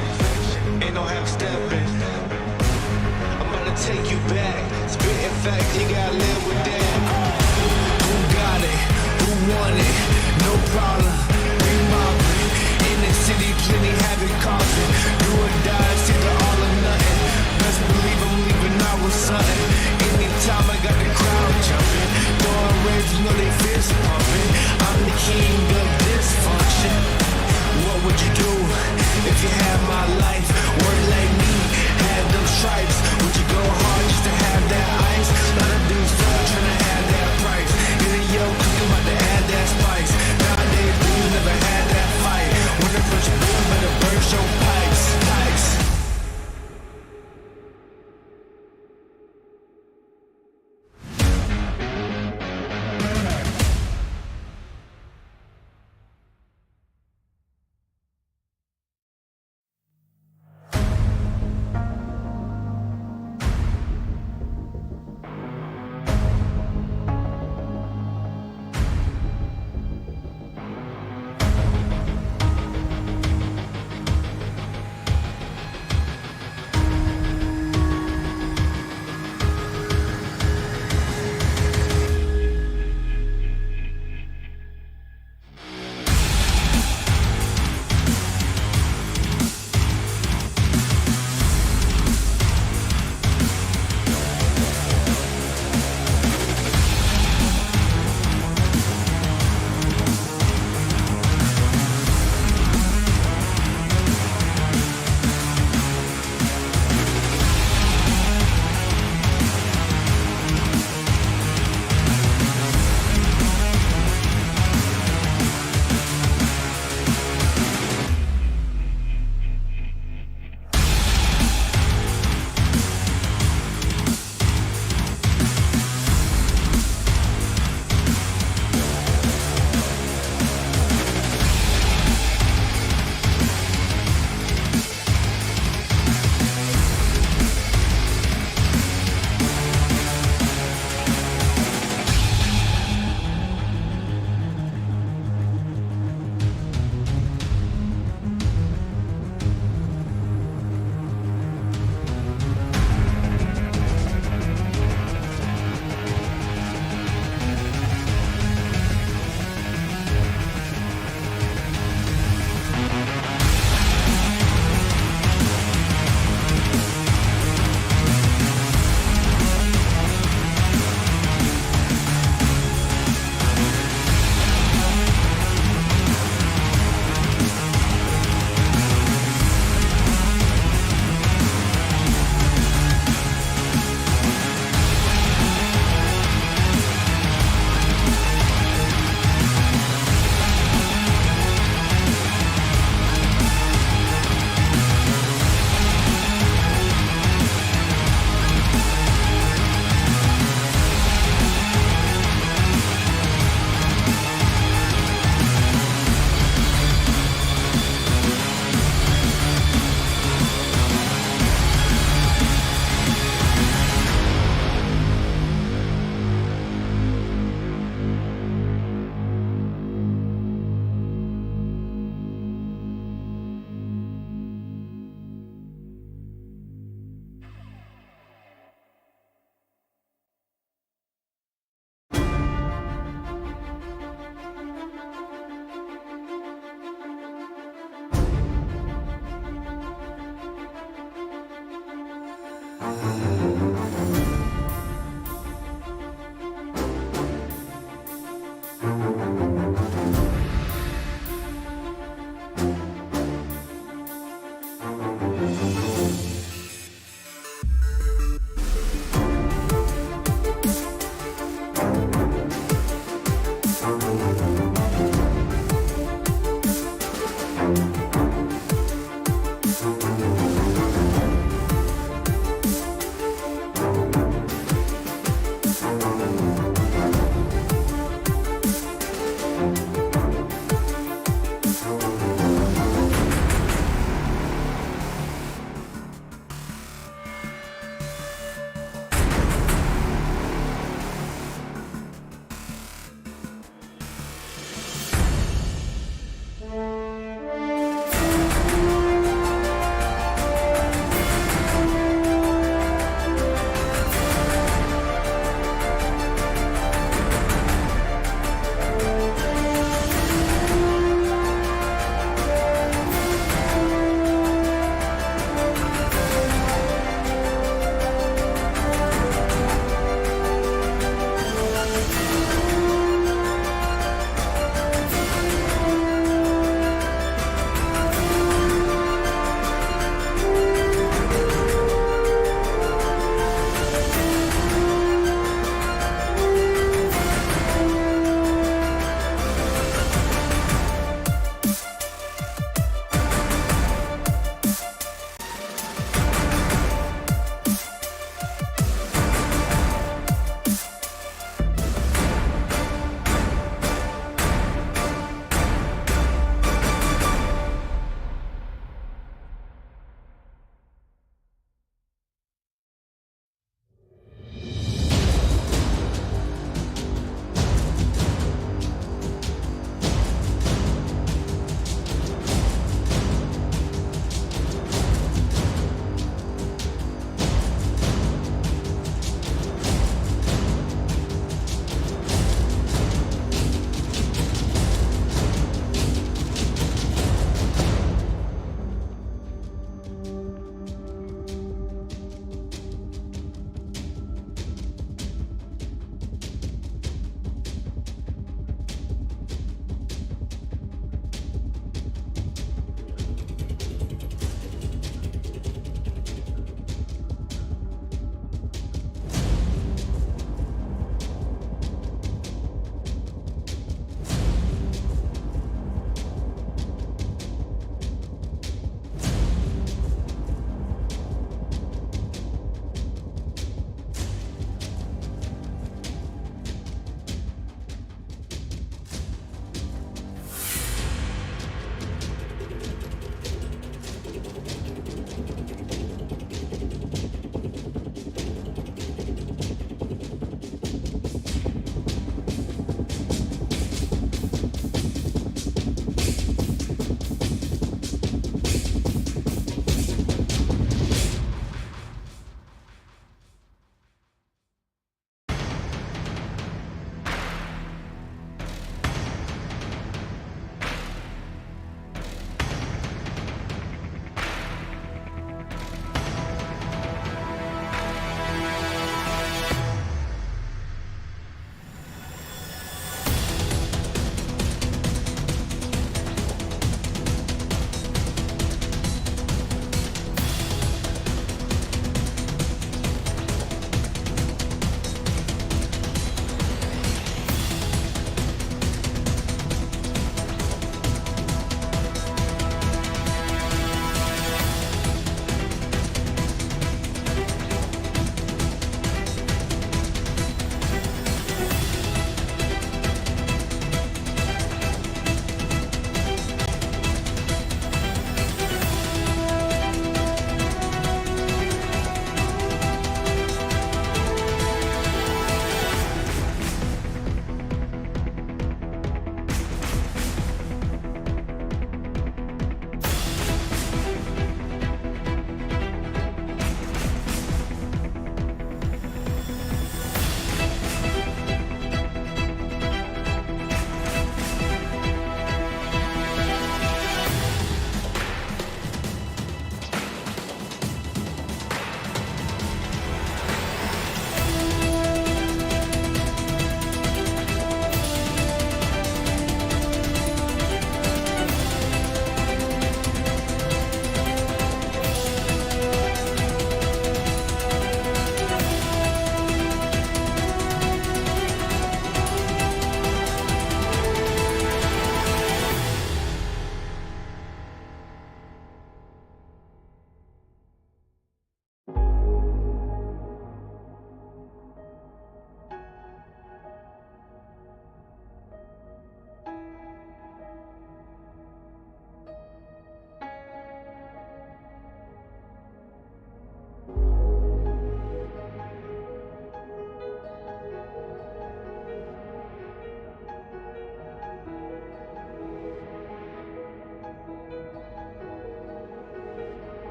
perfection. Ain't no half stepping. I'm gonna take you back. Spitting facts, you gotta live with that. Who got it? Who want it? No problem. We mobbing. In the city, plenty havoc causing. Do or die, it's either all or nothing. Best believe I'm leaving out with something. Anytime I got the crowd jumping. Throwing reds, you know they fist pumping. I'm the king of dysfunction. What would you do if you had my life? Word like me, had them stripes. Would you go hard just to have that ice? Lot of dudes fuck trying to have that price. Get a yo cooking about to add that spice. Nowadays dudes never had that fight. When they push your boom, better burst your pipes.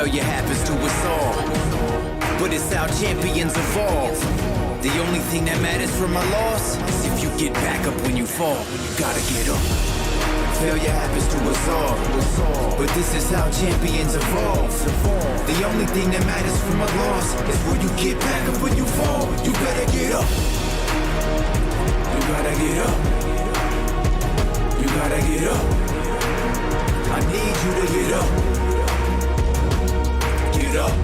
Failure happens to us all, but it's how champions evolve. The only thing that matters from a loss is if you get back up when you fall. You gotta get up. Failure happens to us all, but this is how champions evolve. The only thing that matters from a loss is will you get back up when you fall. You better get up. You gotta get up. You gotta get up. I need you to get up. Get up.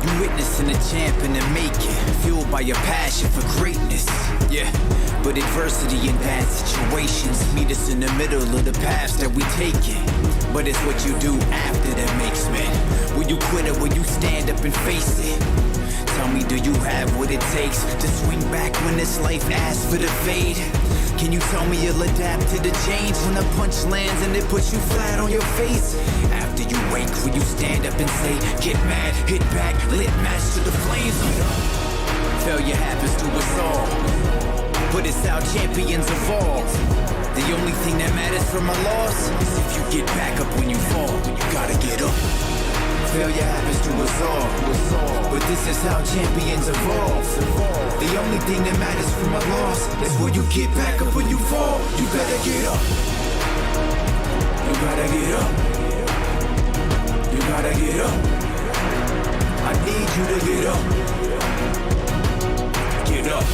You witnessing a champ in the making, fueled by your passion for greatness. Yeah, but adversity and bad situations meet us in the middle of the paths that we taking. But it's what you do after that makes men. Will you quit or will you stand up and face it? Tell me, do you have what it takes to swing back when this life asks for the fade? Can you tell me you'll adapt to the change when the punch lands and it puts you flat on your face? After you wake, will you stand up and say, get mad, hit back, lit match to the flames? Failure happens to us all, but it's how champions evolve. The only thing that matters from a loss is if you get back up when you fall. You gotta get up. Failure happens to us all, but this is how champions evolve. The only thing that matters from a loss is will you get back up when you fall. You better get up. You gotta get up. You gotta get up. I need you to get up. Get up.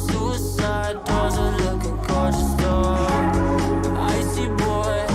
Suicide doors are looking gorgeous, though. Icy boy.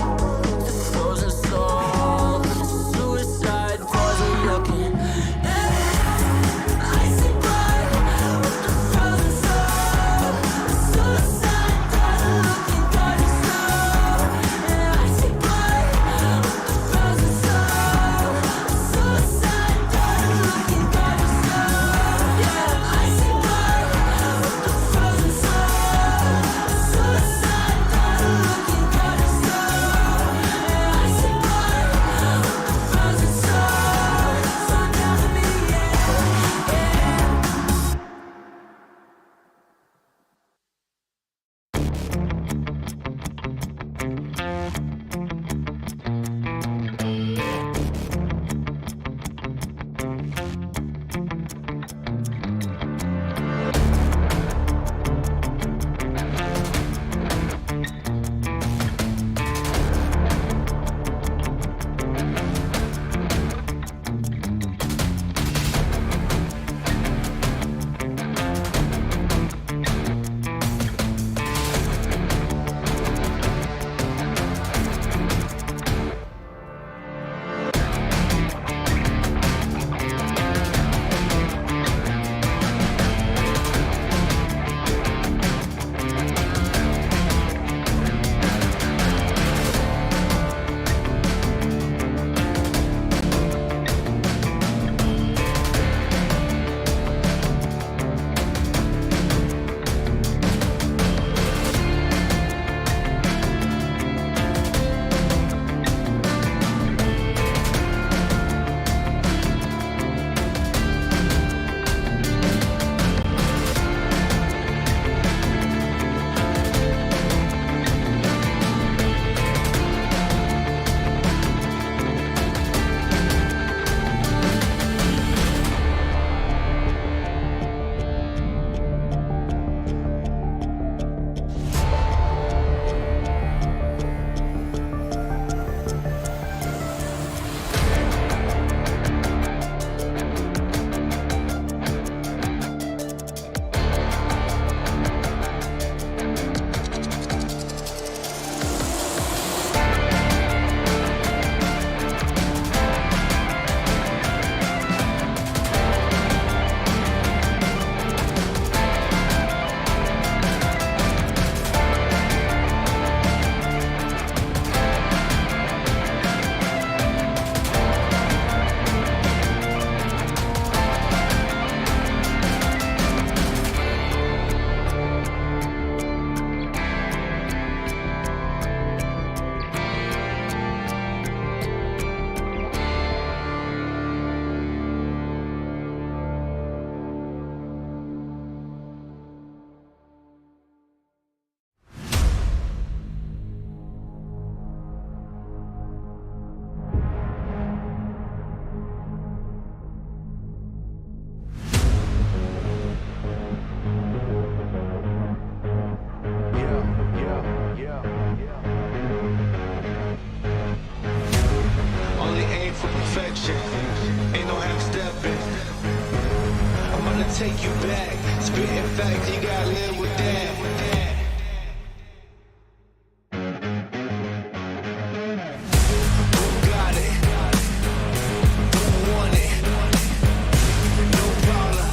fact, you gotta live with that. Who got it? Who want it? No problem.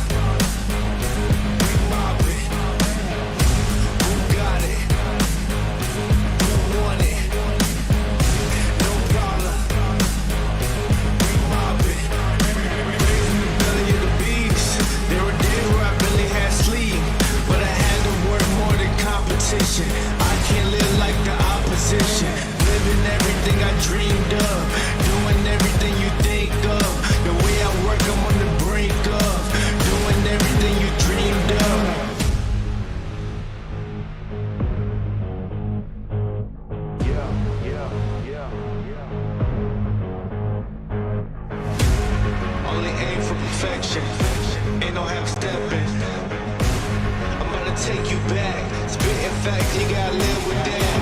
We mob it. Who got it? Who want it? No problem. We mob it. Raised in the belly of the beast. There were days where I barely had sleep, but I had to work more than competition. I can't live like the opposition. Living everything I dreamed of, doing everything you think of. The way I work, I'm on the brink of doing everything you dreamed of. Only aim for perfection, ain't no half stepping. I'm gonna take you back, spitting facts, you gotta live with that.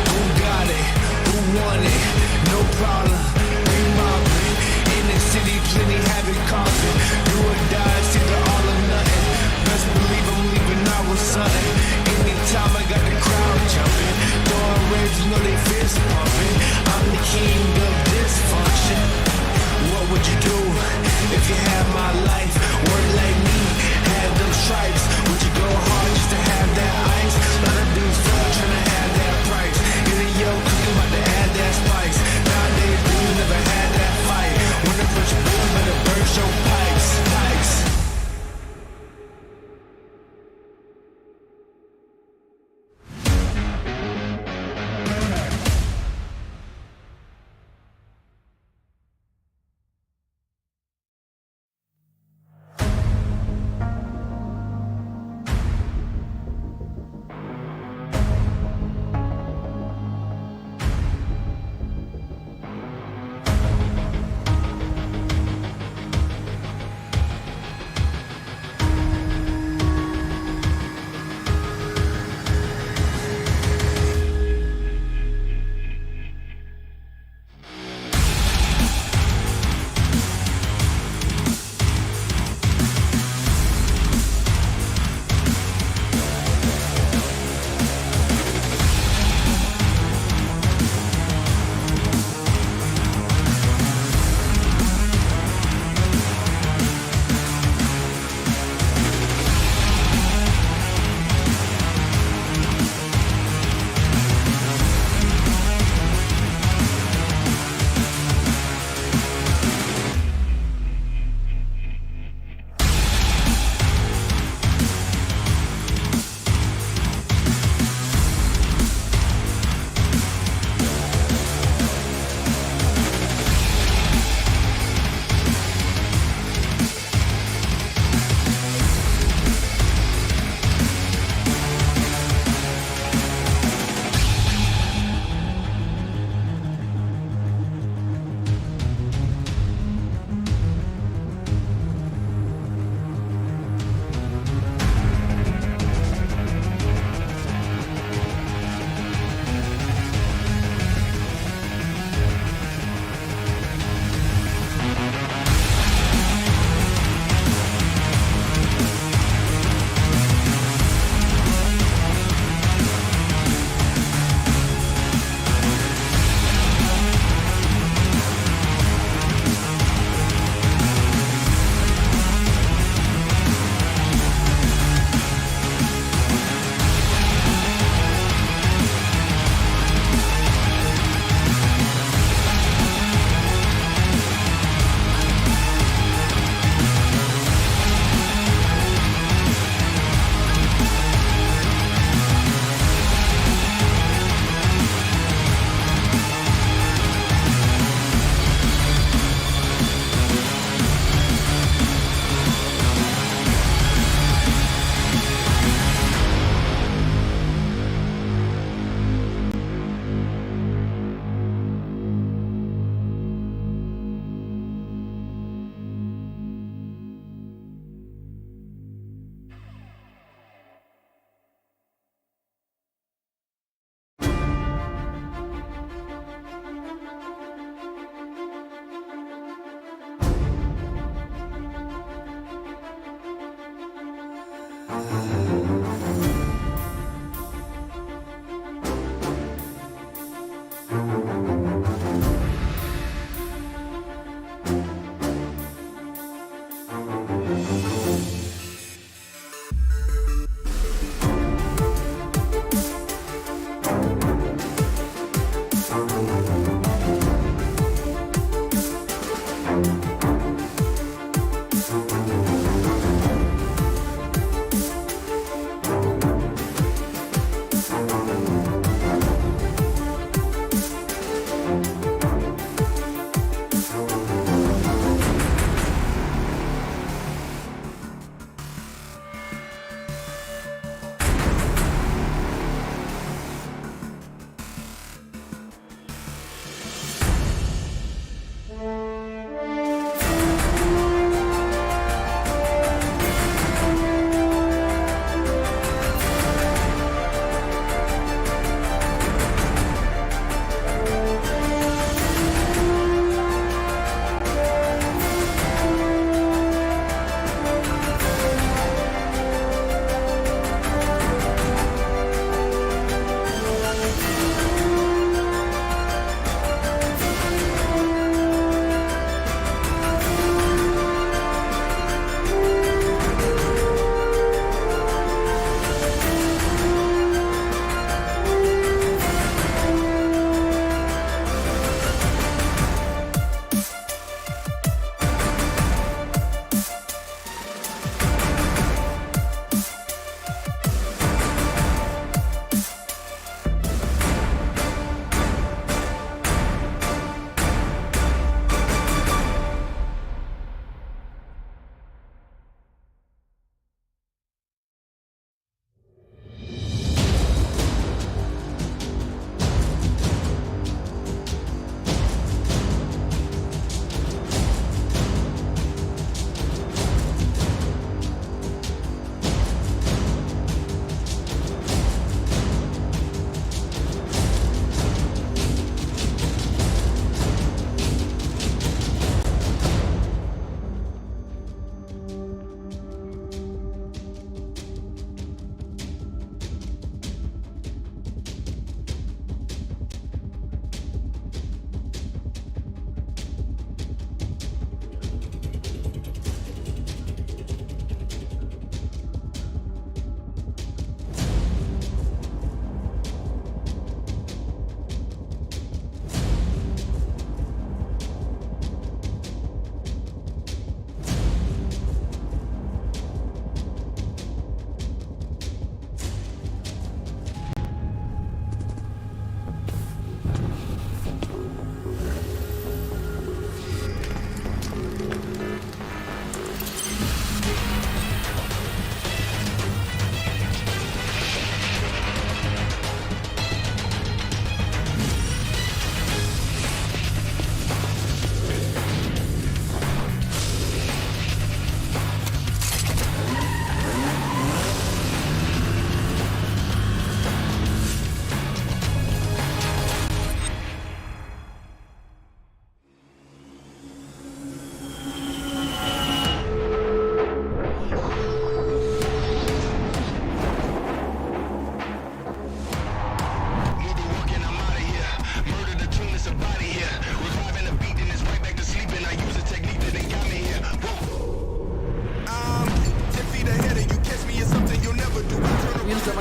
Who got it? Who want it? No problem, we mobbing. In the city, plenty havoc causing. Do or die, it's either all or nothing. Best believe I'm leaving out with something. Anytime I got the crowd jumping, throwing ribs, you know they fist pumping. I'm the king of dysfunction. What would you do if you had my life? Work like me, had them stripes. Would you go hard just to have that ice? Lot of dudes still trying to have that price. Get a yo cooking about to add that spice. Nowadays dudes never had that fight. When the push boom, better burst your pipes.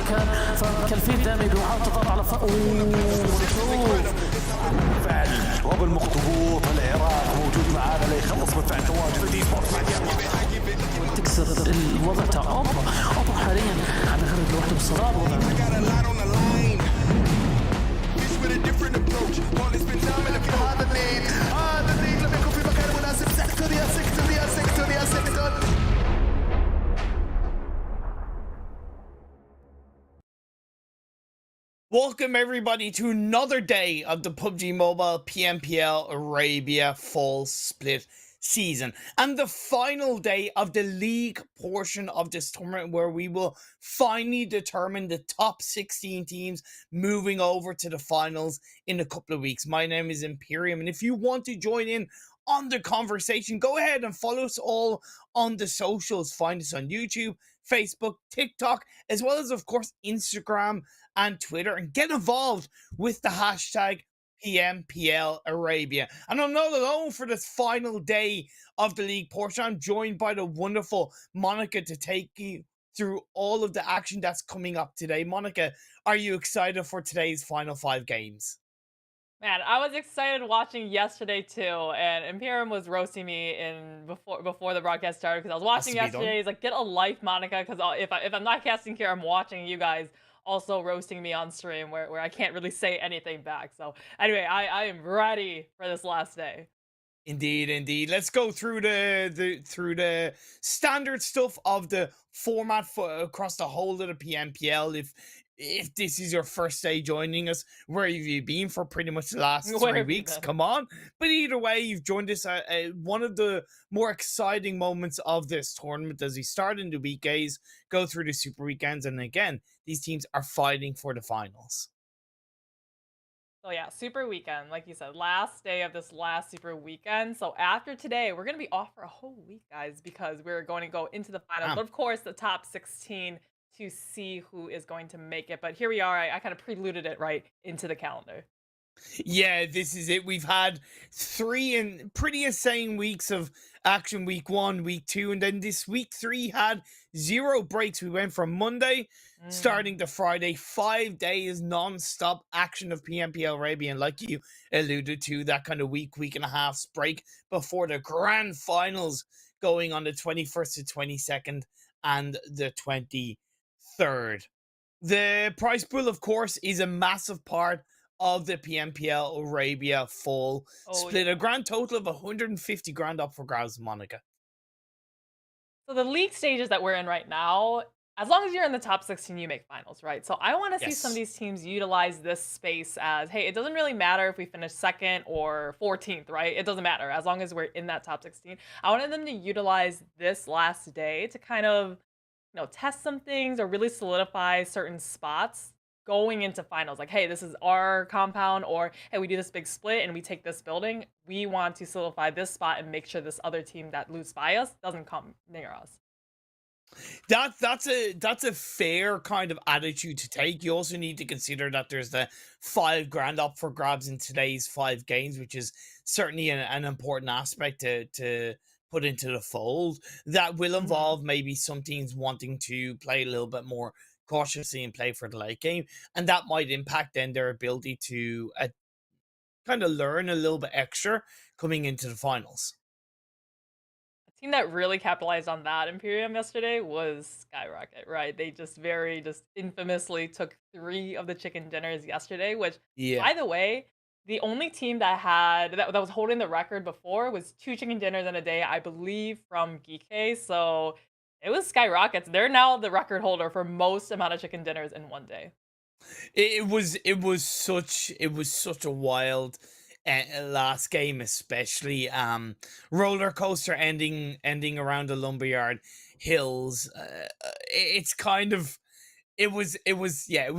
مكان، فكالفيت دامج وحاول تضغط على بالفعل روب المخطبوط العراق موجود معانا ليخلص مدفع تواجد الايسبورت بعد تكسر الوضع تاع اوبا حاليا عم يخرج لوحده بالصراط هذا الليد لم يكن في مكان مناسب. سيكتور يا سيكتور يا سيكتور يا سيكتور. Welcome everybody to another day of the PUBG Mobile PMPL Arabia Fall Split season and the final day of the league portion of this tournament, where we will finally determine the top 16 teams moving over to the finals in a couple of weeks. My name is Imperium, and if you want to join in on the conversation, go ahead and follow us all on the socials. Find us on YouTube, Facebook, TikTok, as well as, of course, Instagram and Twitter, and get involved with the hashtag PMPL Arabia. And I'm not alone for this final day of the league portion. I'm joined by the wonderful Monica to take you through all of the action that's coming up today. Monica, are you excited for today's final 5 games? Man, I was excited watching yesterday too, and Imperium was roasting me before the broadcast started because I was watching yesterday. He's like, "Get a life, Monica," because if I'm not casting here, I'm watching you guys also roasting me on stream where I can't really say anything back. So anyway, I am ready for this last day. Indeed. Let's go through the standard stuff of the format across the whole of the PMPL. If this is your first day joining us, where have you been for pretty much the last 3 weeks? Come on. But either way, you've joined us at one of the more exciting moments of this tournament as we start into weekdays, go through the super weekends, and again, these teams are fighting for the finals. So yeah, super weekend, like you said, last day of this last super weekend. So after today, we're going to be off for a whole week, guys, because we're going to go into the finals. But of course, the top 16 to see who is going to make it. But here we are. I kind of preluded it right into the calendar. Yeah, this is it. We've had 3 and pretty insane weeks of action. Week 1, week 2, and then this week 3 had 0 breaks. We went from Monday starting to Friday, 5 days non-stop action of PMPL Arabia, and like you alluded to, that kind of week and a half break before the grand finals going on the 21st to 22nd and the 23rd. The prize pool, of course, is a massive part of the PMPL Arabia Fall Split. Yeah. A grand total of 150 grand up for grabs, Monica. So the league stages that we're in right now, as long as you're in the top 16, you make finals, right? So I want to see some of these teams utilize this space as, hey, it doesn't really matter if we finish 2nd or 14th, right? It doesn't matter as long as we're in that top 16. I wanted them to utilize this last day to kind of, test some things or really solidify certain spots going into finals. Like, hey, this is our compound, or hey, we do this big split and we take this building. We want to solidify this spot and make sure this other team that loses by us doesn't come near us. That's a fair kind of attitude to take. You also need to consider that there's the 5 grand up for grabs in today's 5 games, which is certainly an important aspect to put into the fold. That will involve maybe some teams wanting to play a little bit more cautiously and play for the late game, and that might impact then their ability to kind of learn a little bit extra coming into the finals. A team that really capitalized on that, Imperium, yesterday was SKYROCKET, right? They just infamously took 3 of the chicken dinners yesterday, which, by the way, the only team that was holding the record before was 2 chicken dinners in a day, I believe, from GEEKAY. So it was SKYROCKET. They're now the record holder for most amount of chicken dinners in one day. It was such a wild last game, especially roller coaster ending around the lumberyard hills. It's kind of it was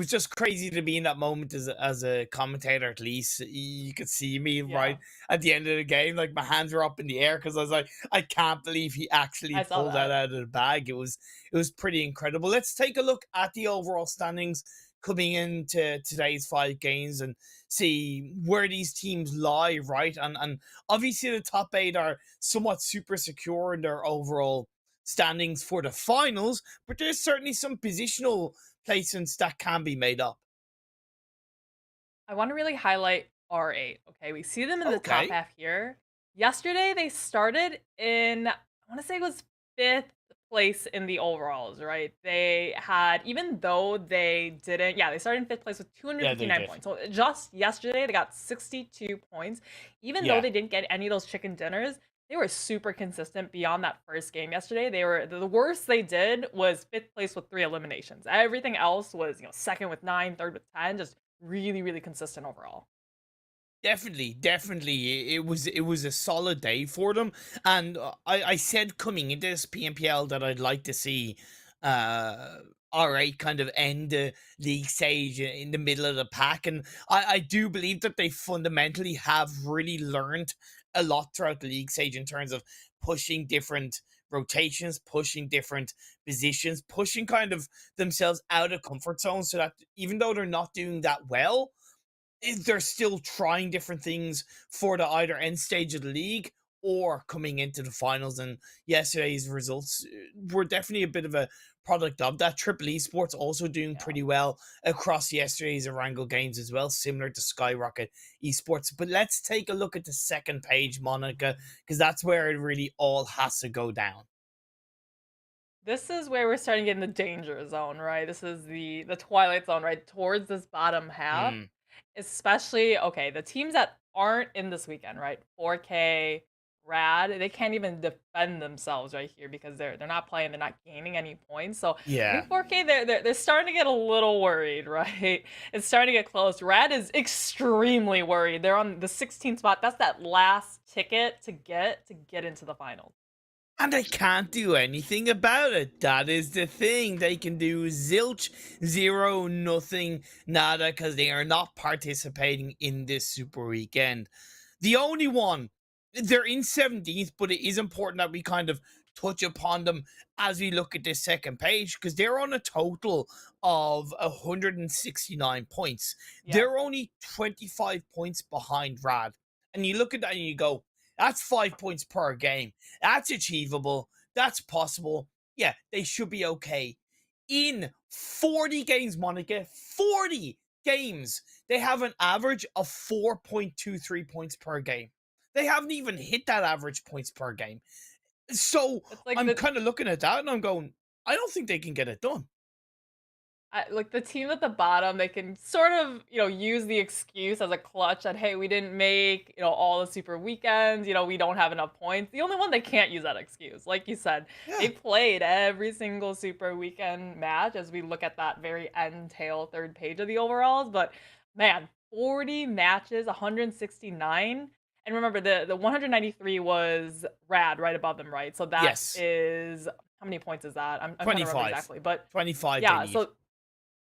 just crazy to be in that moment as a commentator. At least you could see me right at the end of the game, like my hands were up in the air because I was like, I can't believe he actually pulled that out of the bag. It was pretty incredible. Let's take a look at the overall standings coming into today's 5 games and see where these teams lie, right? And obviously the top 8 are somewhat super secure in their overall standings for the finals, but there's certainly some positional placements that can be made up. I want to really highlight R8. Okay, we see them in the top Okay. half here. Yesterday, they started in, I want to say it was fifth place in the overalls, right? They had, even though they didn't, yeah, they started in fifth place with Yeah, they 259 did. points. So just yesterday, they got 62 points. Even though Yeah. they didn't get any of those chicken dinners, they were super consistent beyond that first game yesterday. They were, the worst they did was fifth place with 3 eliminations. Everything else was, second with 9, third with 10, just really, really consistent overall. Definitely, it was a solid day for them, and I said coming into this PMPL that I'd like to see, uh, R8 kind of end the league stage in the middle of the pack, and I do believe that they fundamentally have really learned a lot throughout the league stage in terms of pushing different rotations, pushing different positions, pushing kind of themselves out of comfort zones, so that even though they're not doing that well, they're still trying different things for the either end stage of the league or coming into the finals. And yesterday's results were definitely a bit of a product of that. Triple Esports also doing Yeah. pretty well across yesterday's Erangel games as well, similar to SKYROCKET Esports. But let's take a look at the second page, Monica, because that's where it really all has to go down. This is where we're starting to get in the danger zone, right? This is the twilight zone, right? Towards this bottom half. Mm, Especially, okay, the teams that aren't in this weekend, right? 4K, Rad, they can't even defend themselves right here because they're not playing, they're not gaining any points. So I yeah. think 4K they're starting to get a little worried, right? It's starting to get close. Rad is extremely worried. They're on the 16th spot. That's that last ticket to get into the finals. And they can't do anything about it. That is the thing. They can do zilch, zero, nothing, nada, because they are not participating in this Super Weekend. The only one, they're in 17th, but it is important that we kind of touch upon them as we look at this second page, because they're on a total of 169 points. Yeah. They're only 25 points behind Rad. And you look at that and you go, that's 5 points per game. That's achievable. That's possible. Yeah, they should be okay. In 40 games, Monica, 40 games, they have an average of 4.23 points per game. They haven't even hit that average points per game. So It's like I'm the kind of looking at that and I'm going, I don't think they can get it done. like the team at the bottom, they can sort of, use the excuse as a clutch that, hey, we didn't make, all the super weekends, we don't have enough points. The only one they can't use that excuse, like you said, they Yeah. played every single super weekend match as we look at that very end tail third page of the overalls. But man, 40 matches, 169. And remember, the 193 was Rad right above them, right? So that Yes. is, how many points is that? I'm trying to remember 25. exactly. But 25 they yeah, need. so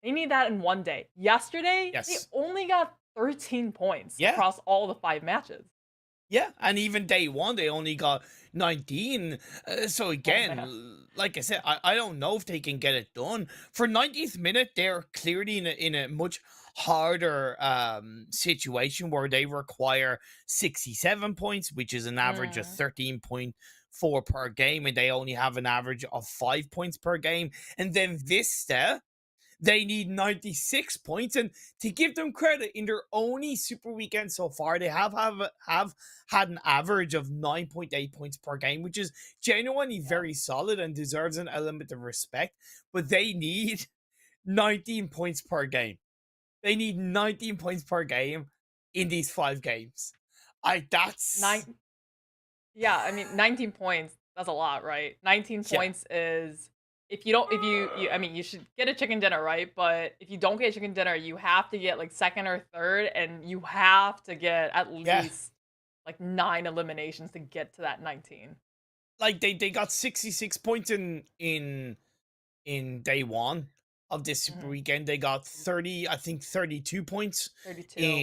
they need that in one day. Yesterday, they Yes. only got 13 points Yeah. across all the 5 matches. Yeah, and even day one, they only got 19. So Oh, again, man. like I said, I don't know if they can get it done. For 90th minute, they're clearly in a much harder situation where they require 67 points, which is an average of Mm, 13.4 per game, and they only have an average of 5 points per game. And then Vista, they need 96 points, and to give them credit, in their only Super Weekend so far, they have had an average of 9.8 points per game, which is genuinely yeah. very solid and deserves an element of respect. But they need 19 points per game. They need 19 points per game in these 5 games. That's Nine Yeah, I mean, 19 points, that's a lot, right? 19 yeah, points is, if you don't if you I mean, you should get a chicken dinner, right? But if you don't get a chicken dinner, you have to get, like, 2nd or 3rd, and you have to get at yeah. least, like, 9 eliminations to get to that 19. Like they got 66 points in day one of this Super Mhm. Weekend. They got 30, I think 32 points 32, yep,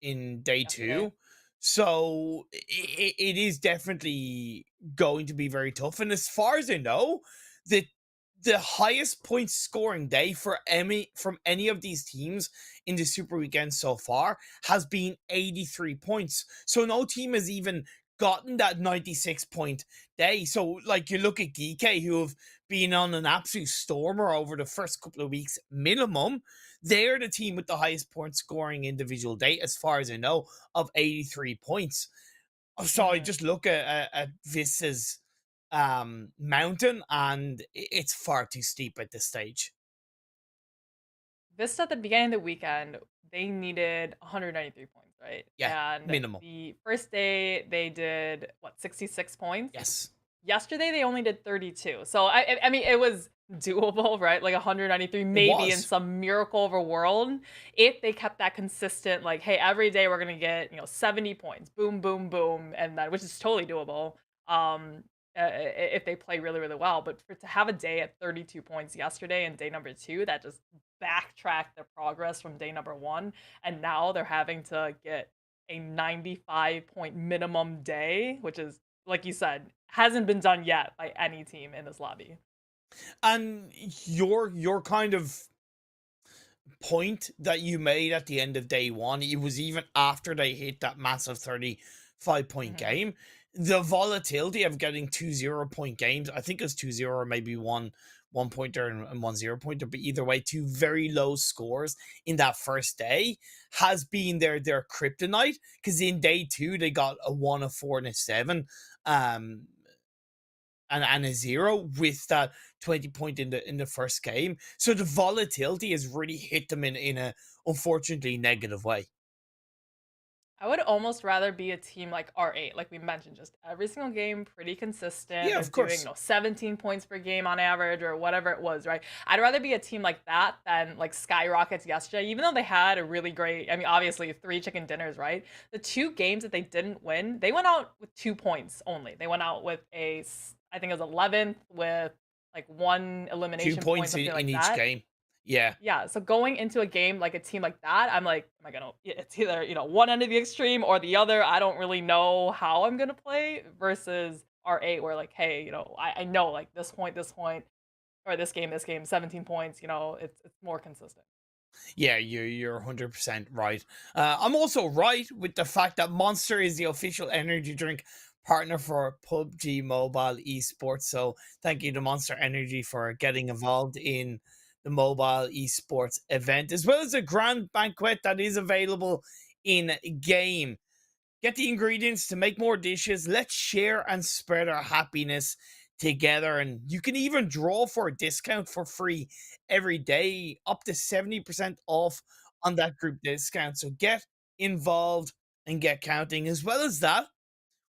in day yesterday. two. So it is definitely going to be very tough. And as far as I know, the the highest point scoring day for any from any of these teams in the Super Weekend so far has been 83 points. So no team has even gotten that 96 point day. So like you look at GEEKAY, who have been on an absolute stormer over the first couple of weeks minimum. They're the team with the highest point scoring individual day, as far as I know, of 83 points. So I just look at Vista's mountain, and it's far too steep at this stage. Vista at the beginning of the weekend, they needed 193 points, right? Yeah, And minimal. the first day they did what, 66 points? Yes. Yesterday they only did 32. So I mean it was doable, right? Like 193 maybe in was. some miracle of a world if they kept that consistent, like, hey, every day we're gonna get 70 points, boom, boom, boom, and then, which is totally doable. If they play really, really well, but to have a day at 32 points yesterday and day number 2, that just backtracked their progress from day number 1, and now they're having to get a 95 point minimum day, which is, like you said, hasn't been done yet by any team in this lobby. And your kind of point that you made at the end of day 1, it was even after they hit that massive 35-point game. The volatility of getting 2 0-point games, I think it was 2-0 or maybe one pointer and 1 0-pointer, but either way, 2 very low scores in that first day has been their kryptonite, because in day 2 they got a 1, a 4, and a 7. And a 0 with that 20-point in the first game. So the volatility has really hit them in a unfortunately negative way. I would almost rather be a team like R8, like we mentioned, just every single game pretty consistent. Yeah, of course. Doing 17 points per game on average or whatever it was, right? I'd rather be a team like that than like SKYROCKET yesterday, even though they had a really great, I mean, obviously 3 chicken dinners, right? The 2 games that they didn't win, they went out with 2 points only. They went out with I think it was 11th with like 1 elimination 2 points point, in each game. Yeah. Yeah, so going into a game like a team like that, I'm like, am I gonna? It's either one end of the extreme or the other. I don't really know how I'm gonna play. Versus R8, where like, hey, I know like this point, or this game, 17 points. It's more consistent. Yeah, you're 100% right. I'm also right with the fact that Monster is the official energy drink partner for PUBG Mobile Esports. So thank you to Monster Energy for getting involved in the mobile esports event, as well as a grand banquet that is available in game. Get the ingredients to make more dishes. Let's share and spread our happiness together. And you can even draw for a discount for free every day, up to 70% off on that group discount. So get involved and get counting. As well as that,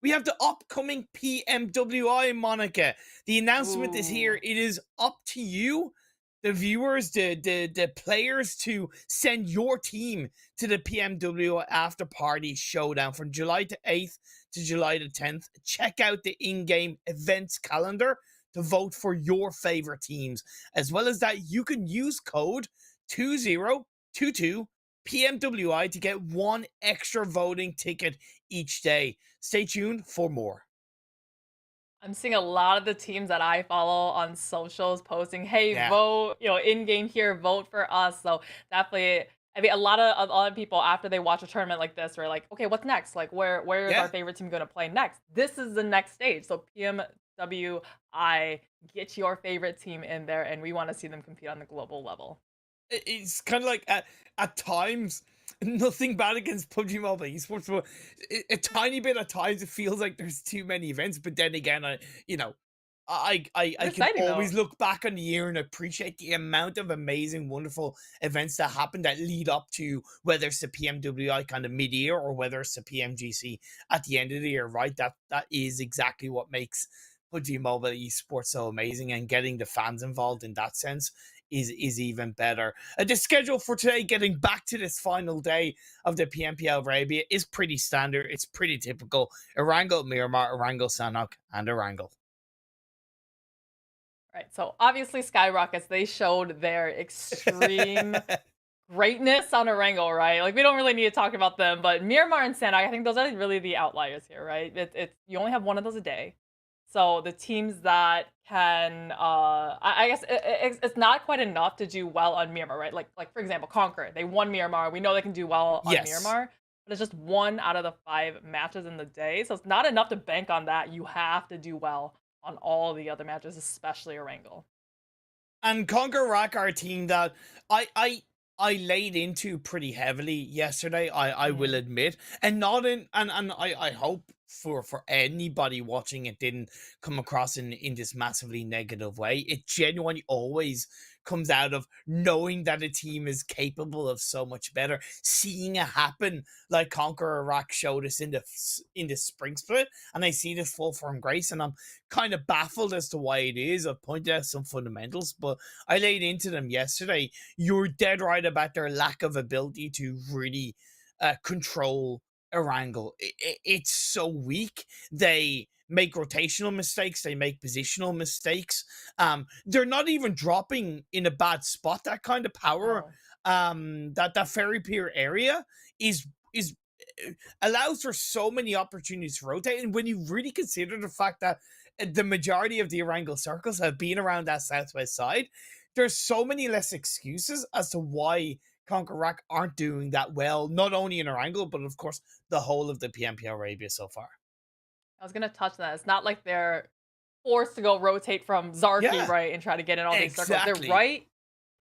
we have the upcoming PMWI, Monica. The announcement is here. It is up to you, the viewers, the players, to send your team to the PMWI After Party Showdown from July the 8th to July the 10th. Check out the in-game events calendar to vote for your favorite teams. As well as that, you can use code 2022 PMWI to get 1 extra voting ticket each day. Stay tuned for more. I'm seeing a lot of the teams that I follow on socials posting, hey, vote, in-game here, vote for us. So definitely, I mean, a lot of people, after they watch a tournament like this, are like, okay, what's next? Like, where is our favorite team going to play next? This is the next stage. So PMWI, get your favorite team in there, and we want to see them compete on the global level. It's kind of like at times, nothing bad against PUBG Mobile Esports, but a tiny bit at times it feels like there's too many events. But then again, I can always look back on the year and appreciate the amount of amazing, wonderful events that happen that lead up to whether it's the PMWI kind of mid-year or whether it's the PMGC at the end of the year, right? That is exactly what makes PUBG Mobile Esports so amazing, and getting the fans involved in that sense is even better. The schedule for today, getting back to this final day of the PMPL Arabia, is pretty standard. It's pretty typical. Erangel, Miramar, Erangel, Sanhok, and Erangel. Right, so obviously SKYROCKETs, they showed their extreme greatness on Erangel, right? Like, we don't really need to talk about them, but Miramar and Sanhok, I think those are really the outliers here, right? You only have one of those a day. So the teams that can, I guess it's not quite enough to do well on Miramar, right? Like for example, CONQUEROR, they won Miramar. We know they can do well on Miramar, but it's just 1 out of the 5 matches in the day. So it's not enough to bank on that. You have to do well on all the other matches, especially Erangel. And CONQUEROR are a team that I laid into pretty heavily yesterday, I will admit. And not in and I hope for anybody watching it didn't come across in this massively negative way. It genuinely always comes out of knowing that a team is capable of so much better, seeing it happen like CONQUEROR showed us in the spring split, and I see this full form grace, and I'm kind of baffled as to why it is. I've pointed out some fundamentals, but I laid into them yesterday. You're dead right about their lack of ability to really control Erangel. It's so weak. They make rotational mistakes. They make positional mistakes. They're not even dropping in a bad spot. That kind of power, that fairy pier area is allows for so many opportunities to rotate. And when you really consider the fact that the majority of the Erangel circles have been around that southwest side, there's so many less excuses as to why CONQUEROR aren't doing that well, not only in Erangel, but of course the whole of the PMPL Arabia so far. I was gonna touch that. It's not like they're forced to go rotate from Zarky, right, and try to get in all these circles. They're right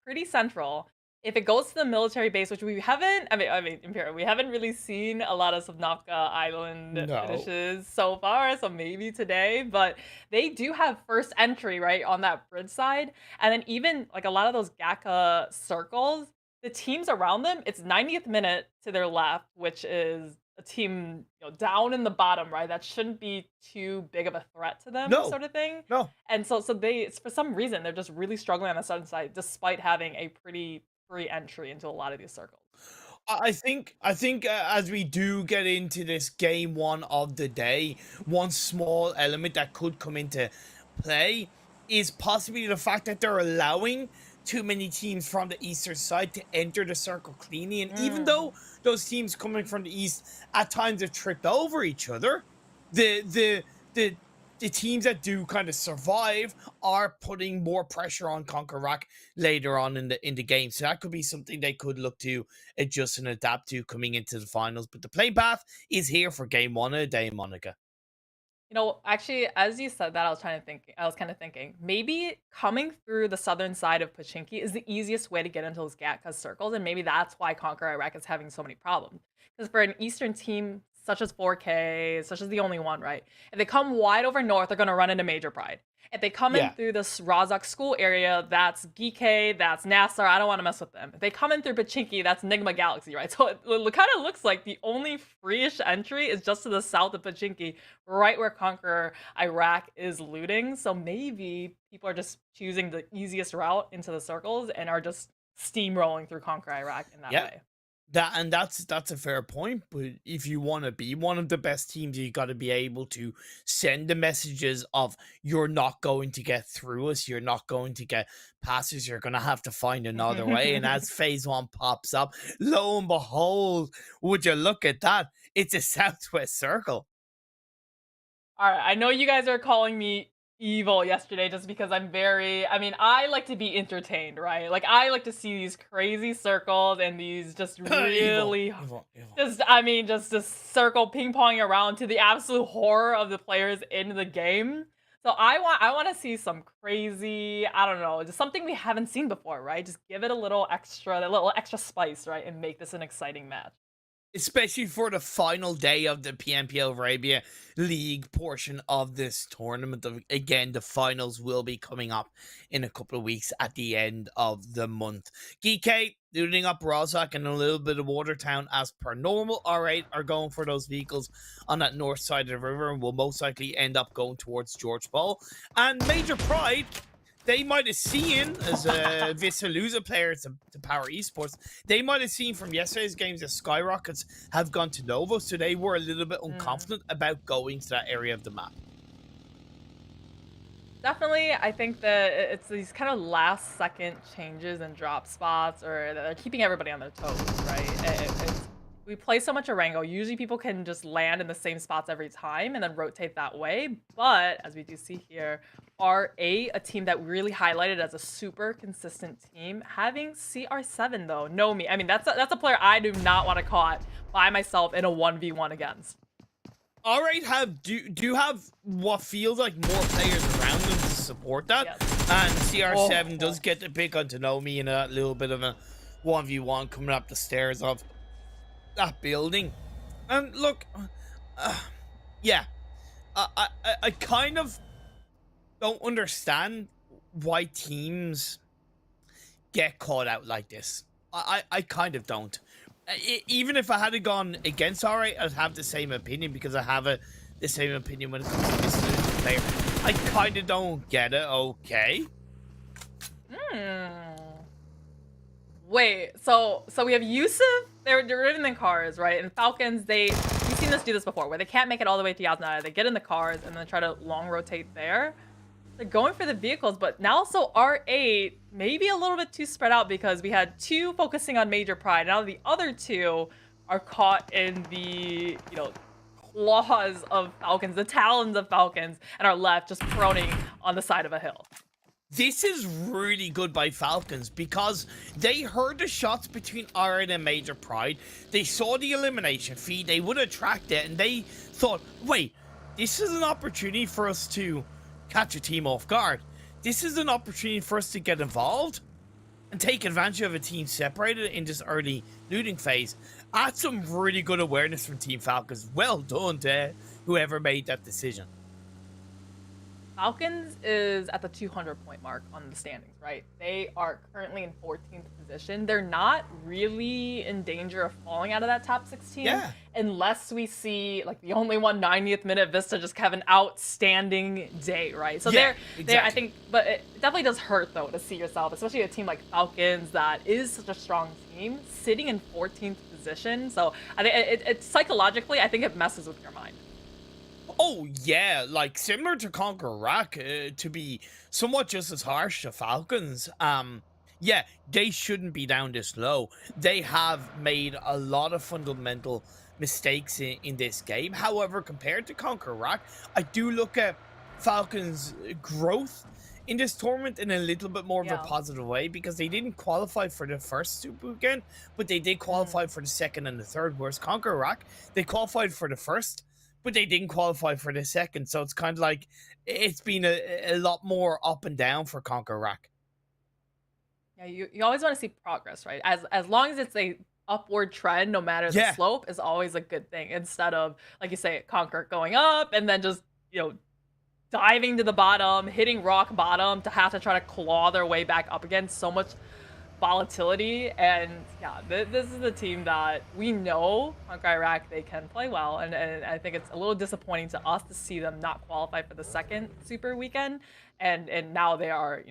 pretty central. If it goes to the military base, which we haven't, I mean, Imperial, we haven't really seen a lot of Sanhok Island finishes so far, so maybe today, but they do have first entry, right, on that bridge side. And then even, like, a lot of those GEEKAY circles, the teams around them, it's 90th minute to their left, which is a team, down in the bottom, right? That shouldn't be too big of a threat to them, sort of thing. And so they, for some reason, they're just really struggling on the southern side, despite having a pretty free entry into a lot of these circles. I think as we do get into this game one of the day, one small element that could come into play is possibly the fact that they're allowing too many teams from the eastern side to enter the circle cleanly. And even though those teams coming from the east at times have tripped over each other, the teams that do kind of survive are putting more pressure on CONQUEROR later on in the game. So that could be something they could look to adjust and adapt to coming into the finals. But the play path is here for game one of the day, Monica. Actually, as you said that, I was kind of thinking, maybe coming through the southern side of Pochinki is the easiest way to get into those GEEKAY circles, and maybe that's why CONQUEROR is having so many problems. Because for an eastern team, such as 4K, such as the only one, right? If they come wide over north, they're going to run into Major Pride. If they come in through this Razak school area, that's GEEKAY, that's NASR, I don't want to mess with them. If they come in through Pochinki, that's NIGMA Galaxy, right? So it kind of looks like the only free-ish entry is just to the south of Pochinki, right where CONQUEROR is looting. So maybe people are just choosing the easiest route into the circles and are just steamrolling through CONQUEROR in that way. That's a fair point, but if you want to be one of the best teams, you got to be able to send the messages of you're not going to get through us, you're not going to get passes, you're going to have to find another way. And as phase one pops up, lo and behold, would you look at that? It's a southwest circle. All right, I know you guys are calling me evil yesterday just because I like to be entertained, right? Like, I like to see these crazy circles and these just really evil. just this circle ping-ponging around to the absolute horror of the players in the game. So I want to see some crazy, I don't know, just something we haven't seen before, right? Just give it a little extra spice, right? And make this an exciting match. Especially for the final day of the PMPL Arabia League portion of this tournament. Again, the finals will be coming up in a couple of weeks at the end of the month. GEEKAY looting up Razak and a little bit of Watertown as per normal. R8 are going for those vehicles on that north side of the river and will most likely end up going towards George Ball. And Major Pride, they might have seen, as VISTA lose a player to POWR Esports, they might have seen from yesterday's games that SKYROCKETs have gone to Nova, so they were a little bit unconfident about going to that area of the map. Definitely, I think that it's these kind of last-second changes and drop spots, or they're keeping everybody on their toes, right? We play so much Erangel, usually people can just land in the same spots every time and then rotate that way. But as we do see here, R8, a team that we really highlighted as a super consistent team, having CR7 though, know me. I mean, that's a player I do not want to caught by myself in a 1v1 against. R8 do have what feels like more players around them support that. Yep. And CR7 does get the pick on Tanomi in a little bit of a 1v1 coming up the stairs of that building. And look, yeah, I kind of don't understand why teams get caught out like this. I kind of don't. Even if I had gone against RA, I'd have the same opinion because I have the same opinion when it comes to this player. I kind of don't get it. Okay. Wait, so we have Yusuf. They're driven in cars, right? And Falcons, we've seen this do this before, where they can't make it all the way to Yaznaya. They get in the cars and then try to long rotate there. They're going for the vehicles, but now also R8 maybe a little bit too spread out because we had 2 focusing on Major Pride. Now the other 2 are caught in the, claws of Falcons, the talons of Falcons, and are left just proning on the side of a hill. This is really good by Falcons because they heard the shots between R8 and Major Pride. They saw the elimination feed. They would have tracked it, and they thought, wait, this is an opportunity for us to catch a team off guard. This is an opportunity for us to get involved and take advantage of a team separated in this early looting phase. That's some really good awareness from Team Falcons. Well done to whoever made that decision. Falcons is at the 200-point mark on the standings, right? They are currently in 14th position. They're not really in danger of falling out of that top 16 unless we see, like, the only 90th minute Vista just have an outstanding day, right? So they're I think, but it definitely does hurt, though, to see yourself, especially a team like Falcons that is such a strong team, sitting in 14th position. So I think it psychologically, I think it messes with your mind. Oh, yeah, like, similar to CONQUEROR, to be somewhat just as harsh to Falcons, yeah, they shouldn't be down this low. They have made a lot of fundamental mistakes in this game. However, compared to CONQUEROR, I do look at Falcons' growth in this tournament in a little bit more of a positive way because they didn't qualify for the first Super Weekend, but they did qualify for the second and the third, whereas CONQUEROR, they qualified for the first, but they didn't qualify for the second. So it's kind of like it's been a lot more up and down for CONQUEROR. Yeah, you always want to see progress, right? As long as it's a upward trend, no matter the slope, is always a good thing. Instead of, like you say, CONQUEROR going up and then just, diving to the bottom, hitting rock bottom to have to try to claw their way back up again. So much volatility, and yeah, this is a team that we know CONQUEROR, they can play well, and I think it's a little disappointing to us to see them not qualify for the second Super Weekend, and now they are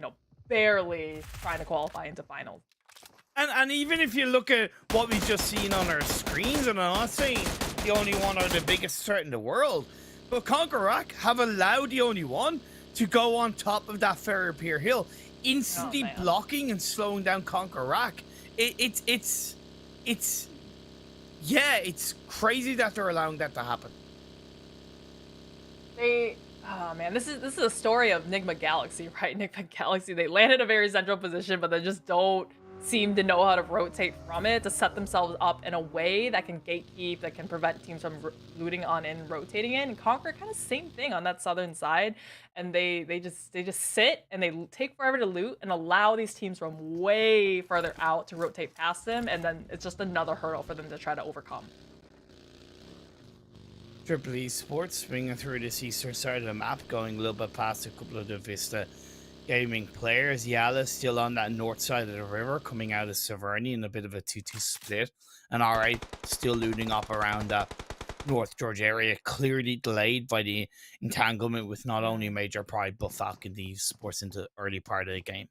barely trying to qualify into finals. And even if you look at what we've just seen on our screens, and I'm not saying the only one are the biggest threat in the world, but CONQUEROR have allowed the only one to go on top of that Ferrer Pier Hill, instantly blocking and slowing down CONQUEROR. It's crazy that they're allowing that to happen. Oh man, this is a story of NIGMA Galaxy, right? NIGMA Galaxy, they land in a very central position, but they just don't seem to know how to rotate from it to set themselves up in a way that can gatekeep, that can prevent teams from looting on in, rotating in. And CONQUEROR kind of same thing on that southern side, and they just sit and they take forever to loot and allow these teams from way further out to rotate past them, and then it's just another hurdle for them to try to overcome. Triple Esports swinging through this eastern side of the map, going a little bit past a couple of the Vista Gaming players. YALLA still on that north side of the river, coming out of Severny in a bit of a 2-2 split. And R8 still looting up around that North George area, clearly delayed by the entanglement with not only Major Pride, but Falcon Esports into the early part of the game.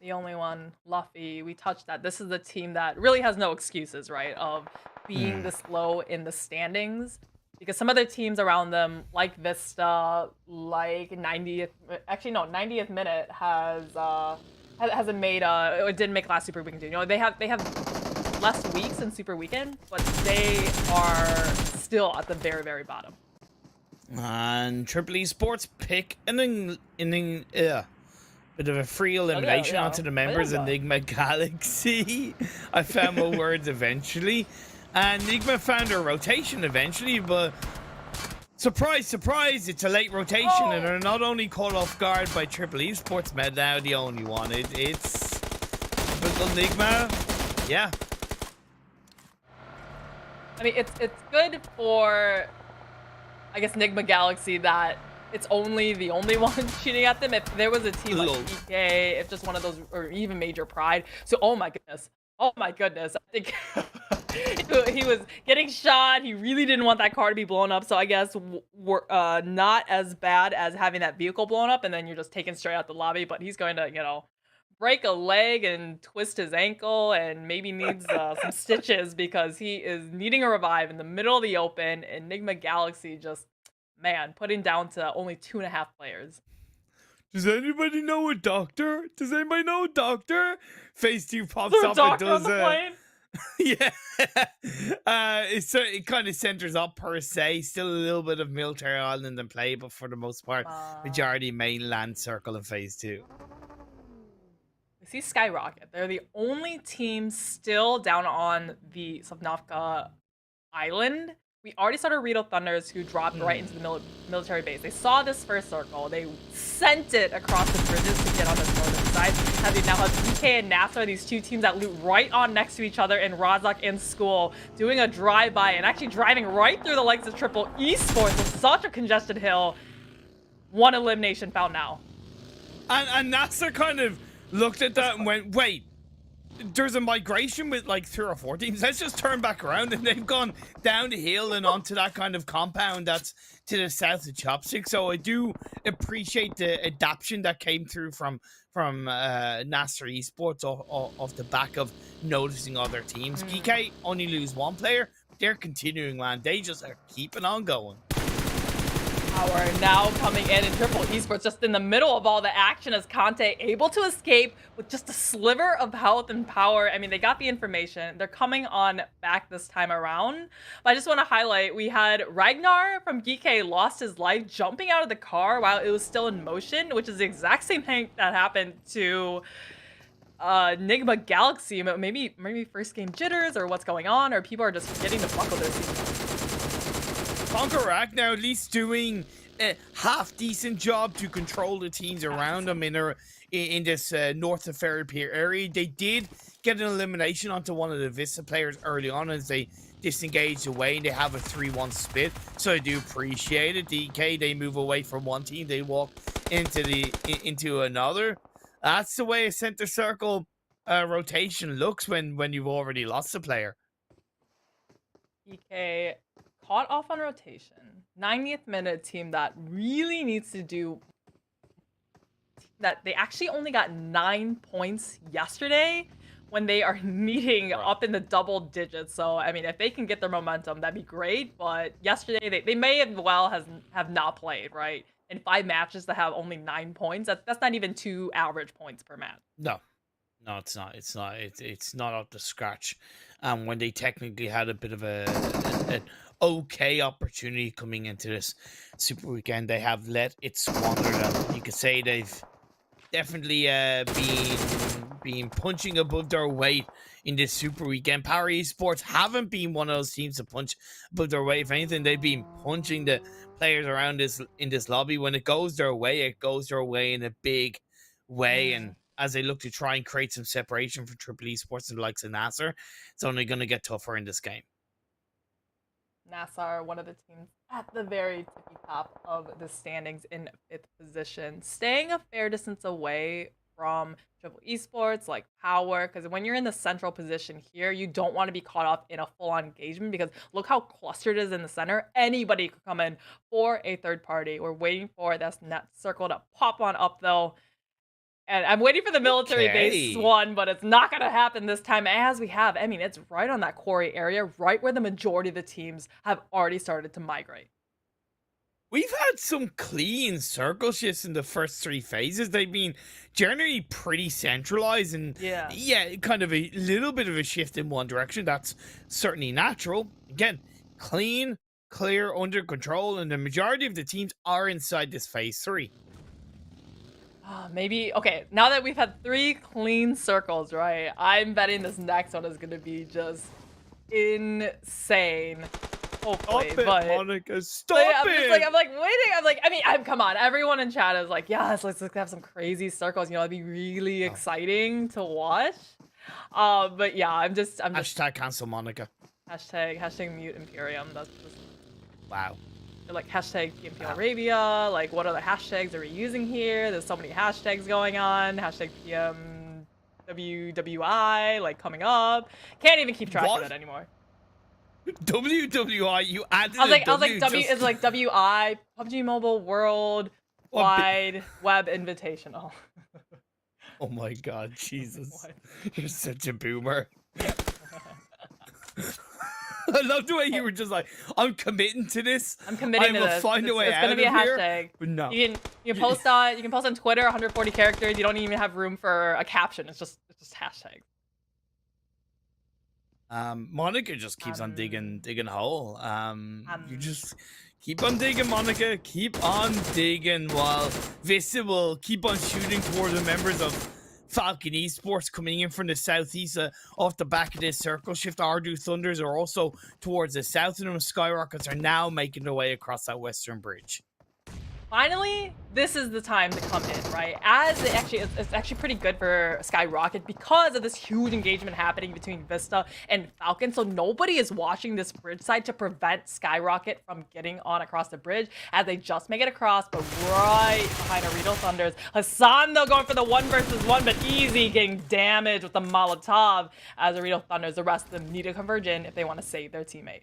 The only one, Luffy, we touched that. This is the team that really has no excuses, right, of being this low in the standings. Because some other teams around them, like Vista, like 90th minute hasn't made it didn't make last Super Weekend. They have less weeks in Super Weekend, but they are still at the very, very bottom. And Triple Esports pick bit of a free elimination onto the members of NIGMA Galaxy. I found my words eventually. And NIGMA found a rotation eventually, but Surprise, surprise, it's a late rotation and they're not only caught off guard by Triple Esports Med now the only one. It's typical NIGMA. Yeah. I mean, it's good for, I guess, NIGMA Galaxy that it's the only one shooting at them. If there was a team like GEEKAY, if just one of those, or even Major Pride. So, oh my goodness. I think he was getting shot. He really didn't want that car to be blown up. So I guess we're not as bad as having that vehicle blown up and then you're just taken straight out the lobby. But he's going to, you know, break a leg and twist his ankle and maybe needs some stitches because he is needing a revive in the middle of the open. And Enigma Galaxy just, man, putting down to only 2.5 players. Does anybody know a doctor? Does anybody know a doctor? Phase 2 pops up and does yeah. It kind of centers up per se. Still a little bit of military island in play, but for the most part, majority mainland circle in Phase 2. We see SKYROCKET. They're the only team still down on the Sanhok island. We already saw OOREDOO Thunders who dropped right into the military base. They saw this first circle. They sent it across the bridges to get on this northern side. They now have GEEKAY and NASR, these two teams that loot right on next to each other in Razak in school, doing a drive-by and actually driving right through the legs of Triple Esports with such a congested hill. One elimination found now. And NASR kind of looked at that and went, wait, there's a migration with like 3 or 4 teams. Let's just turn back around, and they've gone down the hill and onto that kind of compound that's to the south of Chopstick. So I do appreciate the adaptation that came through from NASR Esports off the back of noticing other teams. GEEKAY only lose 1 player. They're continuing, man. They just are keeping on going. POWR now coming in Triple Esports just in the middle of all the action as Conte able to escape with just a sliver of health and power. I mean, they got the information. They're coming on back this time around. But I just want to highlight, we had Ragnar from GEEKAY lost his life jumping out of the car while it was still in motion, which is the exact same thing that happened to Enigma Galaxy. Maybe first game jitters or what's going on, or people are just forgetting to buckle their seatbelts. CONQUEROR now at least doing a half-decent job to control the teams around them in this north of Ferry Pier area. They did get an elimination onto one of the VISTA players early on as they disengaged away, and they have a 3-1 split. So I do appreciate it. GEEKAY, they move away from one team, they walk into another. That's the way a center circle rotation looks when you've already lost a player. GEEKAY caught off on rotation. 90th minute team that really needs to do that. They actually only got 9 points yesterday when they are needing up in the double digits. So, I mean, if they can get their momentum, that'd be great. But yesterday, they may as well have not played, right? In 5 matches to have only 9 points. That's not even 2 average points per match. No, it's not. It's not up to scratch. When they technically had a bit of an okay opportunity coming into this super weekend, they have let it squander them. You could say they've definitely been punching above their weight in this super weekend. POWR Esports haven't been one of those teams to punch above their weight. If anything, they've been punching the players around in this lobby. When it goes their way, it goes their way in a big way. And as they look to try and create some separation for Triple Esports and the likes of NASR, it's only going to get tougher in this game. NASR, one of the teams at the very tippy top of the standings in 5th position, staying a fair distance away from Triple Esports, like POWR, because when you're in the central position here, you don't want to be caught up in a full-on engagement because look how clustered it is in the center. Anybody could come in for a third party. We're waiting for this net circle to pop on up, though. And I'm waiting for the military base one, but it's not going to happen this time as we have. I mean, it's right on that quarry area, right where the majority of the teams have already started to migrate. We've had some clean circle shifts in the first 3 phases. They've been generally pretty centralized and yeah, kind of a little bit of a shift in one direction. That's certainly natural. Again, clean, clear, under control, and the majority of the teams are inside this phase 3. Maybe, okay, now that we've had 3 clean circles, right? I'm betting this next one is going to be just insane. hopefully, Stop it, but Monica, stop but yeah, it! I'm like waiting. I mean, come on. Everyone in chat is like, yes, let's have some crazy circles. You know, it'd be really exciting to watch. But yeah, I'm just Hashtag cancel Monica. hashtag mute Imperium. That's just Wow. like hashtag PMPL Arabia. Like, what other hashtags are we using here? There's so many hashtags going on. Hashtag PMWWI like coming up. Can't even keep track of it anymore. WWI, you added I was like W just... is like WI PUBG Mobile World Wide Web Invitational. Oh my god, Jesus. You're such a boomer. I love the way you were just like, I'm committing to this. I'm committing to this. I will find a way it's out gonna be a of here. hashtag. But no. You can post on Twitter 140 characters. You don't even have room for a caption. It's just hashtag. Monica just keeps on digging hole. You just keep on digging, Monica. Keep on digging while Vista will keep on shooting towards the members of Falcon Esports coming in from the southeast off the back of this circle shift. OOREDOO Thunders are also towards the south, and the SKYROCKETs are now making their way across that western bridge. Finally, this is the time to come in, right? It's actually pretty good for SKYROCKET because of this huge engagement happening between Vista and Falcon. So nobody is watching this bridge side to prevent SKYROCKET from getting on across the bridge as they just make it across, but right behind OOREDOO Thunders. Hassan, though, going for the 1 versus 1, but easy getting damaged with the Molotov as OOREDOO Thunders. The rest of them need to converge in if they want to save their teammate.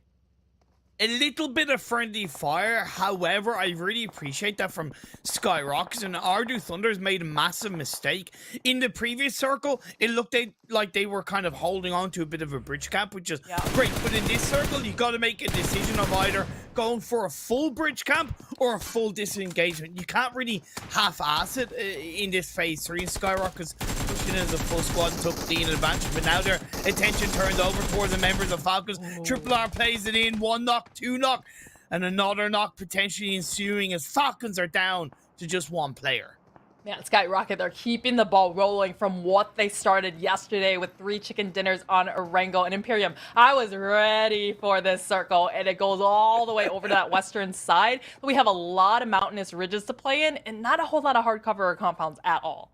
A little bit of friendly fire, however, I really appreciate that from SKYROCKET, and OOREDOO Thunders made a massive mistake. In the previous circle, it looked like they were kind of holding on to a bit of a bridge camp, which is great, but in this circle, you got to make a decision of either going for a full bridge camp or a full disengagement. You can't really half-ass it in this phase 3, and SKYROCKET's pushing as a full squad and took the advantage, but now their attention turns over towards the members of Falcons. Triple R plays it in, 1 knock, 2 knock, and another knock potentially ensuing as Falcons are down to just 1 player. Man, SKYROCKET, they're keeping the ball rolling from what they started yesterday with 3 chicken dinners on Erangel and Imperium. I was ready for this circle, and it goes all the way over to that western side. We have a lot of mountainous ridges to play in, and not a whole lot of hardcover or compounds at all.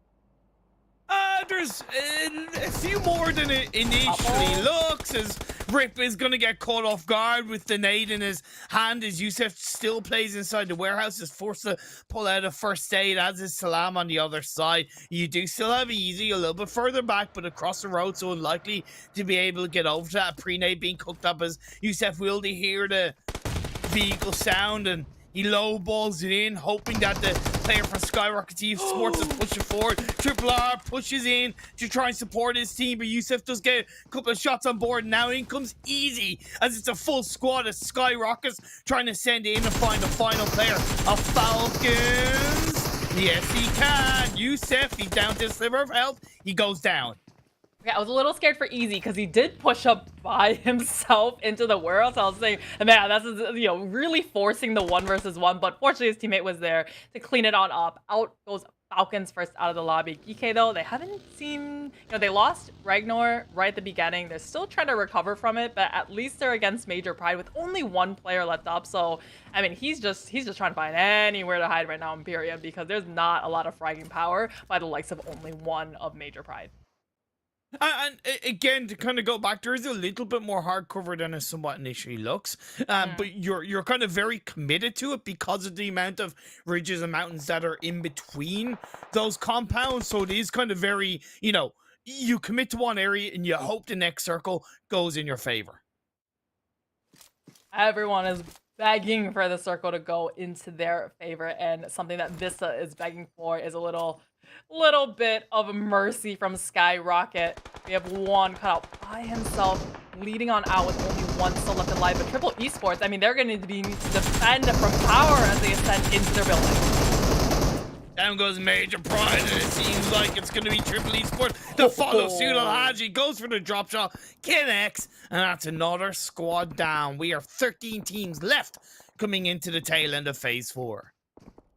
There's a few more than it initially looks, as Rip is going to get caught off guard with the nade in his hand, as Yusuf still plays inside the warehouse, is forced to pull out a first aid, as is Salam on the other side. You do still have Easy a little bit further back, but across the road, so unlikely to be able to get over to that. Pre-nade being cooked up as Yusuf will hear the vehicle sound, and he low balls it in, hoping that the player from SKYROCKET Esports is pushing forward. Triple R pushes in to try and support his team, but Yusuf does get a couple of shots on board. Now in comes Easy, as it's a full squad of SKYROCKETs trying to send in and find the final player of Falcons. Yes, he can. Yusuf, he's down to a sliver of health. He goes down. Yeah, I was a little scared for Easy because he did push up by himself into the world. So I was saying, man, that's, you know, really forcing the 1 versus 1. But fortunately, his teammate was there to clean it on up. Out goes Falcons first out of the lobby. GEEKAY, though, they haven't seen, you know, they lost Ragnar right at the beginning. They're still trying to recover from it, but at least they're against Major Pride with only 1 player left up. So, I mean, he's just trying to find anywhere to hide right now in Imperium because there's not a lot of fragging power by the likes of only 1 of Major Pride. And again, to kind of go back, there is a little bit more hardcover than it somewhat initially looks, but you're kind of very committed to it because of the amount of ridges and mountains that are in between those compounds. So it is kind of very, you know, you commit to one area and you hope the next circle goes in your favor. Everyone is begging for the circle to go into their favor, and something that Vista is begging for is a little bit of mercy from SKYROCKET. We have 1 cut out by himself, leading on out with only 1 still left alive. But Triple Esports, I mean, they're going to need to defend from POWR as they ascend into their building. Down goes Major Pride, and it seems like it's going to be Triple Esports. The follow suit Alhaji goes for the drop shot, connects, and that's another squad down. We are 13 teams left coming into the tail end of phase 4.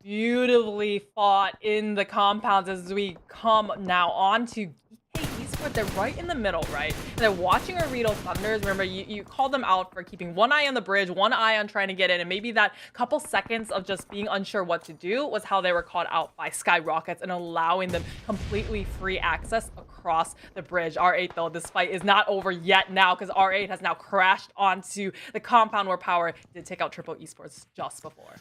Beautifully fought in the compounds as we come now on to GEEKAY ESPORT, they're right in the middle, right? And they're watching OOREDOO Thunders. Remember, you called them out for keeping one eye on the bridge, one eye on trying to get in, and maybe that couple seconds of just being unsure what to do was how they were caught out by SKYROCKET and allowing them completely free access across the bridge. R8, though, this fight is not over yet now because R8 has now crashed onto the compound where POWR did take out Triple Esports just before.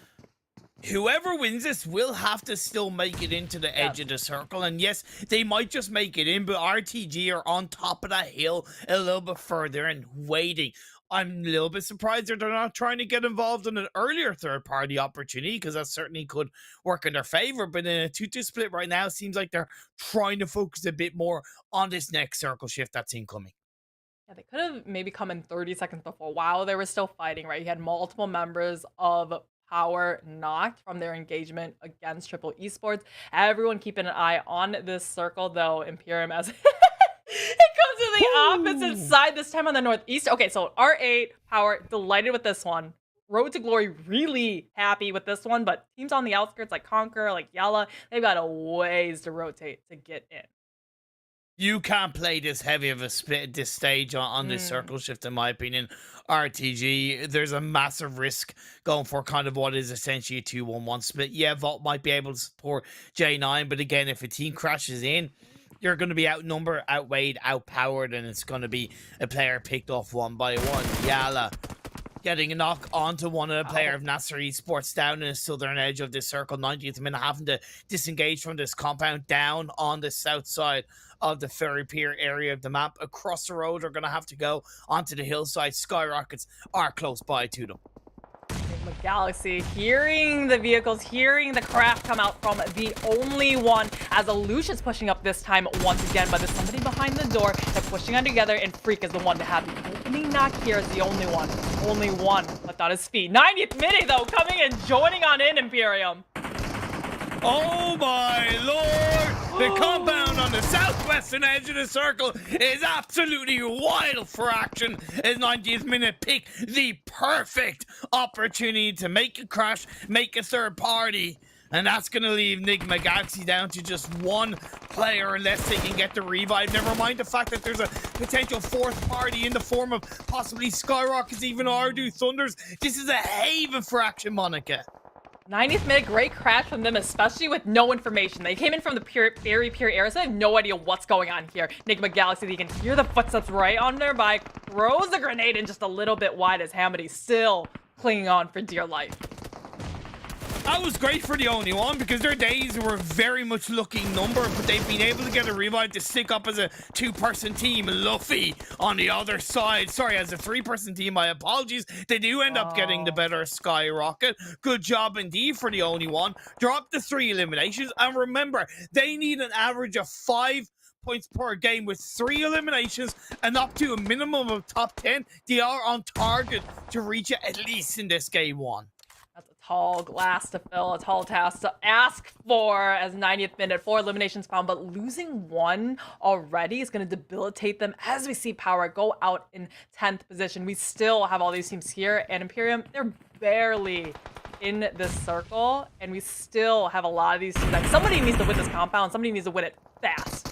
Whoever wins this will have to still make it into the edge of the circle. And yes, they might just make it in, but RTG are on top of that hill a little bit further and waiting. I'm a little bit surprised that they're not trying to get involved in an earlier third-party opportunity, because that certainly could work in their favor. But in a 2-2 split right now, it seems like they're trying to focus a bit more on this next circle shift that's incoming. Yeah, they could have maybe come in 30 seconds before while they were still fighting, right? You had multiple members of POWR knocked from their engagement against Triple Esports. Everyone keeping an eye on this circle, though. Imperium as it comes to the opposite side, this time on the northeast. Okay, so R8, POWR, delighted with this one. Road to Glory, really happy with this one, but teams on the outskirts like CONQUEROR, like YALLA, they've got a ways to rotate to get in. You can't play this heavy of a split at this stage on this circle shift, in my opinion. RTG, there's a massive risk going for kind of what is essentially a 2-1-1 split. Yeah, Vault might be able to support J9, but again, if a team crashes in, you're going to be outnumbered, outweighed, outpowered, and it's going to be a player picked off one by one. YALLA getting a knock onto one of the player of NASR Esports down in the southern edge of this circle. 90th minute, having to disengage from this compound down on the south side of the Ferry Pier area of the map. Across the road, are going to have to go onto the hillside. SKYROCKETs are close by to them. NIGMA Galaxy hearing the vehicles, hearing the craft come out from the only one, as Alucia's pushing up this time once again, but there's somebody behind the door. They're pushing on together, and Freak is the one to have the opening knock here is the only one. Only one left on his feet. 90th minute, though, coming and joining on in, Imperium. Oh my lord! The compound on the southwestern edge of the circle is absolutely wild for action as 90th minute pick the perfect opportunity to make a crash, make a third party, and that's going to leave NIGMA Galaxy down to just one player unless they can get the revive. Never mind the fact that there's a potential fourth party in the form of possibly SKYROCKETs, even OOREDOO Thunders. This is a haven for action, Monica. 90th minute, great crash from them, especially with no information. They came in from the Ferry Pier area, so they have no idea what's going on here. NIGMA Galaxy, you can hear the footsteps right on their bike, throws the grenade in just a little bit wide as Hamady still clinging on for dear life. That was great for the only one because their days were very much looking numbered, but they've been able to get a revive to stick up as a two-person team. Luffy on the other side. Sorry, as a three-person team, my apologies. They do end up getting the better SKYROCKET. Good job indeed for the only one. Drop the 3 eliminations, and remember, they need an average of 5 points per game with 3 eliminations and up to a minimum of top 10. They are on target to reach it at least in this game 1. That's a tall glass to fill, a tall task to ask for as 90th minute, 4 eliminations found, but losing 1 already is going to debilitate them as we see POWR go out in 10th position. We still have all these teams here, and Imperium, they're barely in this circle, and we still have a lot of these teams. Like, somebody needs to win this compound, somebody needs to win it fast.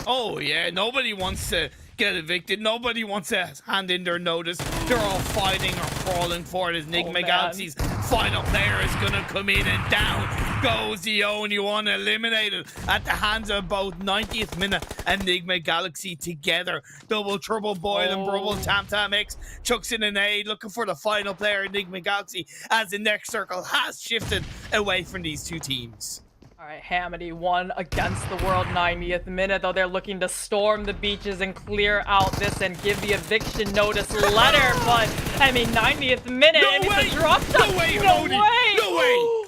Oh yeah, nobody wants to get evicted. Nobody wants to hand in their notice. They're all fighting or crawling for it as NIGMA Galaxy's final player is going to come in, and down goes the only one eliminated at the hands of both 90th minute and NIGMA Galaxy together. Double trouble boil and Brubble Tam Tam X chucks in an aid looking for the final player, NIGMA Galaxy, as the next circle has shifted away from these two teams. All right, Hamady won against the world. 90th minute, though, they're looking to storm the beaches and clear out this and give the eviction notice letter. But, I mean, 90th minute, no and way. it's a drop shot. No way, no Hody. way. No way.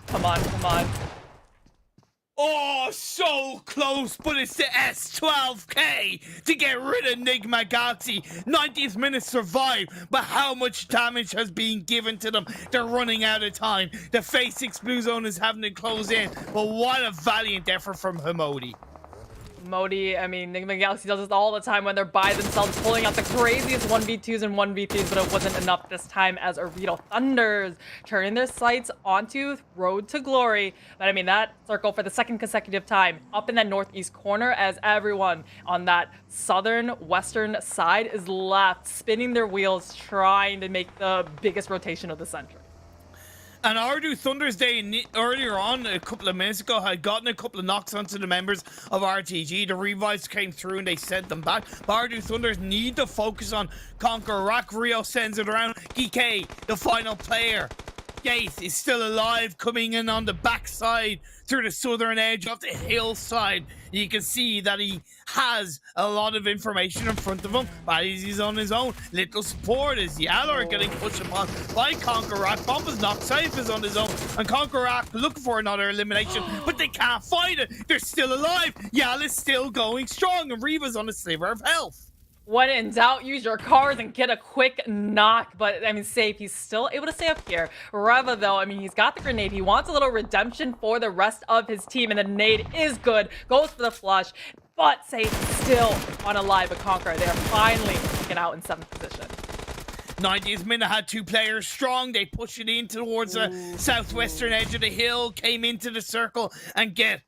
Come on, come on. Oh, so close, but it's the S12K to get rid of NIGMA Galaxy. 90th minute survive, but how much damage has been given to them? They're running out of time. The Phase 6 Blue Zone is having to close in, but what a valiant effort from Hamody. Modi, I mean, NIGMA Galaxy does this all the time when they're by themselves, pulling out the craziest 1v2s and 1v3s, but it wasn't enough this time as OOREDOO Thunders turning their sights onto Road to Glory. But I mean, that circle for the second consecutive time up in that northeast corner as everyone on that southern western side is left, spinning their wheels, trying to make the biggest rotation of the century. And OOREDOO Thunder's Day earlier on, a couple of minutes ago, had gotten a couple of knocks onto the members of RTG. The revives came through and they sent them back. But OOREDOO Thunders need to focus on CONQUEROR. Rio sends it around. GEEKAY, the final player. Gates is still alive, coming in on the backside through the southern edge of the hillside. You can see that he has a lot of information in front of him, but he's on his own. Little support as YALLA are getting pushed upon by CONQUEROR. Bombas not safe is on his own, and CONQUEROR looking for another elimination, but they can't find it. They're still alive. YALLA's still going strong, and Reva's on a sliver of health. When in doubt, use your cars and get a quick knock. But, I mean, safe. He's still able to stay up here. Reva, though, I mean, he's got the grenade. He wants a little redemption for the rest of his team. And the nade is good. Goes for the flush. But Safe still unalive. But CONQUEROR, they are finally taken out in 7th position. 90th minute had 2 players strong. They push it in towards the southwestern edge of the hill. Came into the circle and get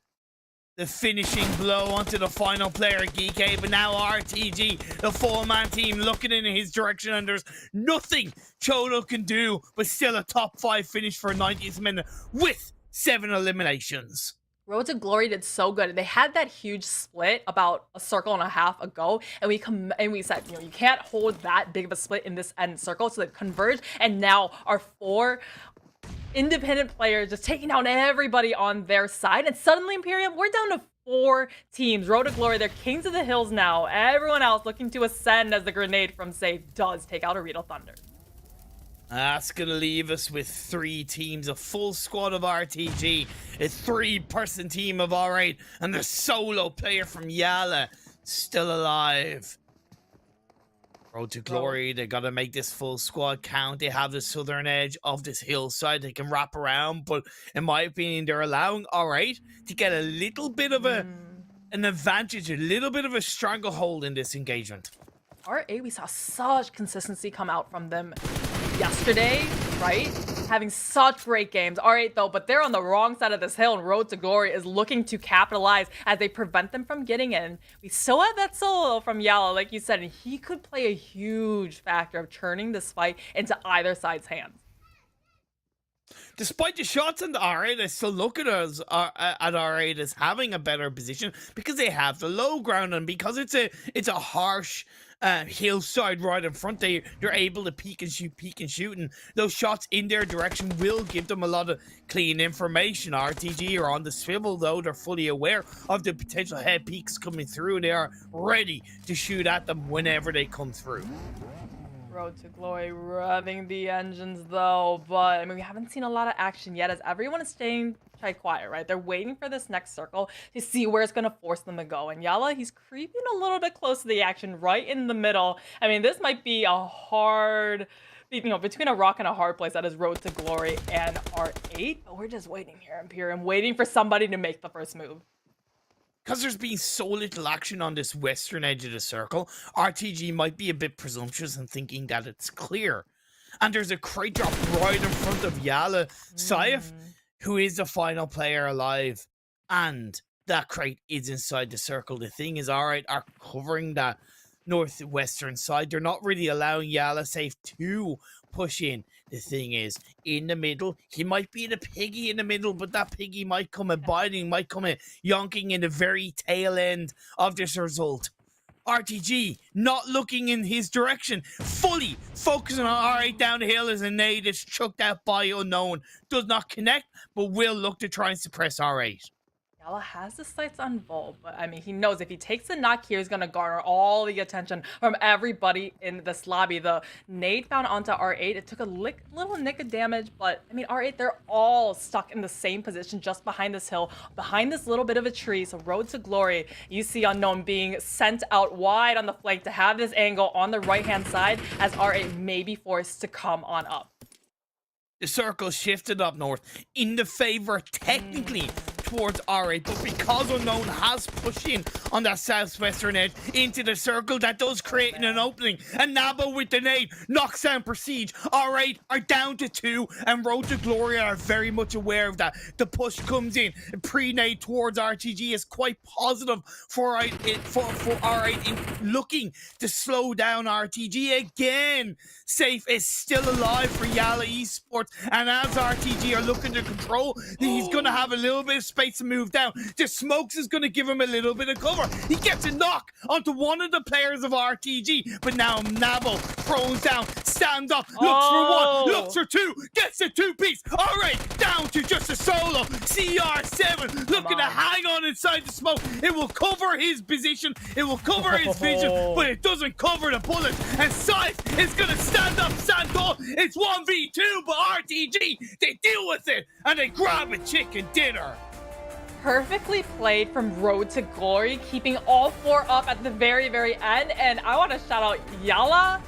the finishing blow onto the final player, GEEKAY. But now RTG, the 4-man team, looking in his direction, and there's nothing Cholo can do, but still a top 5 finish for 90th minute with 7 eliminations. Road to Glory did so good. They had that huge split about a circle and a half ago, and we said, you know, you can't hold that big of a split in this end circle, so they've converged, and now our 4 independent players just taking down everybody on their side, and suddenly Imperium, we're down to 4 teams. Road to Glory, they're kings of the hills now. Everyone else looking to ascend as the grenade from Safe does take out OOREDOO Thunder. That's gonna leave us with 3 teams, a full squad of RTG, a 3-person team of R8, and the solo player from YALLA still alive. Road to Glory, they gotta make this full squad count. They have the southern edge of this hillside they can wrap around, but in my opinion, they're allowing R8 to get a little bit of an advantage, a little bit of a stranglehold in this engagement. R8, we saw such consistency come out from them yesterday, right? Having such great games. R8 though, but they're on the wrong side of this hill, and Road to Glory is looking to capitalize as they prevent them from getting in. We still have that solo from YALLA, like you said, and he could play a huge factor of turning this fight into either side's hands. Despite the shots on the R8, I still look at us at R8 as having a better position because they have the low ground, and because it's a harsh hillside right in front, they're able to peek and shoot, and those shots in their direction will give them a lot of clean information. RTG are on the swivel though. They're fully aware of the potential head peaks coming through. They are ready to shoot at them whenever they come through. Road to Glory revving the engines though, but I mean, we haven't seen a lot of action yet as everyone is staying quiet, right? They're waiting for this next circle to see where it's going to force them to go. And YALLA, he's creeping a little bit close to the action right in the middle. I mean, this might be a hard, you know, between a rock and a hard place that is Road to Glory and R8, but we're just waiting here, Imperium, waiting for somebody to make the first move. Because there's been so little action on this western edge of the circle, RTG might be a bit presumptuous in thinking that it's clear. And there's a crate drop right in front of YALLA. Saif, who is the final player alive, and that crate is inside the circle. The thing is, R8 are covering that northwestern side. They're not really allowing YALLA Safe to push in. The thing is, in the middle, he might be the piggy in the middle, but that piggy might come abiding, might come yonking in the very tail end of this result. RTG not looking in his direction, fully focusing on R8 down the hill as a nade is chucked out by Unknown. Does not connect, but will look to try and suppress R8. YALLA has the sights on Volt, but I mean, he knows if he takes the knock here, he's going to garner all the attention from everybody in this lobby. The nade found onto R8. It took a little nick of damage, but I mean, R8, they're all stuck in the same position just behind this hill, behind this little bit of a tree. So Road to Glory, you see Unknown being sent out wide on the flank to have this angle on the right-hand side as R8 may be forced to come on up. The circle shifted up north in the favor, technically, towards R8, but because Unknown has pushed in on that southwestern edge into the circle, that does create an opening. And Nabo with the nade knocks down Prestige. R8 are down to 2, and Road to Glory are very much aware of that. The push comes in, pre-nade towards RTG is quite positive for R8 in looking to slow down RTG again. Safe is still alive for YALLA Esports, and as RTG are looking to control, he's going to have a little bit of space to move down. The smokes is going to give him a little bit of cover. He gets a knock onto one of the players of RTG, but now Nabo throws down, stands up, looks for one, looks for two, gets a two-piece. All right, down to just a solo. CR7 looking to hang on inside the smoke. It will cover his position, it will cover his vision, but it doesn't cover the bullets. And Scythe is going to stand up, stand tall. It's 1v2, but RTG, they deal with it, and they grab a chicken dinner. Perfectly played from Road to Glory, keeping all 4 up at the very, very end. And I want to shout out YALLA.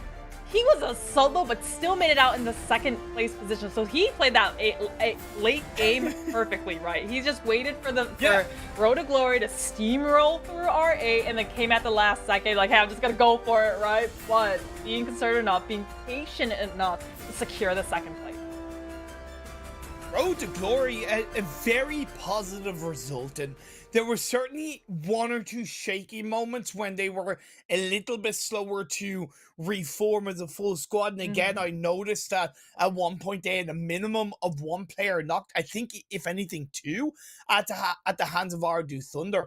He was a solo, but still made it out in the 2nd place position. So he played that a late game perfectly, right? He just waited for Road to Glory to steamroll through R8 and then came at the last second, like, hey, I'm just gonna go for it, right? But being concerted enough, being patient enough to secure the 2nd place. Road to Glory, a very positive result, and there were certainly 1 or 2 shaky moments when they were a little bit slower to reform as a full squad. And again, I noticed that at one point they had a minimum of 1 player knocked. I think, if anything, 2 at the hands of Ardou Thunder.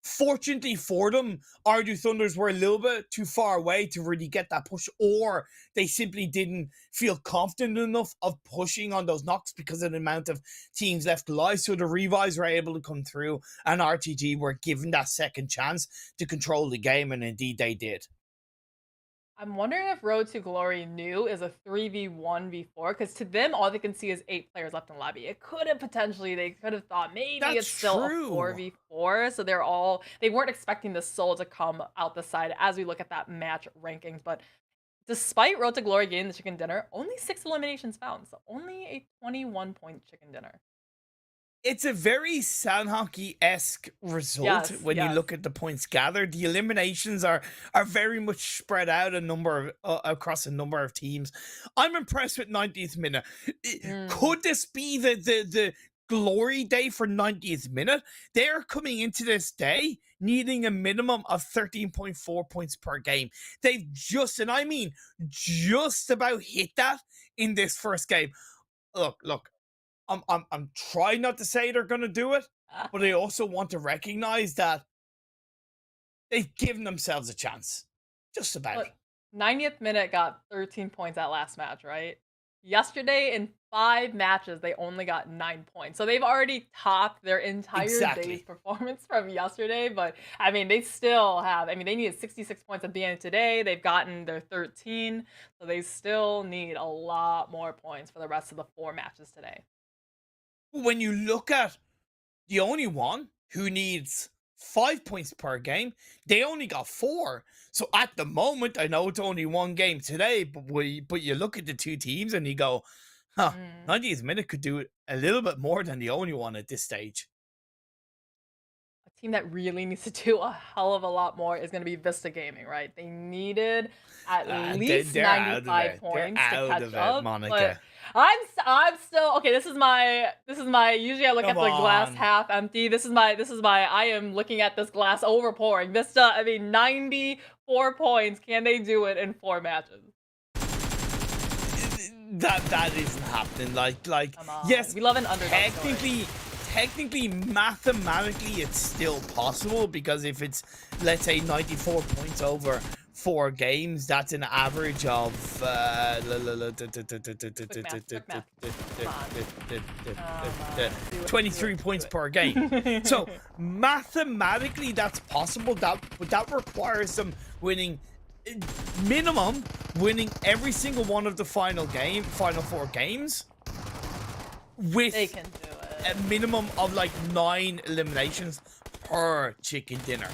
Fortunately for them, Ardou Thunders were a little bit too far away to really get that push, or they simply didn't feel confident enough of pushing on those knocks because of the amount of teams left alive. So the revives were able to come through, and RTG were given that second chance to control the game, and indeed they did. I'm wondering if Road to Glory new is a 3v1v4, because to them, all they can see is 8 players left in lobby. It could have potentially, they could have thought maybe it's still a 4v4. So they weren't expecting the soul to come out the side as we look at that match rankings. But despite Road to Glory getting the chicken dinner, only 6 eliminations found. So only a 21-point chicken dinner. It's a very Sanhok-esque result when you look at the points gathered. The eliminations are very much spread out across a number of teams. I'm impressed with 90th minute. Could this be the glory day for 90th minute? They're coming into this day needing a minimum of 13.4 points per game. They've just about hit that in this first game. Look. I'm trying not to say they're going to do it, but I also want to recognize that they've given themselves a chance. Just about. 90th minute got 13 points that last match, right? Yesterday, in 5 matches, they only got 9 points. So they've already topped their entire day's performance from yesterday. But, I mean, they still have, they needed 66 points at the end of today. They've gotten their 13. So they still need a lot more points for the rest of the 4 matches today. When you look at the only one who needs 5 points per game, they only got 4. So at the moment, I know it's only 1 game today, but you look at the 2 teams and you go, 90th minute could do it a little bit more than the only one at this stage. A team that really needs to do a hell of a lot more is going to be VISTA Gaming, right? They needed at least 95 points to catch up. Monica. I'm still okay. This is my usually I look at the glass half empty. This is my I am looking at this glass over pouring. VISTA, 94 points. Can they do it in 4 matches? That isn't happening. Like yes, we love an underdog technically, mathematically, it's still possible, because if it's, let's say, 94 points over 4 games, that's an average of 23 points per game. So mathematically, that's possible. But that requires them winning every single one of the final 4 games with they can do it. A minimum of like 9 eliminations per chicken dinner.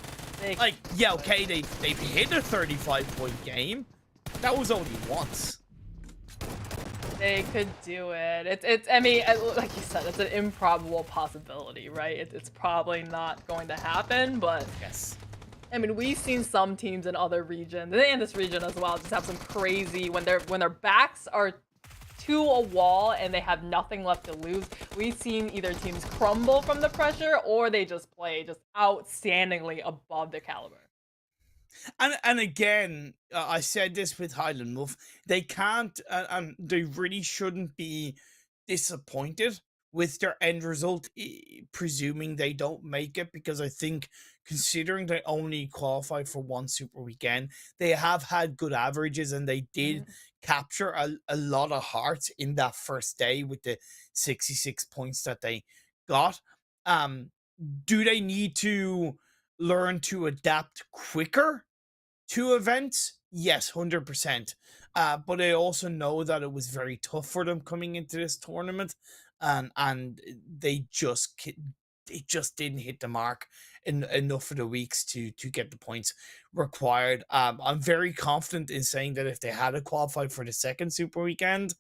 Like, yeah, okay, they've hit a 35-point game. That was only once. They could do it. It's. I mean, like you said, it's an improbable possibility, right? It's probably not going to happen, but Yes. I mean, we've seen some teams in other regions, and this region as well, just have some crazy when their backs are to a wall and they have nothing left to lose. We've seen either teams crumble from the pressure or they just play just outstandingly above their caliber. And again, I said this with Highland Muff, they can't, and they really shouldn't be disappointed with their end result, presuming they don't make it, because I think considering they only qualified for one super weekend, they have had good averages and they did capture a lot of hearts in that first day with the 66 points that they got. Do they need to learn to adapt quicker to events? Yes, 100%. But I also know that it was very tough for them coming into this tournament, and they just didn't hit the mark enough for the weeks to get the points required. I'm very confident in saying that if they had qualified for the second super weekend,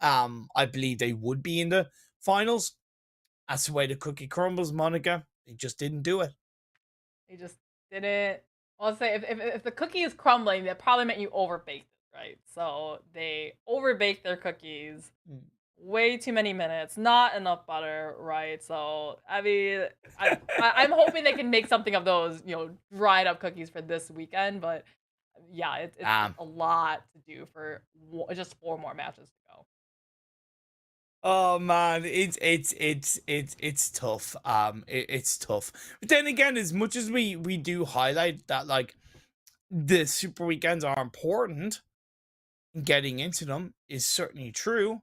I believe they would be in the finals. That's the way the cookie crumbles, Monica. They just didn't do it. They just didn't. I'll say if the cookie is crumbling, that probably meant you overbaked it, right? So they overbaked their cookies. Way too many minutes, not enough butter, right? So I mean, I'm hoping they can make something of those, dried up cookies for this weekend. But yeah, it's a lot to do for just 4 more matches to go. Oh man, it's tough. It's tough. But then again, as much as we do highlight that, like, the super weekends are important, getting into them is certainly true.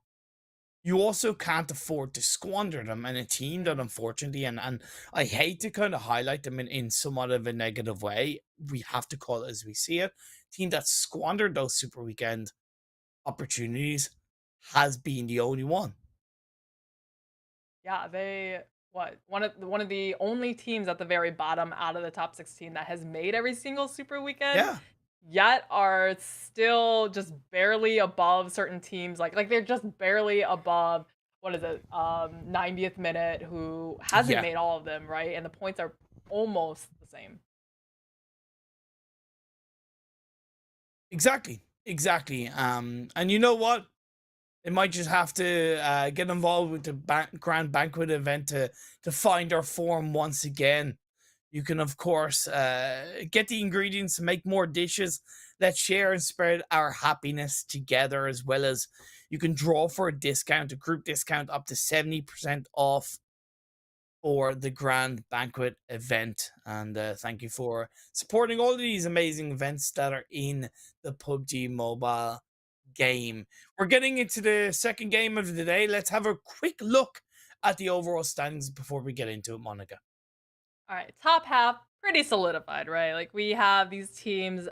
You also can't afford to squander them, and a team that unfortunately, and I hate to kind of highlight them in somewhat of a negative way, we have to call it as we see it. Team that squandered those super weekend opportunities has been the only one. Yeah, they one of the only teams at the very bottom out of the top 16 that has made every single super weekend. Yeah. Yet are still just barely above certain teams. Like they're just barely above what is it, 90th minute, who hasn't Yeah. made all of them, right? And the points are almost the same. Exactly. Exactly. And you know what? They might just have to get involved with the grand banquet event to find our form once again. You can, of course, get the ingredients to make more dishes. Let's share and spread our happiness together, as well as you can draw for a group discount up to 70% off for the grand banquet event. And thank you for supporting all of these amazing events that are in the PUBG Mobile game. We're getting into the second game of the day. Let's have a quick look at the overall standings before we get into it, Monica. All right, top half pretty solidified, right? Like we have these teams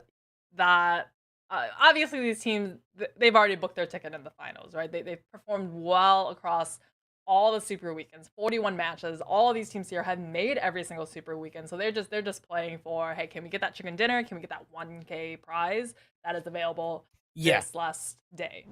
that obviously these teams they've already booked their ticket in the finals, right? They've performed well across all the super weekends, 41 matches. All of these teams here have made every single super weekend, so they're just playing for, hey, can we get that chicken dinner? Can we get that 1K prize that is available this last day?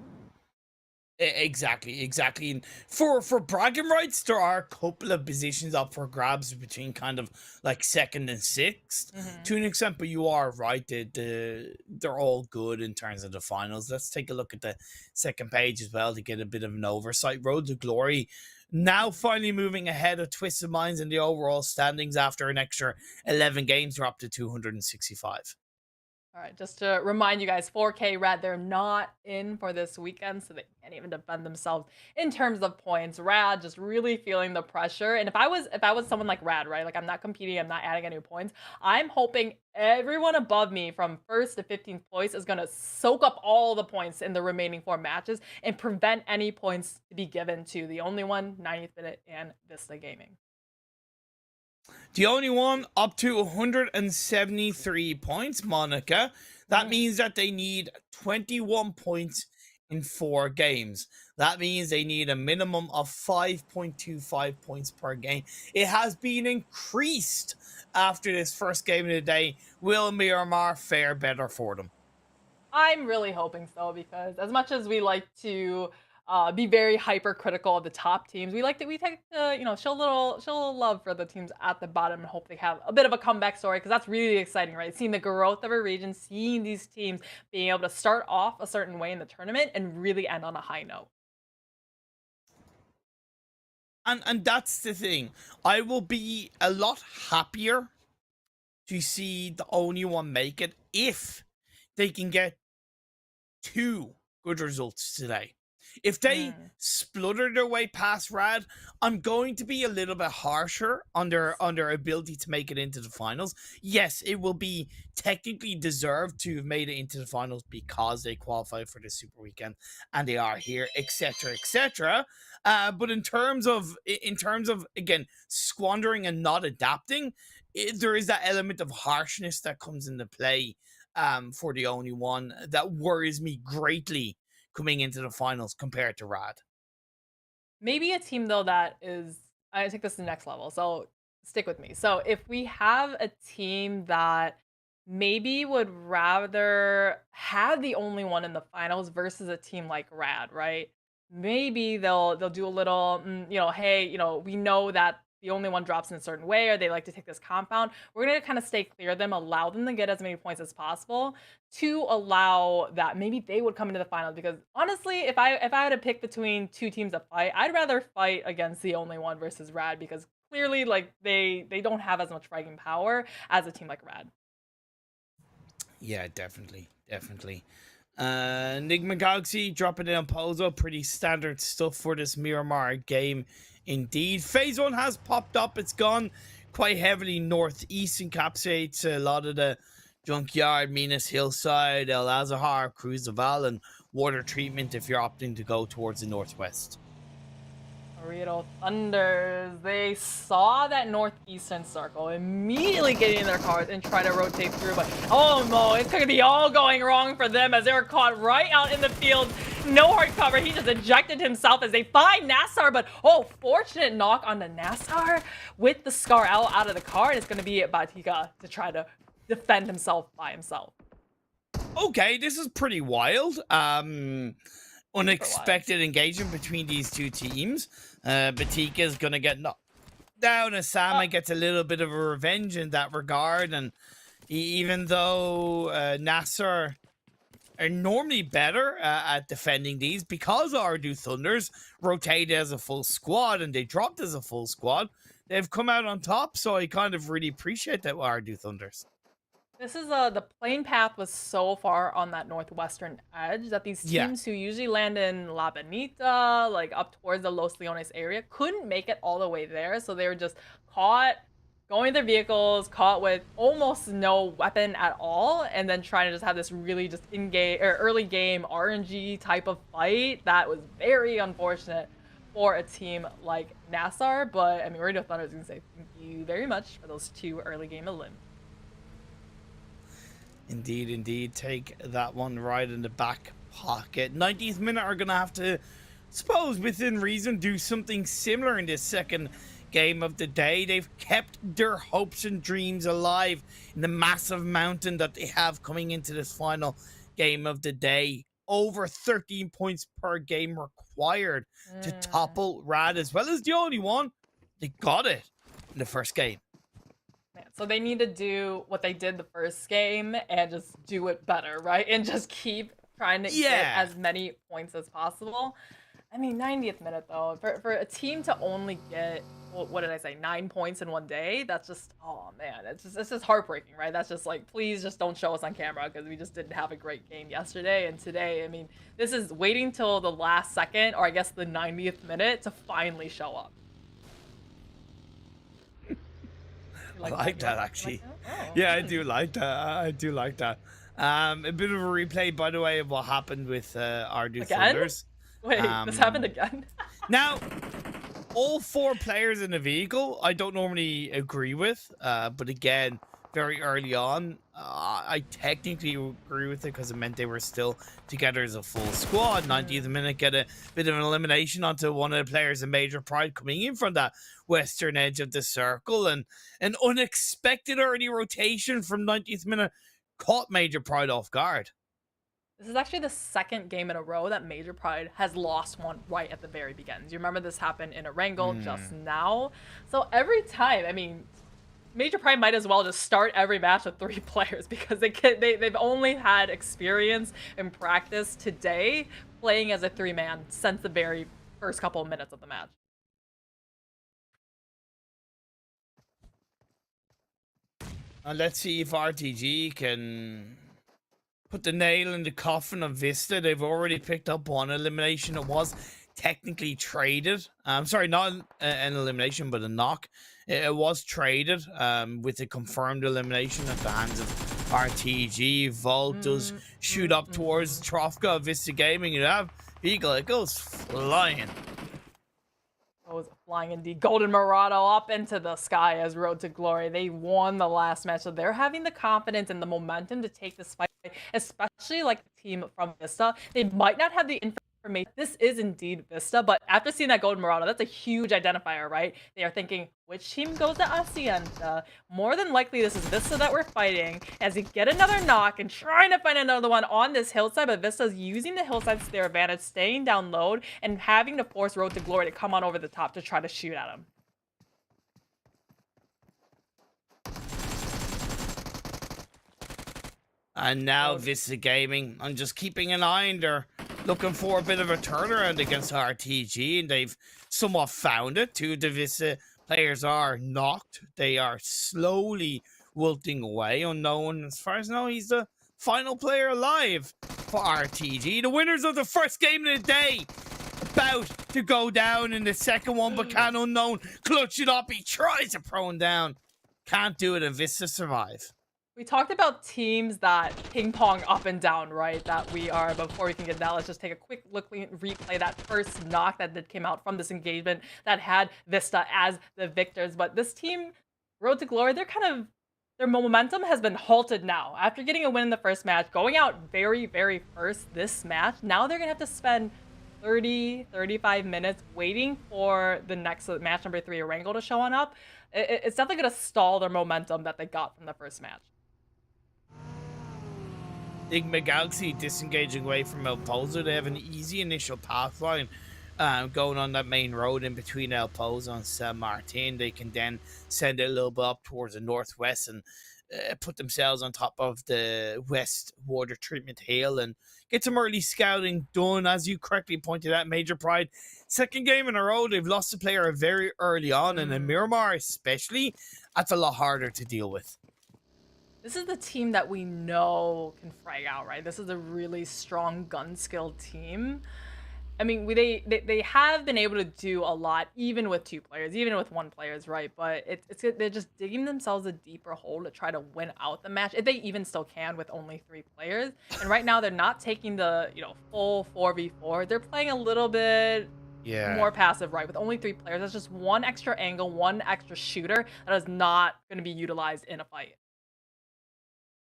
Exactly. And for bragging rights, there are a couple of positions up for grabs between kind of like second and sixth to an extent, but you are right. They're all good in terms of the finals. Let's take a look at the second page as well to get a bit of an oversight. Road to Glory now finally moving ahead of Twisted Minds in the overall standings after an extra 11 games. They're up to 265. All right, just to remind you guys, 4K Rad, they're not in for this weekend, so they can't even defend themselves in terms of points. Rad just really feeling the pressure. And if I was someone like Rad, right, like I'm not competing, I'm not adding any points, I'm hoping everyone above me from 1st to 15th place is going to soak up all the points in the remaining 4 matches and prevent any points to be given to the only one, 90th minute, and Vista Gaming. The only one up to 173 points, Monica. That means that they need 21 points in 4 games. That means they need a minimum of 5.25 points per game. It has been increased after this first game of the day. Will Miramar fare better for them? I'm really hoping so, because as much as we like to be very hypercritical of the top teams. We take to, show a little love for the teams at the bottom and hope they have a bit of a comeback story, because that's really exciting, right? Seeing the growth of a region, seeing these teams being able to start off a certain way in the tournament and really end on a high note. And that's the thing. I will be a lot happier to see the only one make it if they can get 2 good results today. If they splutter their way past Rad, I'm going to be a little bit harsher on their ability to make it into the finals. Yes, it will be technically deserved to have made it into the finals because they qualified for the Super Weekend and they are here, etc., etc. But in terms of again squandering and not adapting, there is that element of harshness that comes into play for the only one that worries me greatly coming into the finals compared to Rad. Maybe a team though that is, I take this to the next level, so stick with me. So if we have a team that maybe would rather have the only one in the finals versus a team like Rad, right? Maybe they'll do a little, hey, we know that the only one drops in a certain way, or they like to take this compound. We're gonna kind of stay clear of them, allow them to get as many points as possible to allow that maybe they would come into the finals. Because honestly, if I had to pick between 2 teams to fight, I'd rather fight against the only one versus Rad, because clearly like they don't have as much fighting power as a team like Rad. Yeah, definitely. NIGMA Galaxy dropping in on Pozo, pretty standard stuff for this Miramar game indeed. Phase 1 has popped up. It's gone quite heavily northeast, encapsulates a lot of the Junkyard, Minas Hillside, El Azahar, Cruz of Val, and water treatment if you're opting to go towards the northwest. OOREDOO Thunders, they saw that northeastern circle, immediately getting in their cars and try to rotate through, but oh no, it could be all going wrong for them as they were caught right out in the field. No hard cover, he just ejected himself as they find NASR, but fortunate knock on the NASR with the SKYROCKET out of the car, and it's going to be Batika to try to defend himself by himself. Okay, this is pretty wild. Unexpected engagement between these 2 teams. Batika is going to get knocked down as Sama gets a little bit of a revenge in that regard. And even though NASR are normally better at defending these, because OOREDOO Thunders rotated as a full squad and they dropped as a full squad, they've come out on top. So I kind of really appreciate that OOREDOO Thunders. This is the plane path was so far on that northwestern edge that these teams who usually land in La Benita, like up towards the Los Leones area, couldn't make it all the way there. So they were just caught going their vehicles, caught with almost no weapon at all, and then trying to just have this really just in-game or early game RNG type of fight. That was very unfortunate for a team like NASR. But I mean, OOREDOO Thunder is going to say thank you very much for those 2 early game elims. Indeed. Take that one right in the back pocket. 90th minute are going to have to, suppose, within reason, do something similar in this second game of the day. They've kept their hopes and dreams alive in the massive mountain that they have coming into this final game of the day. Over 13 points per game required to topple Rad, as well as the only one. They got it in the first game. So they need to do what they did the first game and just do it better, right? And just keep trying to get as many points as possible. I mean, 90th minute though, for a team to only get, what did I say, 9 points in one day? That's just, oh man, it's just heartbreaking, right? That's just like, please just don't show us on camera, because we just didn't have a great game yesterday. And today, I mean, this is waiting till the last second, or I guess the 90th minute, to finally show up. I like that, actually. Yeah, I do like that. A bit of a replay, by the way, of what happened with OOREDOO Thunders. Wait, this happened again? Now, all 4 players in the vehicle, I don't normally agree with. But again, very early on, I technically agree with it because it meant they were still together as a full squad. 90th minute, get a bit of an elimination onto one of the players in Major Pride coming in from that western edge of the circle, and an unexpected early rotation from 90th minute caught Major Pride off guard. This is actually the second game in a row that Major Pride has lost one right at the very beginning. Do you remember this happened in Erangel just now? So every time, I mean, Major Pride might as well just start every match with 3 players because they've only had experience and practice today playing as a 3-man since the very first couple of minutes of the match. Let's see if RTG can put the nail in the coffin of VISTA. They've already picked up one elimination. It was technically traded. I'm sorry, not an elimination, but a knock. It was traded with a confirmed elimination at the hands of RTG. Volt does shoot up towards Trofka of VISTA Gaming. You have Eagle, it goes flying. Goes flying indeed. Golden Murado up into the sky as Road to Glory. They won the last match, so they're having the confidence and the momentum to take this fight, especially like the team from VISTA. They might not have the information. This is indeed VISTA, but after seeing that Golden Murado, that's a huge identifier, right? They are thinking, which team goes to Hacienda? More than likely, this is VISTA that we're fighting as they get another knock and trying to find another one on this hillside, but VISTA's using the hillside to their advantage, staying down low and having to force Road to Glory to come on over the top to try to shoot at him. And now VISTA Gaming, I'm just keeping an eye on their looking for a bit of a turnaround against RTG, and they've somewhat found it. 2 of the VISTA players are knocked. They are slowly wilting away. Unknown, as far as I know, he's the final player alive for RTG. The winners of the first game of the day about to go down in the second one, but can Unknown clutch it up. He tries to prone down. Can't do it, and VISTA survive. We talked about teams that ping pong up and down, right? That we are, before we can get that, let's just take a quick look, replay that first knock that came out from this engagement that had VISTA as the victors. But this team, Road to Glory, their momentum has been halted now. After getting a win in the first match, going out very, very first this match, now they're going to have to spend 30, 35 minutes waiting for the next match number 3, Erangel, to show on up. It's definitely going to stall their momentum that they got from the first match. NIGMA Galaxy disengaging away from El Pozo. They have an easy initial path line going on that main road in between El Pozo and San Martin. They can then send it a little bit up towards the northwest and put themselves on top of the West Water Treatment Hill and get some early scouting done, as you correctly pointed out. Major Pride, second game in a row, they've lost a player very early on, and in Miramar especially, that's a lot harder to deal with. This is the team that we know can frag out, right? This is a really strong gun skill team. I mean, they have been able to do a lot, even with 2 players, even with 1 players, right? But they're just digging themselves a deeper hole to try to win out the match, if they even still can with only 3 players. And right now, they're not taking the full 4v4. They're playing a little bit more passive, right? With only 3 players, that's just 1 extra angle, 1 extra shooter that is not going to be utilized in a fight.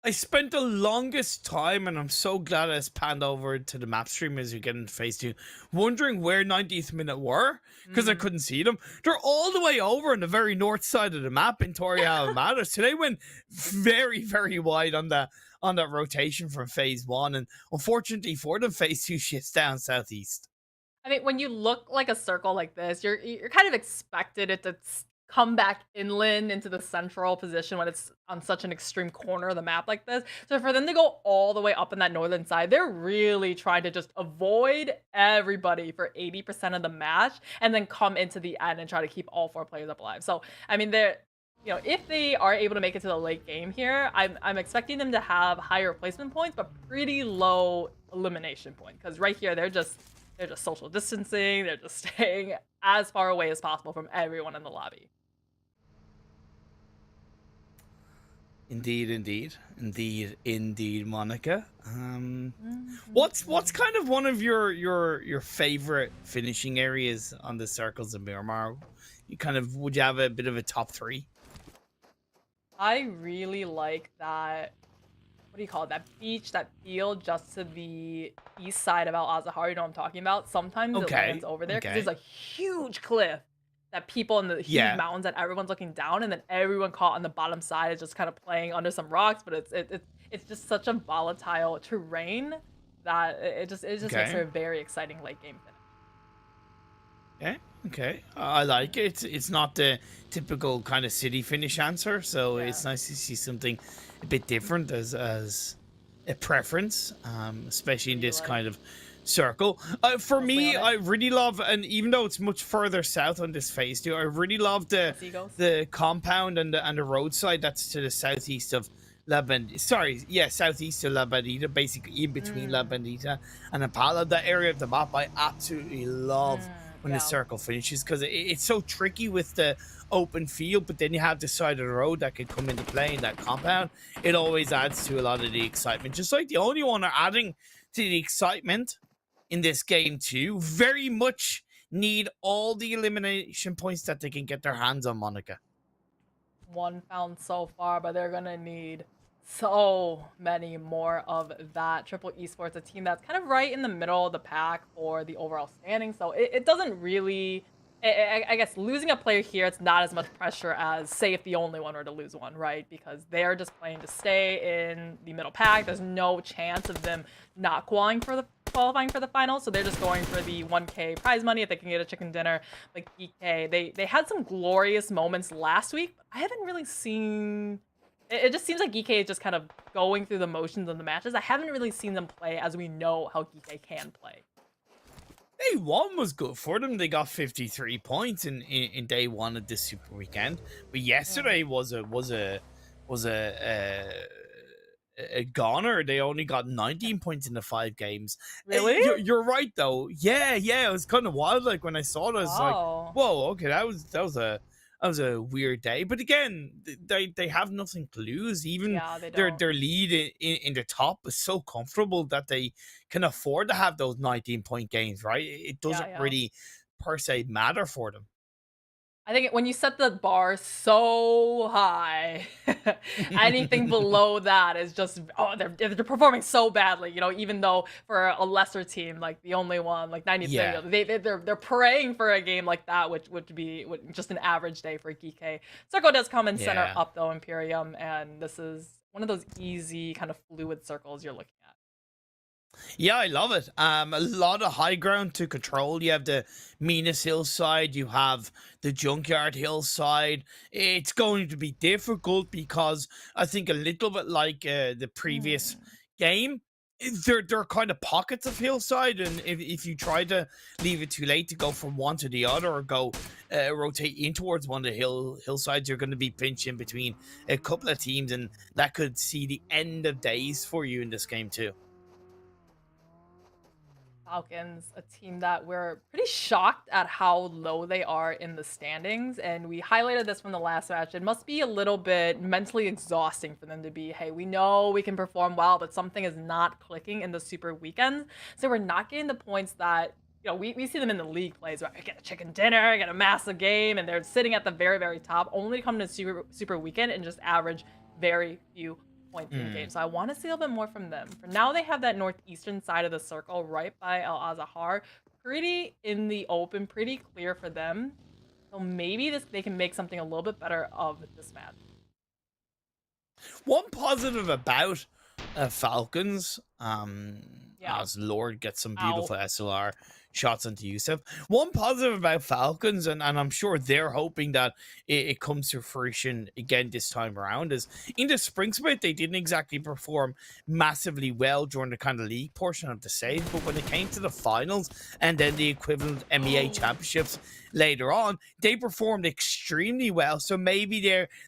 I spent the longest time, and I'm so glad it's panned over to the map stream as we get into phase 2, wondering where 90th minute were, because I couldn't see them. They're all the way over on the very north side of the map in Torre Almada. So they went very, very wide on that rotation from phase 1, and unfortunately for them, phase 2 shifts down southeast. I mean, when you look like a circle like this, you're kind of expected it to come back inland into the central position when it's on such an extreme corner of the map like this. So for them to go all the way up on that northern side, they're really trying to just avoid everybody for 80% of the match and then come into the end and try to keep all 4 players up alive. So, I mean, they're, if they are able to make it to the late game here, I'm expecting them to have higher replacement points, but pretty low elimination point. Because right here, they're just social distancing. They're just staying as far away as possible from everyone in the lobby. Indeed, Monica. What's kind of one of your favorite finishing areas on the circles of Miramar? Would you have a bit of a top 3? I really like that. What do you call it? That beach, that field just to the east side of Al Azahar. You know what I'm talking about? Sometimes it lands over there because there's a huge cliff that people in the huge mountains that everyone's looking down, and then everyone caught on the bottom side is just kind of playing under some rocks. But it's just such a volatile terrain that it just makes Okay. it a very exciting late game finish. Yeah, okay. I like it. It's not the typical kind of city finish answer, so Yeah. it's nice to see something a bit different as a preference, especially in this kind of circle. For me, I really love, and even though it's much further south on this phase too, I really love the compound and the roadside that's to the southeast of La Bandita. Sorry, yeah, southeast of La Bandita, basically in between La Bandita and Impala. That area of the map I absolutely love when the circle finishes, because it's so tricky with the open field, but then you have the side of the road that could come into play in that compound. It always adds to a lot of the excitement. Just like the only one are adding to the excitement in this game too. Very much need all the elimination points that they can get their hands on, Monica. One found so far, but they're gonna need so many more of that. Triple Esports, a team that's kind of right in the middle of the pack for the overall standing, so it doesn't really... I guess losing a player here, it's not as much pressure as, say, if the only one were to lose one, right? Because they're just playing to stay in the middle pack. There's no chance of them not qualifying for the finals, so they're just going for the 1K prize money if they can get a chicken dinner. Like GEEKAY, they had some glorious moments last week, but I haven't really seen... It just seems like GEEKAY is just kind of going through the motions of the matches. I haven't really seen them play as we know how GEEKAY can play. Day one was good for them. They got 53 points in day one of this super weekend. But yesterday was a goner. They only got 19 points in the 5 games. Really? You're right though. Yeah. It was kind of wild. Like when I saw it, I was like, whoa, okay, that was a weird day. But again, they have nothing to lose. Even their lead in the top is so comfortable that they can afford to have those 19-point games, right? It doesn't really per se matter for them. I think when you set the bar so high, anything below that is just, oh, they're performing so badly, you know, even though for a lesser team, like the only one, like 93, they're praying for a game like that, which would be just an average day for GEEKAY. Circle does come in center up though, Imperium, and this is one of those easy kind of fluid circles you're looking at. Yeah, I love it. A lot of high ground to control. You have the Minas hillside, you have the Junkyard hillside. It's going to be difficult because I think a little bit like the previous game, they're kind of pockets of hillside, and if you try to leave it too late to go from one to the other or go rotate in towards one of the hillsides, you're going to be pinching between a couple of teams, and that could see the end of days for you in this game too. Falcons, a team that we're pretty shocked at how low they are in the standings, and we highlighted this from the last match. It must be a little bit mentally exhausting for them to be, hey, we know we can perform well, but something is not clicking in the super weekends, so we're not getting the points that, you know, we see them in the league plays where I get a chicken dinner, get a massive game, and they're sitting at the very, very top, only to come to super weekend and just average very few points in game. So I want to see a little bit more from them. For now, they have that northeastern side of the circle right by Al Azahar, pretty in the open, pretty clear for them. So maybe they can make something a little bit better of this match. One positive about Falcons, as Lord gets some beautiful SLR shots onto Yusuf. One positive about Falcons, and I'm sure they're hoping that it comes to fruition again this time around, is in the spring split, they didn't exactly perform massively well during the kind of league portion of the save, but when it came to the finals and then the equivalent MEA championships later on, they performed extremely well. So maybe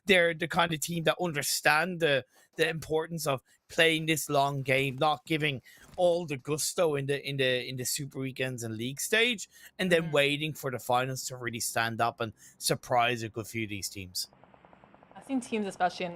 they're the kind of team that understand the importance of playing this long game, not giving all the gusto in the super weekends and league stage, and then waiting for the finals to really stand up and surprise a good few of these teams. I've seen teams, especially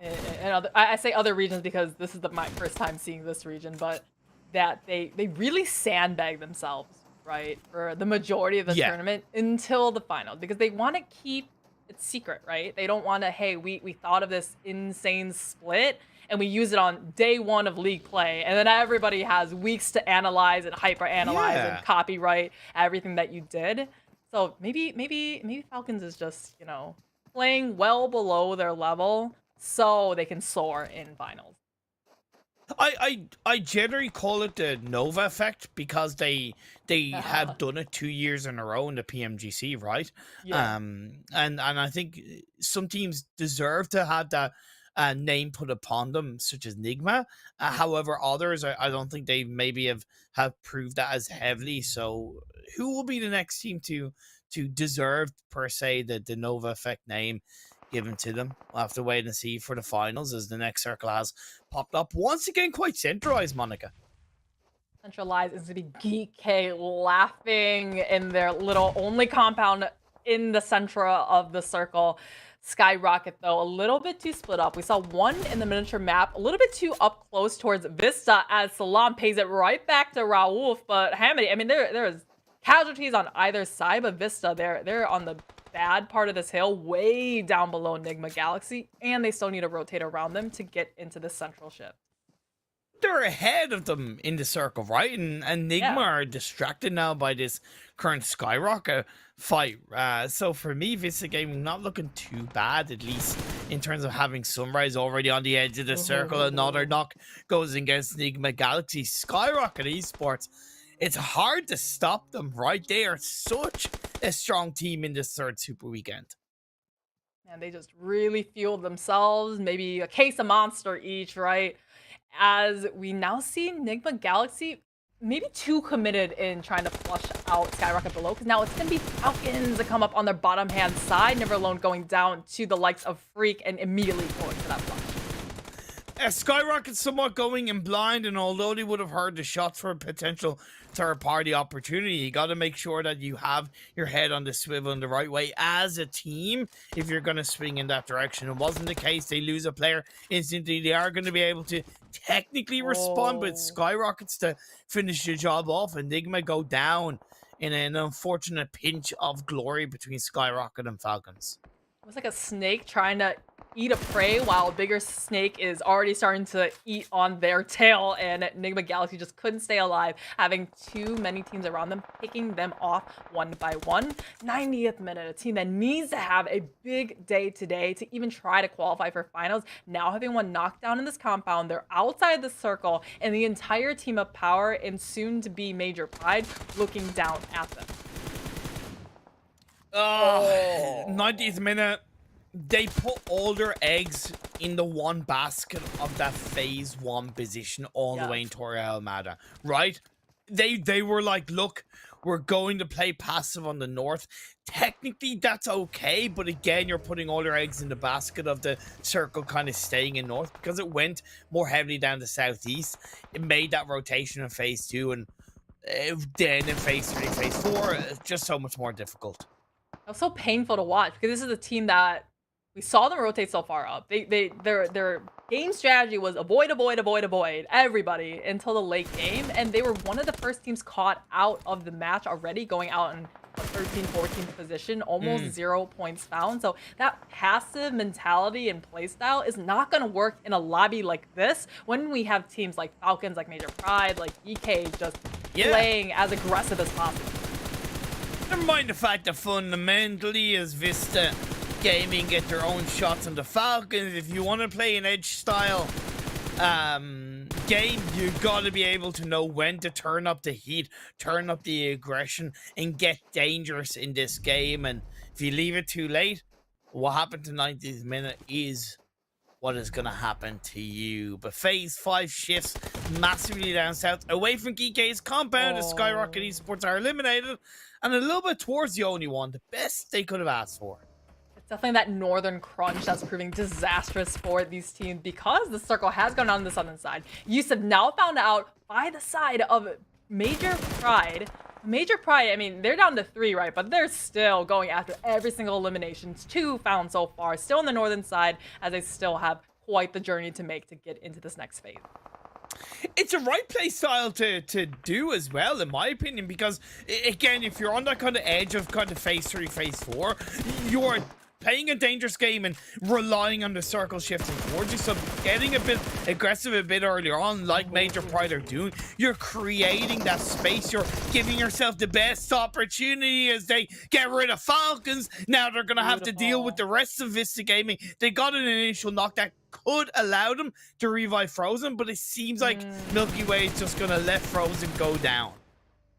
in other, I say other regions because this is my first time seeing this region, but that they really sandbag themselves, right, for the majority of the tournament until the final, because they want to keep it secret, right? They don't want to, hey, we thought of this insane split and we use it on day one of league play, and then everybody has weeks to analyze and hyper analyze and copyright everything that you did. So maybe Falcons is just, you know, playing well below their level so they can soar in finals. I generally call it the Nova effect because they have done it 2 years in a row in the PMGC, right? Yeah. And I think some teams deserve to have that name put upon them, such as NIGMA. However, others I don't think they maybe have proved that as heavily. So who will be the next team to deserve per se the Nova effect name given to them? We'll have to wait and see for the finals, as the next circle has popped up once again, quite centralized, Monica. Centralized is to be GEEKAY laughing in their little only compound in the center of the circle. SKYROCKET, though, a little bit too split up. We saw one in the miniature map, a little bit too up close towards VISTA, as Salam pays it right back to Raouf. But Hamidi, I mean, there is casualties on either side, but VISTA, they're on the bad part of this hill, way down below NIGMA Galaxy, and they still need to rotate around them to get into the central ship. They're ahead of them in the circle, right? And NIGMA are distracted now by this current SKYROCKET fight. So for me, Vista Gaming not looking too bad, at least in terms of having Sunrise already on the edge of the circle. Another knock goes against NIGMA Galaxy. SKYROCKET Esports, it's hard to stop them, right? They are such a strong team in this third Super Weekend. And they just really fueled themselves, maybe a case of Monster each, right? As we now see NIGMA Galaxy maybe too committed in trying to flush out SKYROCKET below, because now it's going to be Falcons that come up on their bottom hand side, Never Alone going down to the likes of Freak and immediately going for that flush. SKYROCKET's somewhat going in blind, and although they would have heard the shot for a potential third-party opportunity, you got to make sure that you have your head on the swivel in the right way as a team if you're going to swing in that direction. It wasn't the case. They lose a player instantly. They are going to be able to technically respond, but SKYROCKET's to finish the job off, and NIGMA go down in an unfortunate pinch of glory between SKYROCKET and Falcons. It was like a snake trying to eat a prey while a bigger snake is already starting to eat on their tail, and NIGMA Galaxy just couldn't stay alive, having too many teams around them, picking them off one by one. 90th minute, a team that needs to have a big day today to even try to qualify for finals, now having one knockdown in this compound. They're outside the circle, and the entire team of Power and soon to be Major Pride looking down at them. 90th minute. They put all their eggs in the one basket of that phase 1 position all the way in Torre Almada, right? They were like, look, we're going to play passive on the north. Technically, that's okay, but again, you're putting all your eggs in the basket of the circle kind of staying in north, because it went more heavily down the southeast. It made that rotation in phase 2, and then in phase 3, phase 4, it's just so much more difficult. It was so painful to watch, because this is a team that we saw them rotate so far up. Their game strategy was avoid everybody until the late game, and they were one of the first teams caught out of the match already, going out in 13th, 14th position, almost 0 points found. So that passive mentality and playstyle is not going to work in a lobby like this when we have teams like Falcons, like Major Pride, like GEEKAY just playing as aggressive as possible. Never mind the fact that fundamentally, as Vista Gaming get their own shots on the Falcons, if you want to play an edge style game, you got to be able to know when to turn up the heat, turn up the aggression, and get dangerous in this game. And if you leave it too late, what happened to 90th minute is what is going to happen to you. But phase 5 shifts massively down south, away from GEEKAY's compound. The SKYROCKET Esports are eliminated, and a little bit towards the only one, the best they could have asked for. Definitely that northern crunch that's proving disastrous for these teams, because the circle has gone on the southern side. Yusuf now found out by the side of Major Pride. Major Pride, I mean, they're down to 3, right? But they're still going after every single elimination. 2 found so far, still on the northern side, as they still have quite the journey to make to get into this next phase. It's a right play style to do as well, in my opinion, because, again, if you're on that kind of edge of kind of phase 3, phase 4, you're playing a dangerous game and relying on the circle shifting towards you. So getting a bit aggressive a bit earlier on, like Major Pride are doing. You're creating that space. You're giving yourself the best opportunity as they get rid of Falcons. Now they're going to have to deal with the rest of Vista Gaming. They got an initial knock that could allow them to revive Frozen, but it seems like Milky Way is just going to let Frozen go down.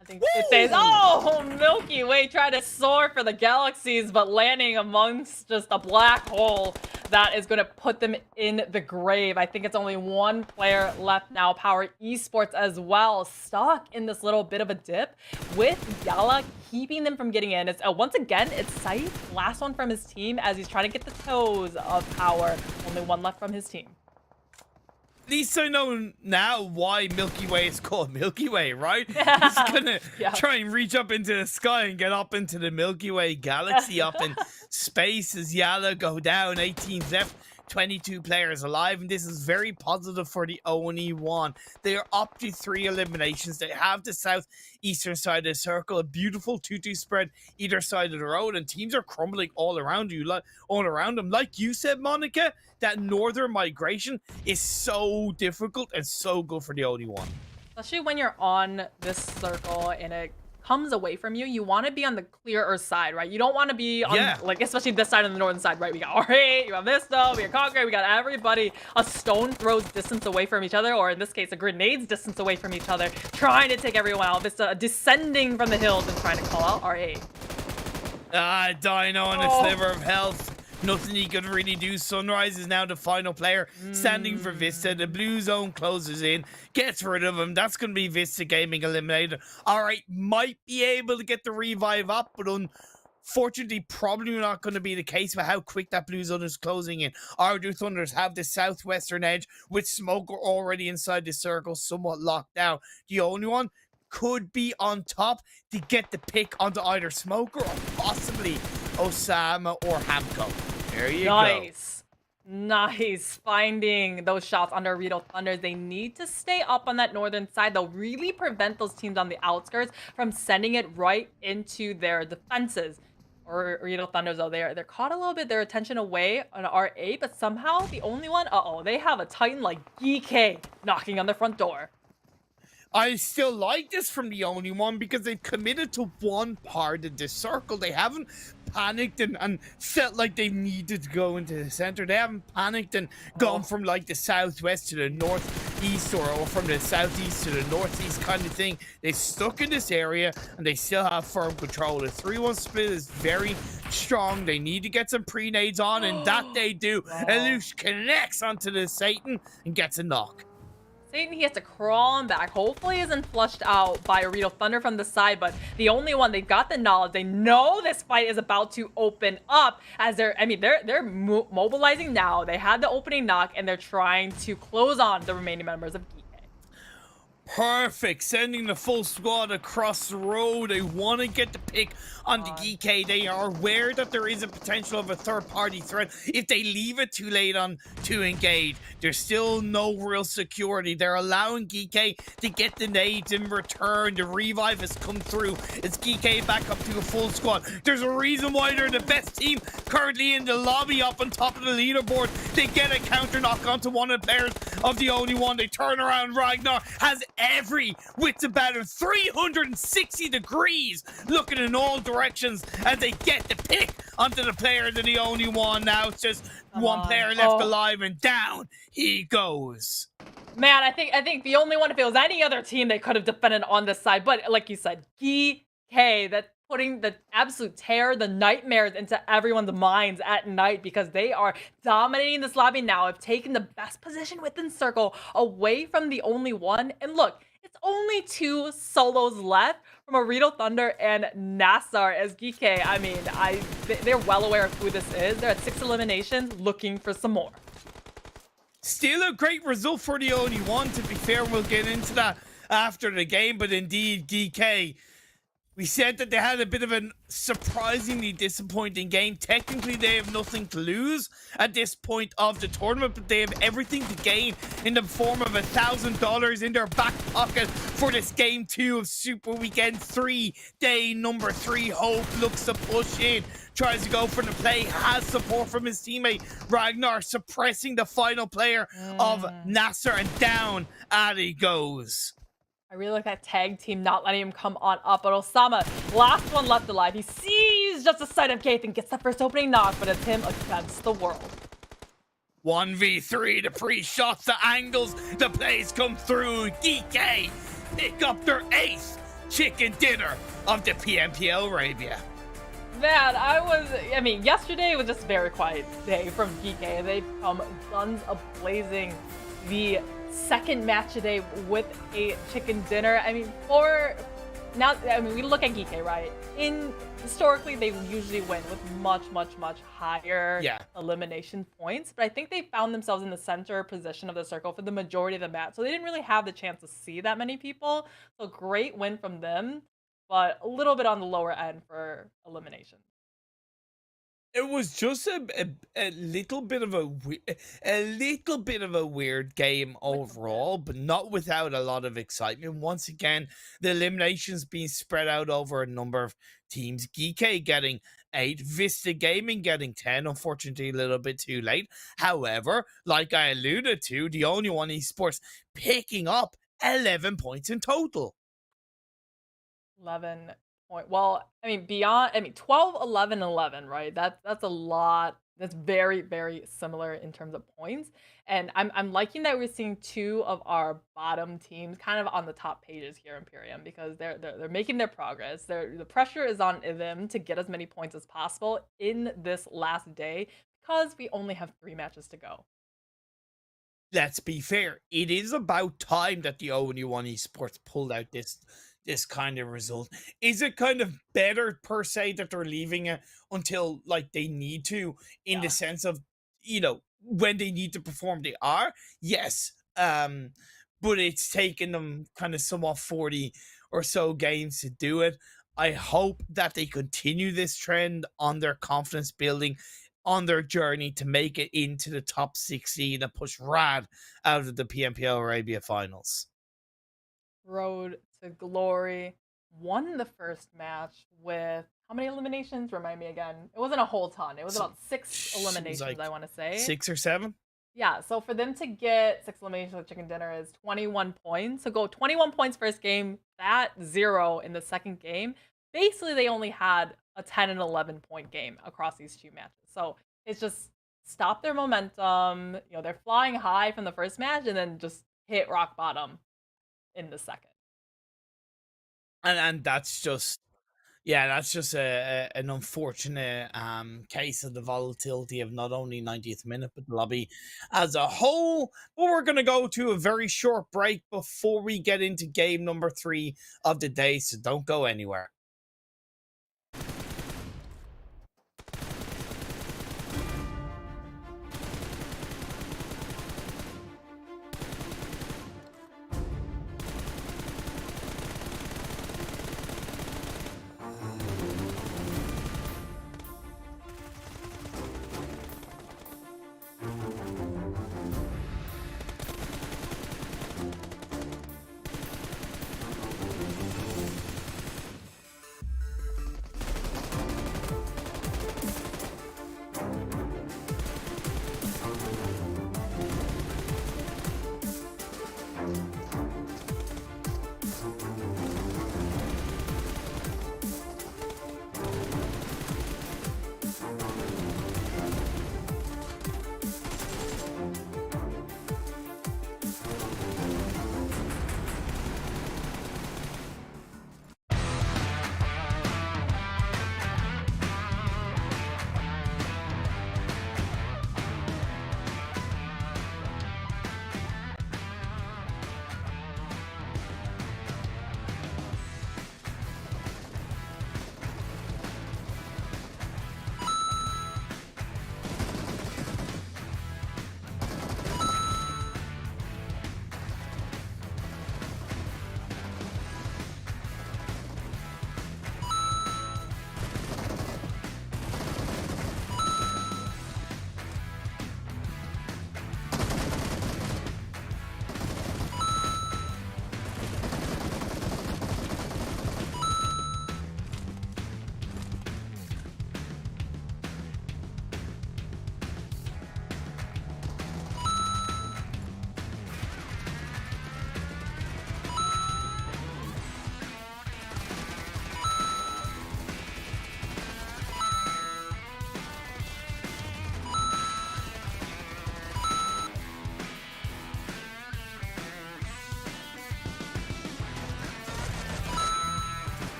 I think it says, oh, Milky Way tried to soar for the galaxies, but landing amongst just a black hole that is going to put them in the grave. I think it's only one player left now. POWR Esports as well, stuck in this little bit of a dip with YALLA keeping them from getting in. It's once again, it's Scythe, last one from his team as he's trying to get the toes of POWR. Only one left from his team. At least I know now why Milky Way is called Milky Way, right? He's gonna try and reach up into the sky and get up into the Milky Way galaxy up in space as YALLA go down. 18 left, 22 players alive, and this is very positive for the ONE1. They are up to 3 eliminations. They have the southeastern side of the circle, a beautiful 2-2 spread either side of the road, and teams are crumbling all around you, all around them. Like you said, Monica, that northern migration is so difficult and so good for the ONE1. Especially when you're on this circle and it comes away from you, you want to be on the clearer side, right? You don't want to be on, like, especially this side on the northern side, right? We got R8, you got VISTA, we got CONQUEROR, we got everybody a stone throw's distance away from each other, or in this case, a grenade's distance away from each other, trying to take everyone out. VISTA descending from the hills and trying to call out R8. Dino on a sliver of health. Nothing he could really do. Sunrise is now the final player standing for Vista. The blue zone closes in, gets rid of him. That's going to be Vista Gaming eliminated. Alright, might be able to get the revive up, but unfortunately, probably not going to be the case with how quick that blue zone is closing in. OOREDOO Thunders have the southwestern edge with Smoker already inside the circle, somewhat locked down. The only one could be on top to get the pick onto either Smoker or possibly Osama or Hamco. There you go. Nice. Finding those shots under OOREDOO Thunders. They need to stay up on that northern side. They'll really prevent those teams on the outskirts from sending it right into their defenses. Or OOREDOO Thunders, though, they're caught a little bit, their attention away on R8, but somehow the only one, they have a Titan like GEEKAY knocking on the front door. I still like this from the ONE1 because they've committed to one part of the circle. They haven't panicked and felt like they needed to go into the center. They haven't panicked and gone from like the southwest to the northeast or from the southeast to the northeast kind of thing. They stuck in this area and they still have firm control. The 3-1 split is very strong. They need to get some pre-nades on, and that they do. Elush connects onto the Satan and gets a knock. Satan, he has to crawl back. Hopefully isn't flushed out by OOREDOO Thunder from the side, but the only one, they've got the knowledge. They know this fight is about to open up as they're mobilizing now. They had the opening knock and they're trying to close on the remaining members of GEEKAY. Perfect. Sending the full squad across the road. They want to get the pick on the GEEKAY. They are aware that there is a potential of a third-party threat. If they leave it too late on to engage, there's still no real security. They're allowing GEEKAY to get the nades in return. The revive has come through. It's GEEKAY back up to a full squad. There's a reason why they're the best team currently in the lobby up on top of the leaderboard. They get a counter knock onto one of the players of the ONE1. They turn around. Ragnar has every wits about him. 360 degrees looking in all directions as they get the pick onto the player that the ONE1. Now it's just one player left alive and down he goes. Man, I think the only one, if it was any other team, they could have defended on this side. But like you said, GEEKAY, that's putting the absolute terror, the nightmares into everyone's minds at night because they are dominating this lobby now. Have taken the best position within circle away from the only one. And look, it's only 2 solos left from OOREDOO Thunder and NASR as GEEKAY. I mean, they're well aware of who this is. They're at 6 eliminations looking for some more. Still a great result for the ONE1, to be fair. We'll get into that after the game, but indeed, GEEKAY We said that they had a bit of a surprisingly disappointing game. Technically, they have nothing to lose at this point of the tournament, but they have everything to gain in the form of $1,000 in their back pocket for this game 2 of Super Weekend 3. Day number 3. Hope looks to push in, tries to go for the play, has support from his teammate Ragnar, suppressing the final player of NASR, and down he goes. I really like that tag team not letting him come on up, but Osama, last one left alive. He sees just a sight of Keith and gets the first opening knock, but it's him against the world. 1v3, the pre-shots, the angles, the plays come through. GEEKAY pick up their 8th chicken dinner of the PMPL Arabia. Man, I mean, yesterday was just a very quiet day from GEEKAY. They've come guns a-blazing. The second match today with a chicken dinner. I mean, we look at GEEKAY, right? Historically, they usually win with much higher elimination points. But I think they found themselves in the center position of the circle for the majority of the match. So they didn't really have the chance to see that many people. So great win from them, but a little bit on the lower end for elimination. It was just a little bit of a weird game overall, but not without a lot of excitement. Once again, the eliminations being spread out over a number of teams. GEEKAY getting 8, VISTA Gaming getting 10, unfortunately a little bit too late. However, like I alluded to, the only one esports picking up 11 points in total. 11 point. Well, I mean, 12, 11, 11, right? That's a lot. That's very, very similar in terms of points. And I'm liking that we're seeing 2 of our bottom teams kind of on the top pages here in Imperium, because they're making their progress. The pressure is on them to get as many points as possible in this last day, because we only have 3 matches to go. Let's be fair. It is about time that the O1 Esports pulled out this kind of result. Is it kind of better per se that they're leaving it until like they need to, in the sense of, you know, when they need to perform they are? Yes. But it's taken them kind of somewhat 40 or so games to do it. I hope that they continue this trend on their confidence building, on their journey to make it into the top 16 and push Rad out of the PMPL Arabia finals. Road to glory. Won the first match with how many eliminations? Remind me again. It wasn't a whole ton. It was about 6 eliminations, like I want to say. 6 or 7? Yeah, so for them to get 6 eliminations with chicken dinner is 21 points. So go 21 points first game, that 0 in the second game. Basically, they only had a 10 and 11 point game across these 2 matches. So it's just stopped their momentum. You know, they're flying high from the first match and then just hit rock bottom in the second. And that's just, that's just an unfortunate case of the volatility of not only 90th minute, but the lobby as a whole. But we're going to go to a very short break before we get into game number 3 of the day, so don't go anywhere.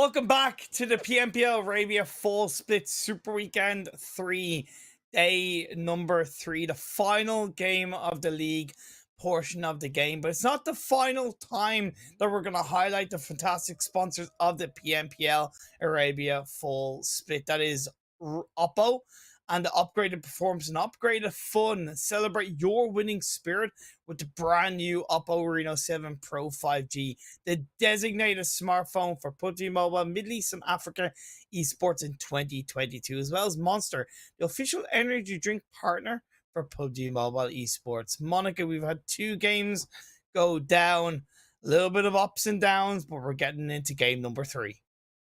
Welcome back to the PMPL Arabia Full Split Super Weekend 3, day number 3, the final game of the league portion of the game. But it's not the final time that we're going to highlight the fantastic sponsors of the PMPL Arabia Full Split. That is Oppo and the upgraded performance and upgraded fun. Celebrate your winning spirit with the brand new Oppo Reno 7 Pro 5G, the designated smartphone for PUBG Mobile, Middle East and Africa esports in 2022, as well as Monster, the official energy drink partner for PUBG Mobile esports. Monica, we've had 2 games go down, a little bit of ups and downs, but we're getting into game number 3.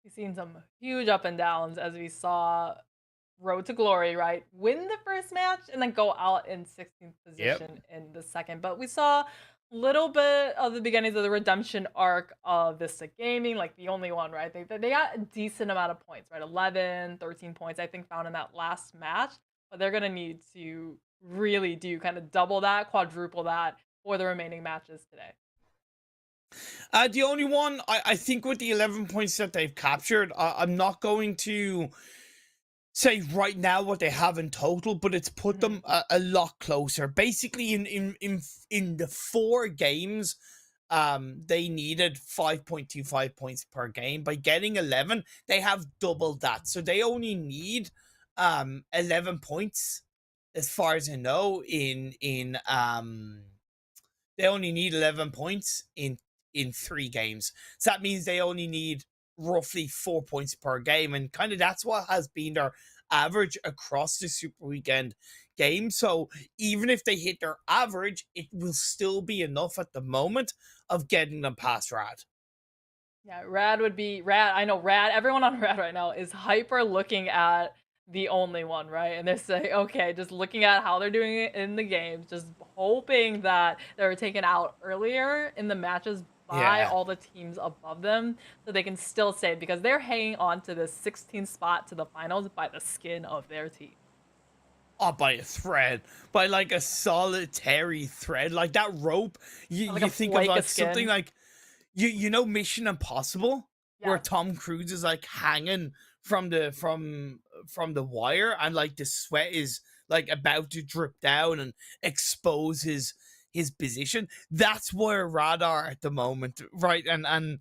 We've seen some huge up and downs as we saw Road to Glory, right? Win the first match and then go out in 16th position in the second. But we saw a little bit of the beginnings of the redemption arc of Vista Gaming, like the only one, right? They got a decent amount of points, right? 11, 13 points, I think, found in that last match. But they're going to need to really do kind of double that, quadruple that for the remaining matches today. The only one, I think with the 11 points that they've captured, I'm not going to say right now what they have in total, but it's put them a lot closer. Basically, in the 4 games, they needed 5.25 points per game. By getting 11, they have doubled that. So they only need 11 points, as far as I know. They only need 11 points in 3 games. So that means they only need roughly 4 points per game, and kind of that's what has been their average across the Super Weekend game. So even if they hit their average, it will still be enough at the moment of getting them past Rad. Yeah, Rad would be Rad. I know Rad, everyone on Rad right now is hyper looking at the only one, right? And they're saying, okay, just looking at how they're doing it in the games, just hoping that they were taken out earlier in the matches by all the teams above them, so they can still stay, because they're hanging on to the 16th spot to the finals by the skin of their teeth. Oh, by a thread, by like a solitary thread, like that rope. You think of like something like you know Mission Impossible, where Tom Cruise is like hanging from the wire, and like the sweat is like about to drip down and expose his position. That's where Radar at the moment, right? And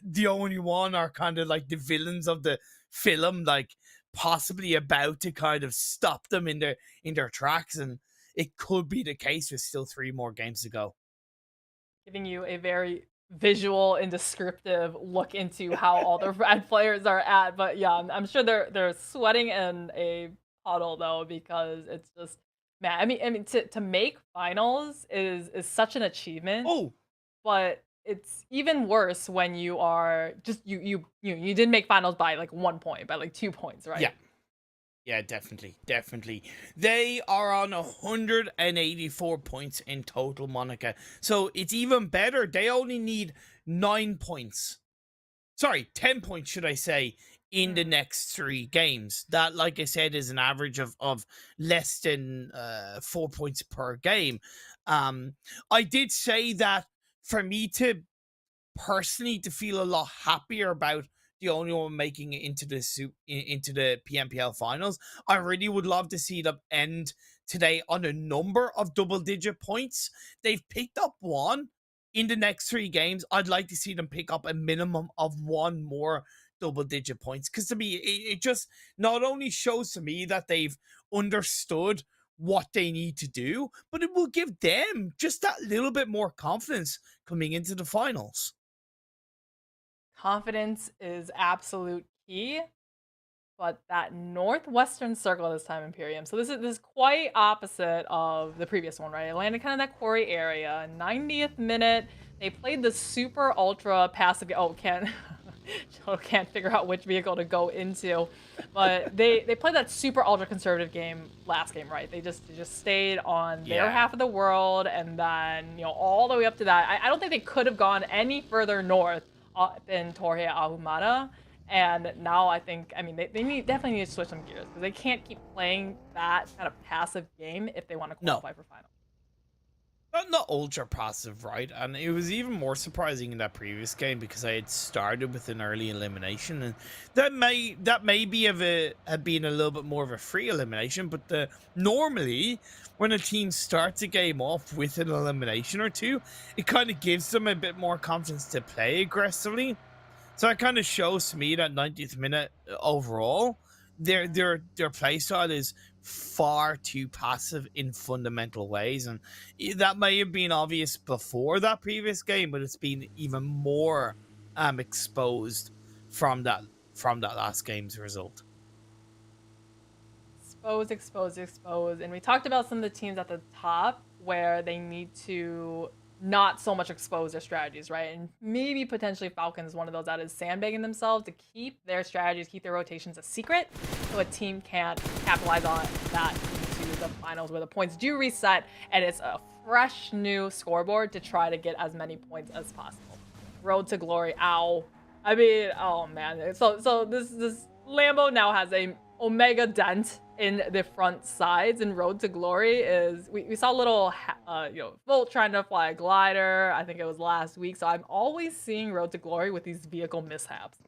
the only one are kind of like the villains of the film, like possibly about to kind of stop them in their tracks, and it could be the case with still 3 more games to go. Giving you a very visual and descriptive look into how all the Rad players are at. But yeah, I'm sure they're sweating in a puddle though, because it's just, man, I mean to make finals is such an achievement. Oh, but it's even worse when you are just you didn't make finals by like 1 point, by like 2 points, right? Yeah, definitely. They are on 184 points in total, Monica. So it's even better. They only need 9 points. Sorry, 10 points, should I say, in the next 3 games. That, like I said, is an average of less than 4 points per game. I did say that for me to personally to feel a lot happier about the only one making it into the PMPL finals, I really would love to see them end today on a number of double-digit points. They've picked up 1 in the next 3 games. I'd like to see them pick up a minimum of 1 more double-digit points, because to me, it just not only shows to me that they've understood what they need to do, but it will give them just that little bit more confidence coming into the finals. Confidence is absolute key, but that northwestern circle this time, Imperium. So this is quite opposite of the previous one, right? It landed kind of that quarry area. 90th minute, they played the super ultra passive. Oh, can't figure out which vehicle to go into, but they played that super ultra conservative game last game, right? They just stayed on their half of the world, and then all the way up to that. I don't think they could have gone any further north up in Torre Ahumada, and now I think, I mean, they definitely need to switch some gears, because they can't keep playing that kind of passive game if they want to qualify for finals. not ultra passive, right? And it was even more surprising in that previous game because I had started with an early elimination, and that may be have been a little bit more of a free elimination. But normally when a team starts a game off with an elimination or two, it kind of gives them a bit more confidence to play aggressively. So it kind of shows to me that 90th minute overall, their play style is far too passive in fundamental ways, and that may have been obvious before that previous game, but it's been even more exposed from that last game's result. Exposed. And we talked about some of the teams at the top where they need to not so much expose their strategies, right? And maybe potentially Falcons is one of those that is sandbagging themselves to keep their strategies, keep their rotations a secret, so a team can't capitalize on that into the finals where the points do reset and it's a fresh new scoreboard to try to get as many points as possible. Road to glory, ow. I mean, oh man. So this Lambo now has a Omega dent in the front sides, and Road to Glory is we saw a little Volt trying to fly a glider. I think it was last week. So I'm always seeing Road to Glory with these vehicle mishaps.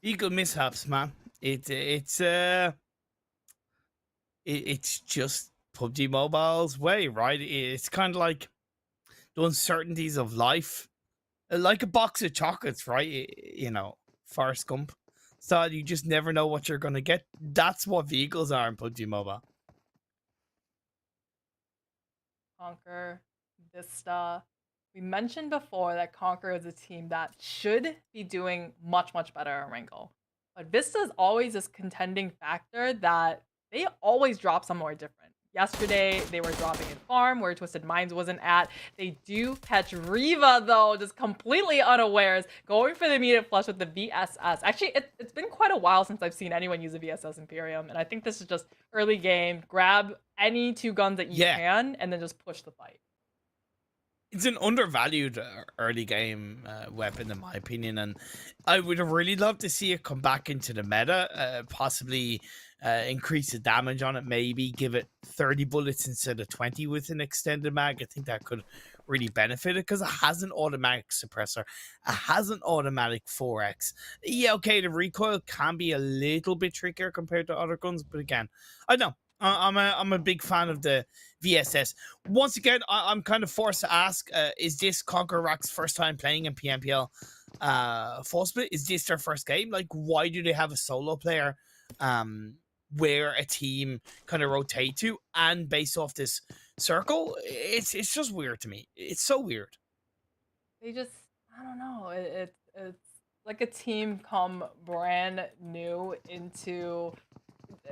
Vehicle mishaps, man. It's just PUBG Mobile's way, right? It's kind of like the uncertainties of life. Like a box of chocolates, right? You know, Forrest Gump. So you just never know what you're going to get. That's what vehicles are in PUBG Mobile. Conquer, VISTA. We mentioned before that Conquer is a team that should be doing much, much better at Erangel. But VISTA is always this contending factor that they always drop somewhere different. Yesterday, they were dropping in Farm, where Twisted Minds wasn't at. They do catch Riva, though, just completely unawares, going for the immediate flush with the VSS. Actually, it's been quite a while since I've seen anyone use a VSS Imperium, and I think this is just early game. Grab any two guns that you can, and then just push the fight. It's an undervalued early game weapon, in my opinion, and I would have really loved to see it come back into the meta, possibly increase the damage on it, maybe give it 30 bullets instead of 20 with an extended mag. I think that could really benefit it because it has an automatic suppressor. It has an automatic 4x. Yeah, okay, the recoil can be a little bit trickier compared to other guns, but again, I don't know. I'm a big fan of the VSS. Once again, I'm kind of forced to ask, is this CONQUEROR's first time playing in PMPL full split? Is this their first game? Like, why do they have a solo player where a team kind of rotate to and based off this circle? It's just weird to me. It's so weird. They just, I don't know. It's like a team come brand new into...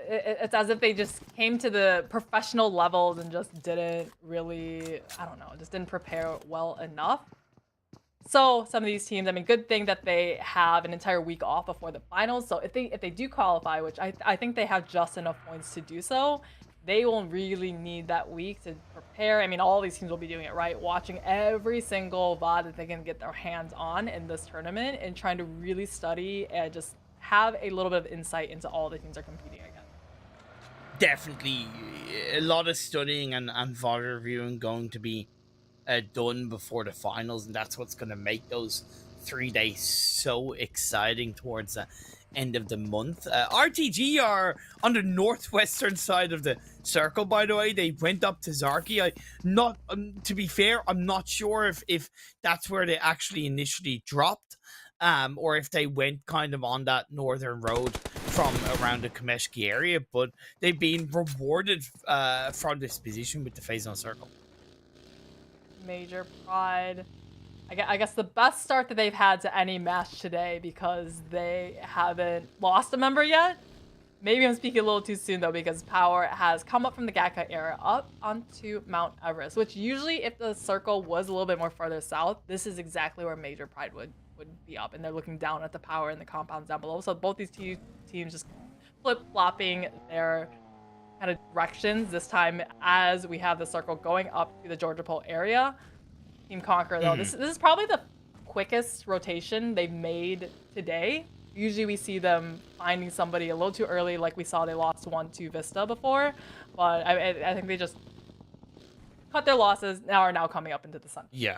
It's as if they just came to the professional levels and just didn't really, I don't know, just didn't prepare well enough. So some of these teams, I mean, good thing that they have an entire week off before the finals. So if they do qualify, which I think they have just enough points to do so, they will really need that week to prepare. I mean, all these teams will be doing it, right? Watching every single VOD that they can get their hands on in this tournament and trying to really study and just have a little bit of insight into all the teams they're competing against. Definitely a lot of studying and VOD reviewing going to be done before the finals, and that's what's going to make those 3 days so exciting towards the end of the month. RTG are on the northwestern side of the circle, by the way. They went up to Zarki. To be fair, I'm not sure if that's where they actually initially dropped, or if they went kind of on that northern road from around the Kameshki area, but they've been rewarded from this position with the phase on circle. Major pride. I guess the best start that they've had to any match today because they haven't lost a member yet. Maybe I'm speaking a little too soon though, because POWR has come up from the GEEKAY area up onto Mount Everest, which usually if the circle was a little bit more further south, this is exactly where Major Pride would be up, and they're looking down at the POWR and the compounds down below. So both these two teams just flip-flopping their kind of directions this time as we have the circle going up to the Georgia Pole area. Team Conquer though, this is probably the quickest rotation they've made today. Usually we see them finding somebody a little too early, like we saw they lost one to VISTA before. But I think they just cut their losses, are now coming up into the sun. Yeah.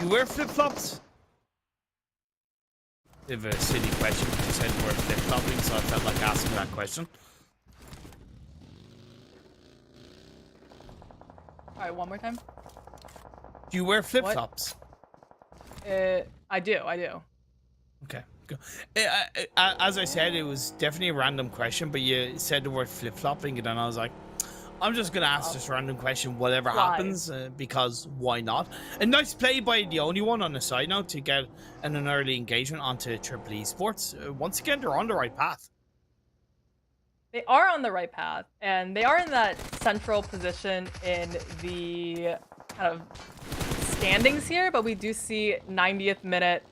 You wear flip-flops? Bit of a silly question, because you said you were flip-flopping, so I felt like asking that question. Alright, one more time. Do you wear flip-flops? I do. Okay, go. As I said, it was definitely a random question, but you said the word flip-flopping, and then I was like, I'm just gonna ask this random question, whatever happens, because why not? A nice play by the only one on a side note to get an early engagement onto Triple Esports. Once again, they're on the right path. They are on the right path, and they are in that central position in the kind of standings here, but we do see 90th minute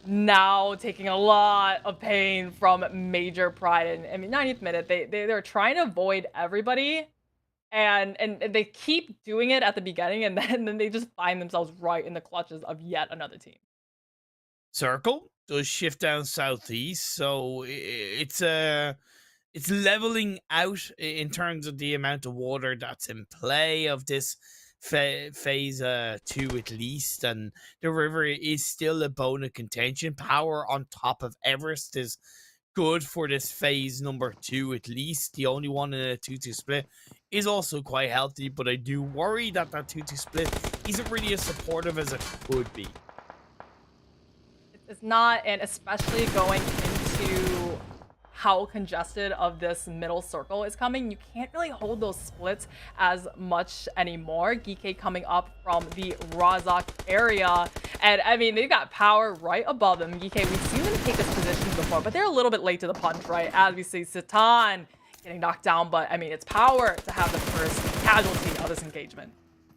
now taking a lot of pain from Major Pride. And I mean, 90th minute, they're trying to avoid everybody, and they keep doing it at the beginning, and then they just find themselves right in the clutches of yet another team. Circle does shift down southeast, so it's leveling out in terms of the amount of water that's in play of this phase 2 at least, and the river is still a bone of contention. Power on top of Everest is good for this phase number 2 at least. The only one in a 2-2 split is also quite healthy, but I do worry that 2-2 split isn't really as supportive as it could be. It's not, and especially going into how congested of this middle circle is coming, you can't really hold those splits as much anymore. GEEKAY coming up from the Razak area, and I mean, they've got Power right above them. GEEKAY, we've seen them take this position before, but they're a little bit late to the punch, right? As we see Satan getting knocked down, but I mean, it's Power to have the first casualty of this engagement.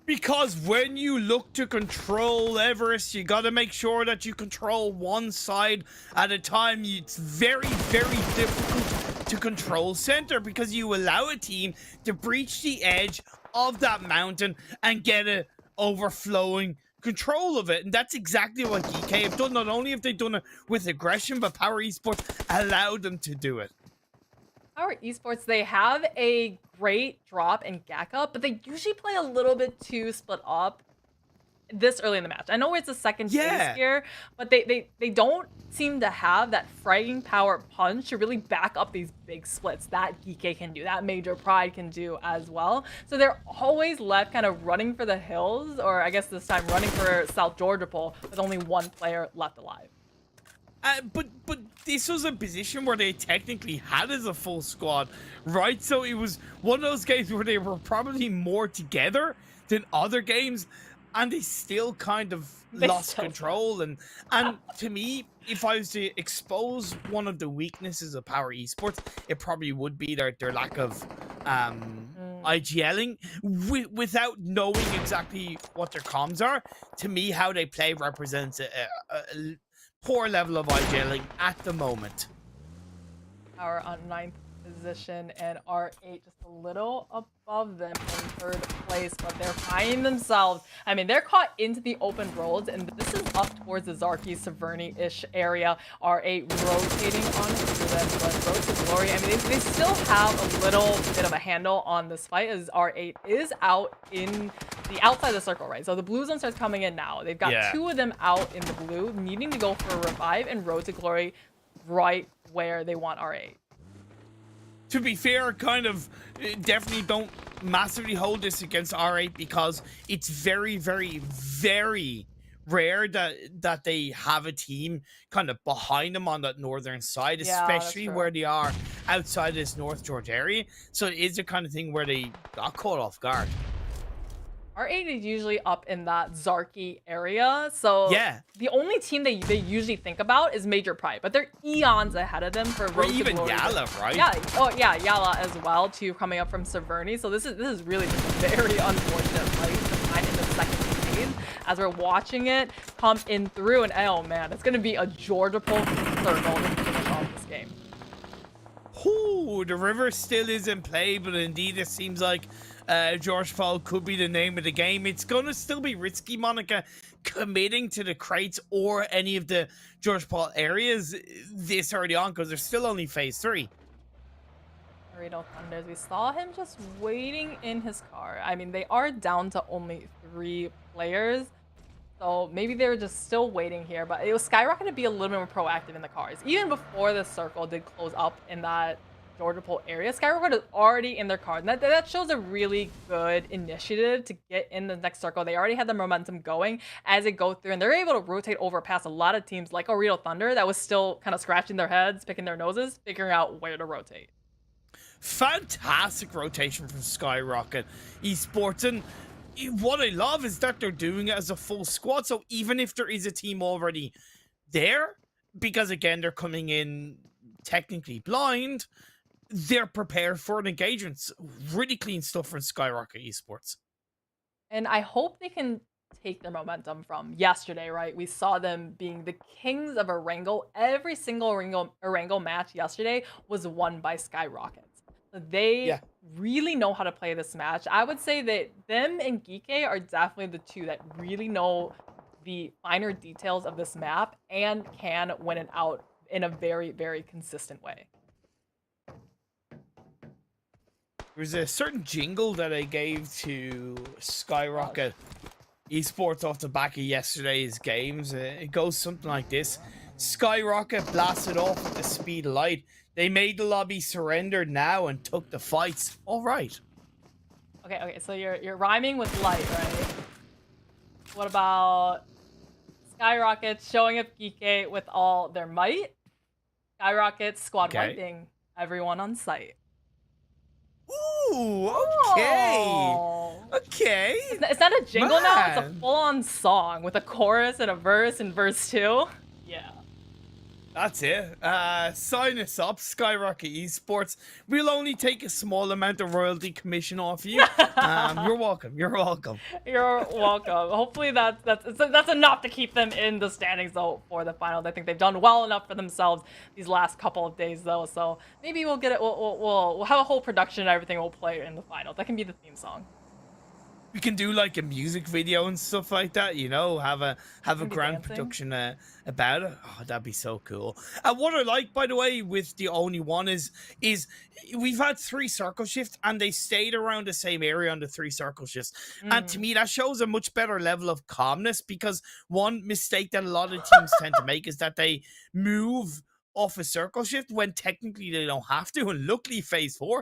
Because when you look to control Everest, you got to make sure that you control one side at a time. It's very, very difficult to control center because you allow a team to breach the edge of that mountain and get a overflowing control of it. And that's exactly what GEEKAY have done. Not only have they done it with aggression, but POWR Esports allowed them to do it. POWR Esports, they have a great drop and gack up, but they usually play a little bit too split up this early in the match. I know it's a second phase here, but they don't seem to have that fragging power punch to really back up these big splits that GEEKAY can do, that Major Pride can do as well. So they're always left kind of running for the hills, or I guess this time running for South Georgia Pole with only one player left alive. But this was a position where they technically had as a full squad, right? So it was one of those games where they were probably more together than other games, and they still kind of lost control. And to me, if I was to expose one of the weaknesses of POWR Esports, it probably would be their lack of IGLing without knowing exactly what their comms are. To me, how they play represents a poor level of IGLing at the moment. POWR on 9th position and R8 just a little above them in 3rd place, but they're finding themselves. I mean, they're caught into the open roads, and this is up towards the Zarky, Severny-ish area. R8 rotating on through them, but Road to Glory. I mean, they still have a little bit of a handle on this fight as R8 is out in the outside of the circle, right? So the blue zone starts coming in now. They've got 2 of them out in the blue, needing to go for a revive, and Road to Glory right where they want R8. To be fair, kind of definitely don't massively hold this against R8 because it's very, very, very rare that they have a team kind of behind them on that northern side, especially where they are outside this North Georgia area. So it is the kind of thing where they got caught off guard. R8 is usually up in that Zarky area, so the only team they usually think about is Major Pride, but they're eons ahead of them for Road to Glory. YALLA, right? Yeah, YALLA as well too, coming up from Severny. So this is really just a very unfortunate place to find in the second phase as we're watching it come in through, and oh man, it's gonna be a Georgia Pole circle to finish off this game. Ooh, the river still is in play, but indeed it seems like George Paul could be the name of the game. It's going to still be risky, Monica, committing to the crates or any of the George Paul areas this early on because they're still only phase 3. OOREDOO Thunders, we saw him just waiting in his car. I mean, they are down to only 3 players, so maybe they were just still waiting here, but it was SKYROCKET to be a little bit more proactive in the cars. Even before the circle did close up in that Georgia Pole area, SKYROCKET is already in their cars. And that shows a really good initiative to get in the next circle. They already had the momentum going as they go through, and they're able to rotate over past a lot of teams like OOREDOO Thunder that was still kind of scratching their heads, picking their noses, figuring out where to rotate. Fantastic rotation from SKYROCKET Esports, and what I love is that they're doing it as a full squad, so even if there is a team already there, because again they're coming in technically blind, they're prepared for an engagement. Really clean stuff from SKYROCKET Esports. And I hope they can take their momentum from yesterday, right? We saw them being the kings of Erangel. Every single Erangel match yesterday was won by SKYROCKET. They really know how to play this match. I would say that them and GEEKAY are definitely the two that really know the finer details of this map and can win it out in a very, very consistent way. There's a certain jingle that I gave to SKYROCKET Esports off the back of yesterday's games. It goes something like this. SKYROCKET blasted off at the speed of light. They made the lobby surrender now and took the fights. All right. Okay, so you're rhyming with light, right? What about SKYROCKET showing up GEEKAY with all their might? SKYROCKET squad wiping everyone on site. Ooh, okay. Oh. Okay. It's not a jingle now, it's a full-on song with a chorus and a verse and verse 2. Yeah. That's it. Sign us up, SKYROCKET Esports. We'll only take a small amount of royalty commission off you. You're welcome. You're welcome. You're welcome. Hopefully that's enough to keep them in the standings though for the finals. I think they've done well enough for themselves these last couple of days though. So maybe we'll get it. We'll have a whole production and everything. We'll play in the finals. That can be the theme song. We can do like a music video and stuff like that, you know, have a grand dancing. production about it. Oh, that'd be so cool. And what I like, by the way, with the only one is we've had 3 circle shifts and they stayed around the same area on the 3 circle shifts. And to me, that shows a much better level of calmness, because one mistake that a lot of teams tend to make is that they move off a circle shift when technically they don't have to. And luckily phase 4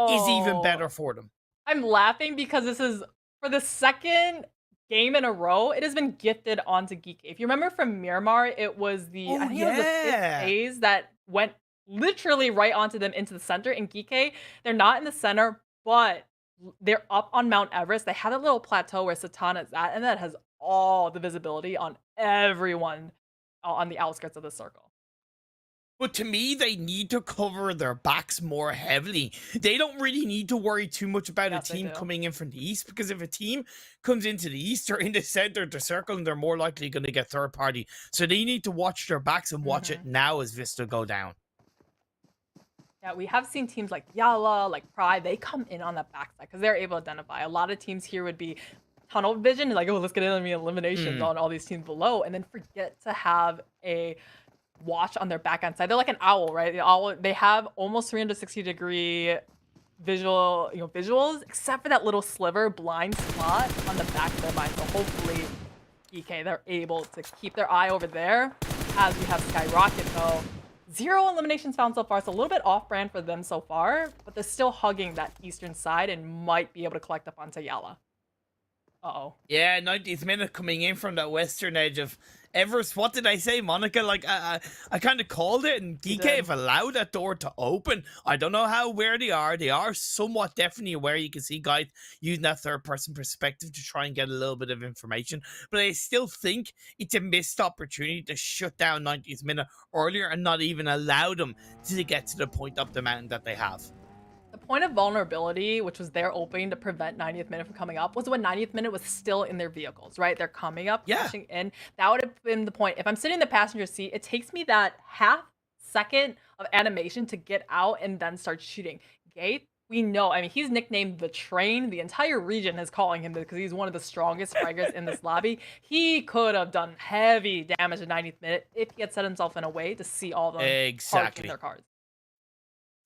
is even better for them. I'm laughing because this is, for the second game in a row, it has been gifted onto GEEKAY. If you remember from Miramar, it was the, I think it was the 5th phase that went literally right onto them into the center. In GEEKAY, they're not in the center, but they're up on Mount Everest. They have a little plateau where Satana is at, and that has all the visibility on everyone on the outskirts of the circle. But to me, they need to cover their backs more heavily. They don't really need to worry too much about a team coming in from the east, because if a team comes into the east, they're in the center of the circle and they're more likely going to get third party. So they need to watch their backs and watch it now as VISTA go down. Yeah, we have seen teams like YALLA, like Pride, they come in on the backside because they're able to identify. A lot of teams here would be tunnel vision, like, oh, let's get enemy eliminations on all these teams below, and then forget to have a watch on their backhand side. They're like an owl, right? They have almost 360-degree visuals, except for that little sliver blind spot on the back of their mind. So hopefully, GEEKAY, they're able to keep their eye over there. As we have SKYROCKET though, 0 eliminations found so far. It's a little bit off-brand for them so far, but they're still hugging that eastern side and might be able to collect up onto YALLA. Uh-oh. Yeah, 90th minute coming in from that western edge of Everest. What did I say, Monica? Like, I kind of called it, and GEEKAY have allowed that door to open. I don't know how aware they are. They are somewhat definitely aware. You can see guys using that third-person perspective to try and get a little bit of information. But I still think it's a missed opportunity to shut down 90th minute earlier and not even allow them to get to the point up the mountain that they have. The point of vulnerability, which was their opening to prevent 90th minute from coming up, was when 90th minute was still in their vehicles, right? They're coming up, pushing in. That would have been the point. If I'm sitting in the passenger seat, it takes me that half second of animation to get out and then start shooting. GEEKAY, we know, I mean, he's nicknamed the Train. The entire region is calling him because he's one of the strongest fraggers in this lobby. He could have done heavy damage in 90th minute if he had set himself in a way to see all of them parking their cards.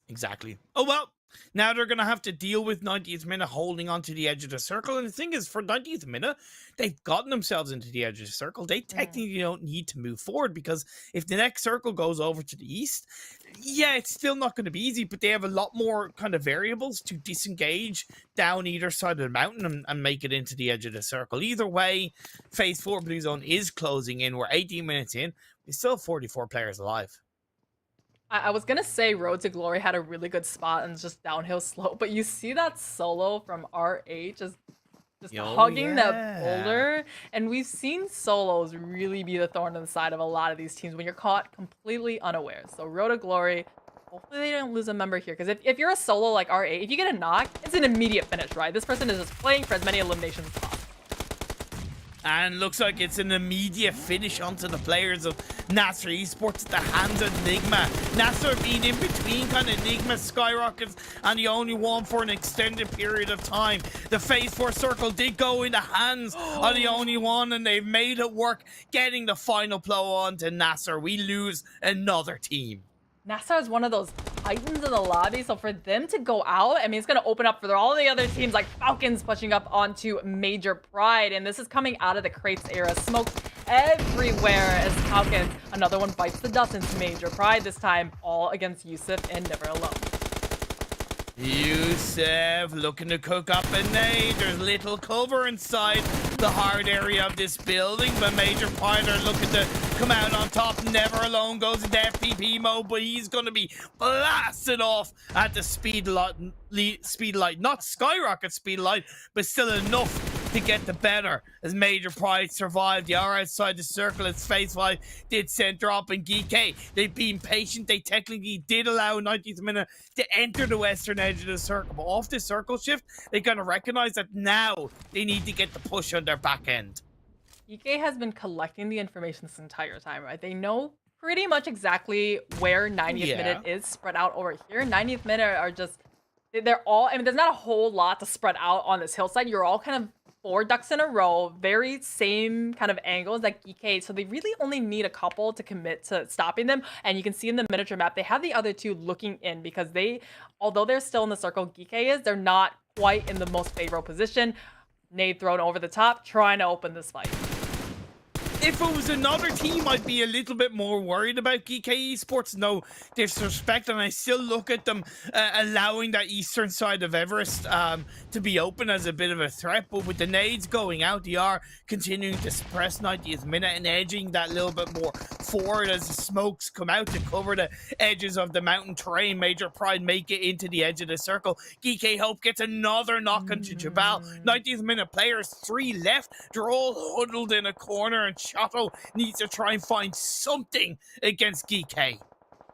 Exactly. Oh, well, now they're going to have to deal with 90th minute holding onto the edge of the circle. And the thing is, for 90th minute, they've gotten themselves into the edge of the circle. They technically don't need to move forward, because if the next circle goes over to the east, yeah, it's still not going to be easy, but they have a lot more kind of variables to disengage down either side of the mountain and make it into the edge of the circle. Either way, phase 4 Blue Zone is closing in. We're 18 minutes in. We still have 44 players alive. I was gonna say Road to Glory had a really good spot and just downhill slope, but you see that solo from RH just hugging that boulder, and we've seen solos really be the thorn in the side of a lot of these teams when you're caught completely unaware. So Road to Glory, hopefully they don't lose a member here, because if you're a solo like RH, if you get a knock, it's an immediate finish, right? This person is just playing for as many eliminations as possible. And looks like it's an immediate finish onto the players of NASR Esports at the hands of NIGMA. NASR being in between kind of NIGMA, SKYROCKET, and the only one for an extended period of time. The phase 4 circle did go in the hands of the only one, and they've made it work, getting the final blow on to NASR. We lose another team. NASR is one of those titans in the lobby, so for them to go out, I mean, it's going to open up for all the other teams like Falcons pushing up onto Major Pride, and this is coming out of the crates era. Smokes everywhere as Falcons, another one bites the dust into Major Pride, this time all against Yusuf and Never Alone. Yusuf looking to cook up a nade. There's little cover inside the hard area of this building, but Major Pride are looking to come out on top. Never Alone goes into FPP mode, but he's going to be blasted off at the speed light. Not skyrocket speed light, but still enough to get the better as Major Pride survived. They are outside the circle. It's phase 5 did center up, and GEEKAY, they've been patient. They technically did allow 90th minute to enter the western edge of the circle, but off the circle shift, they kind of recognize that now they need to get the push on their back end. GEEKAY has been collecting the information this entire time, right? They know pretty much exactly where 90th minute is spread out over here. 90th minute are just, they're all, I mean, there's not a whole lot to spread out on this hillside. You're all kind of 4 ducks in a row, very same kind of angles like GEEKAY, so they really only need a couple to commit to stopping them. And you can see in the miniature map, they have the other 2 looking in, because they, although they're still in the circle GEEKAY is, they're not quite in the most favorable position. Nade thrown over the top, trying to open this fight. If it was another team, I'd be a little bit more worried about GEEKAY Esports. No disrespect, and I still look at them allowing that eastern side of Everest to be open as a bit of a threat. But with the nades going out, they are continuing to suppress 90th minute and edging that little bit more forward as the smokes come out to cover the edges of the mountain terrain. Major Pride make it into the edge of the circle. GEEKAY Hope gets another knock onto Jabal. 90th minute players, 3 left. They're all huddled in a corner, and Chateau needs to try and find something against GEEKAY.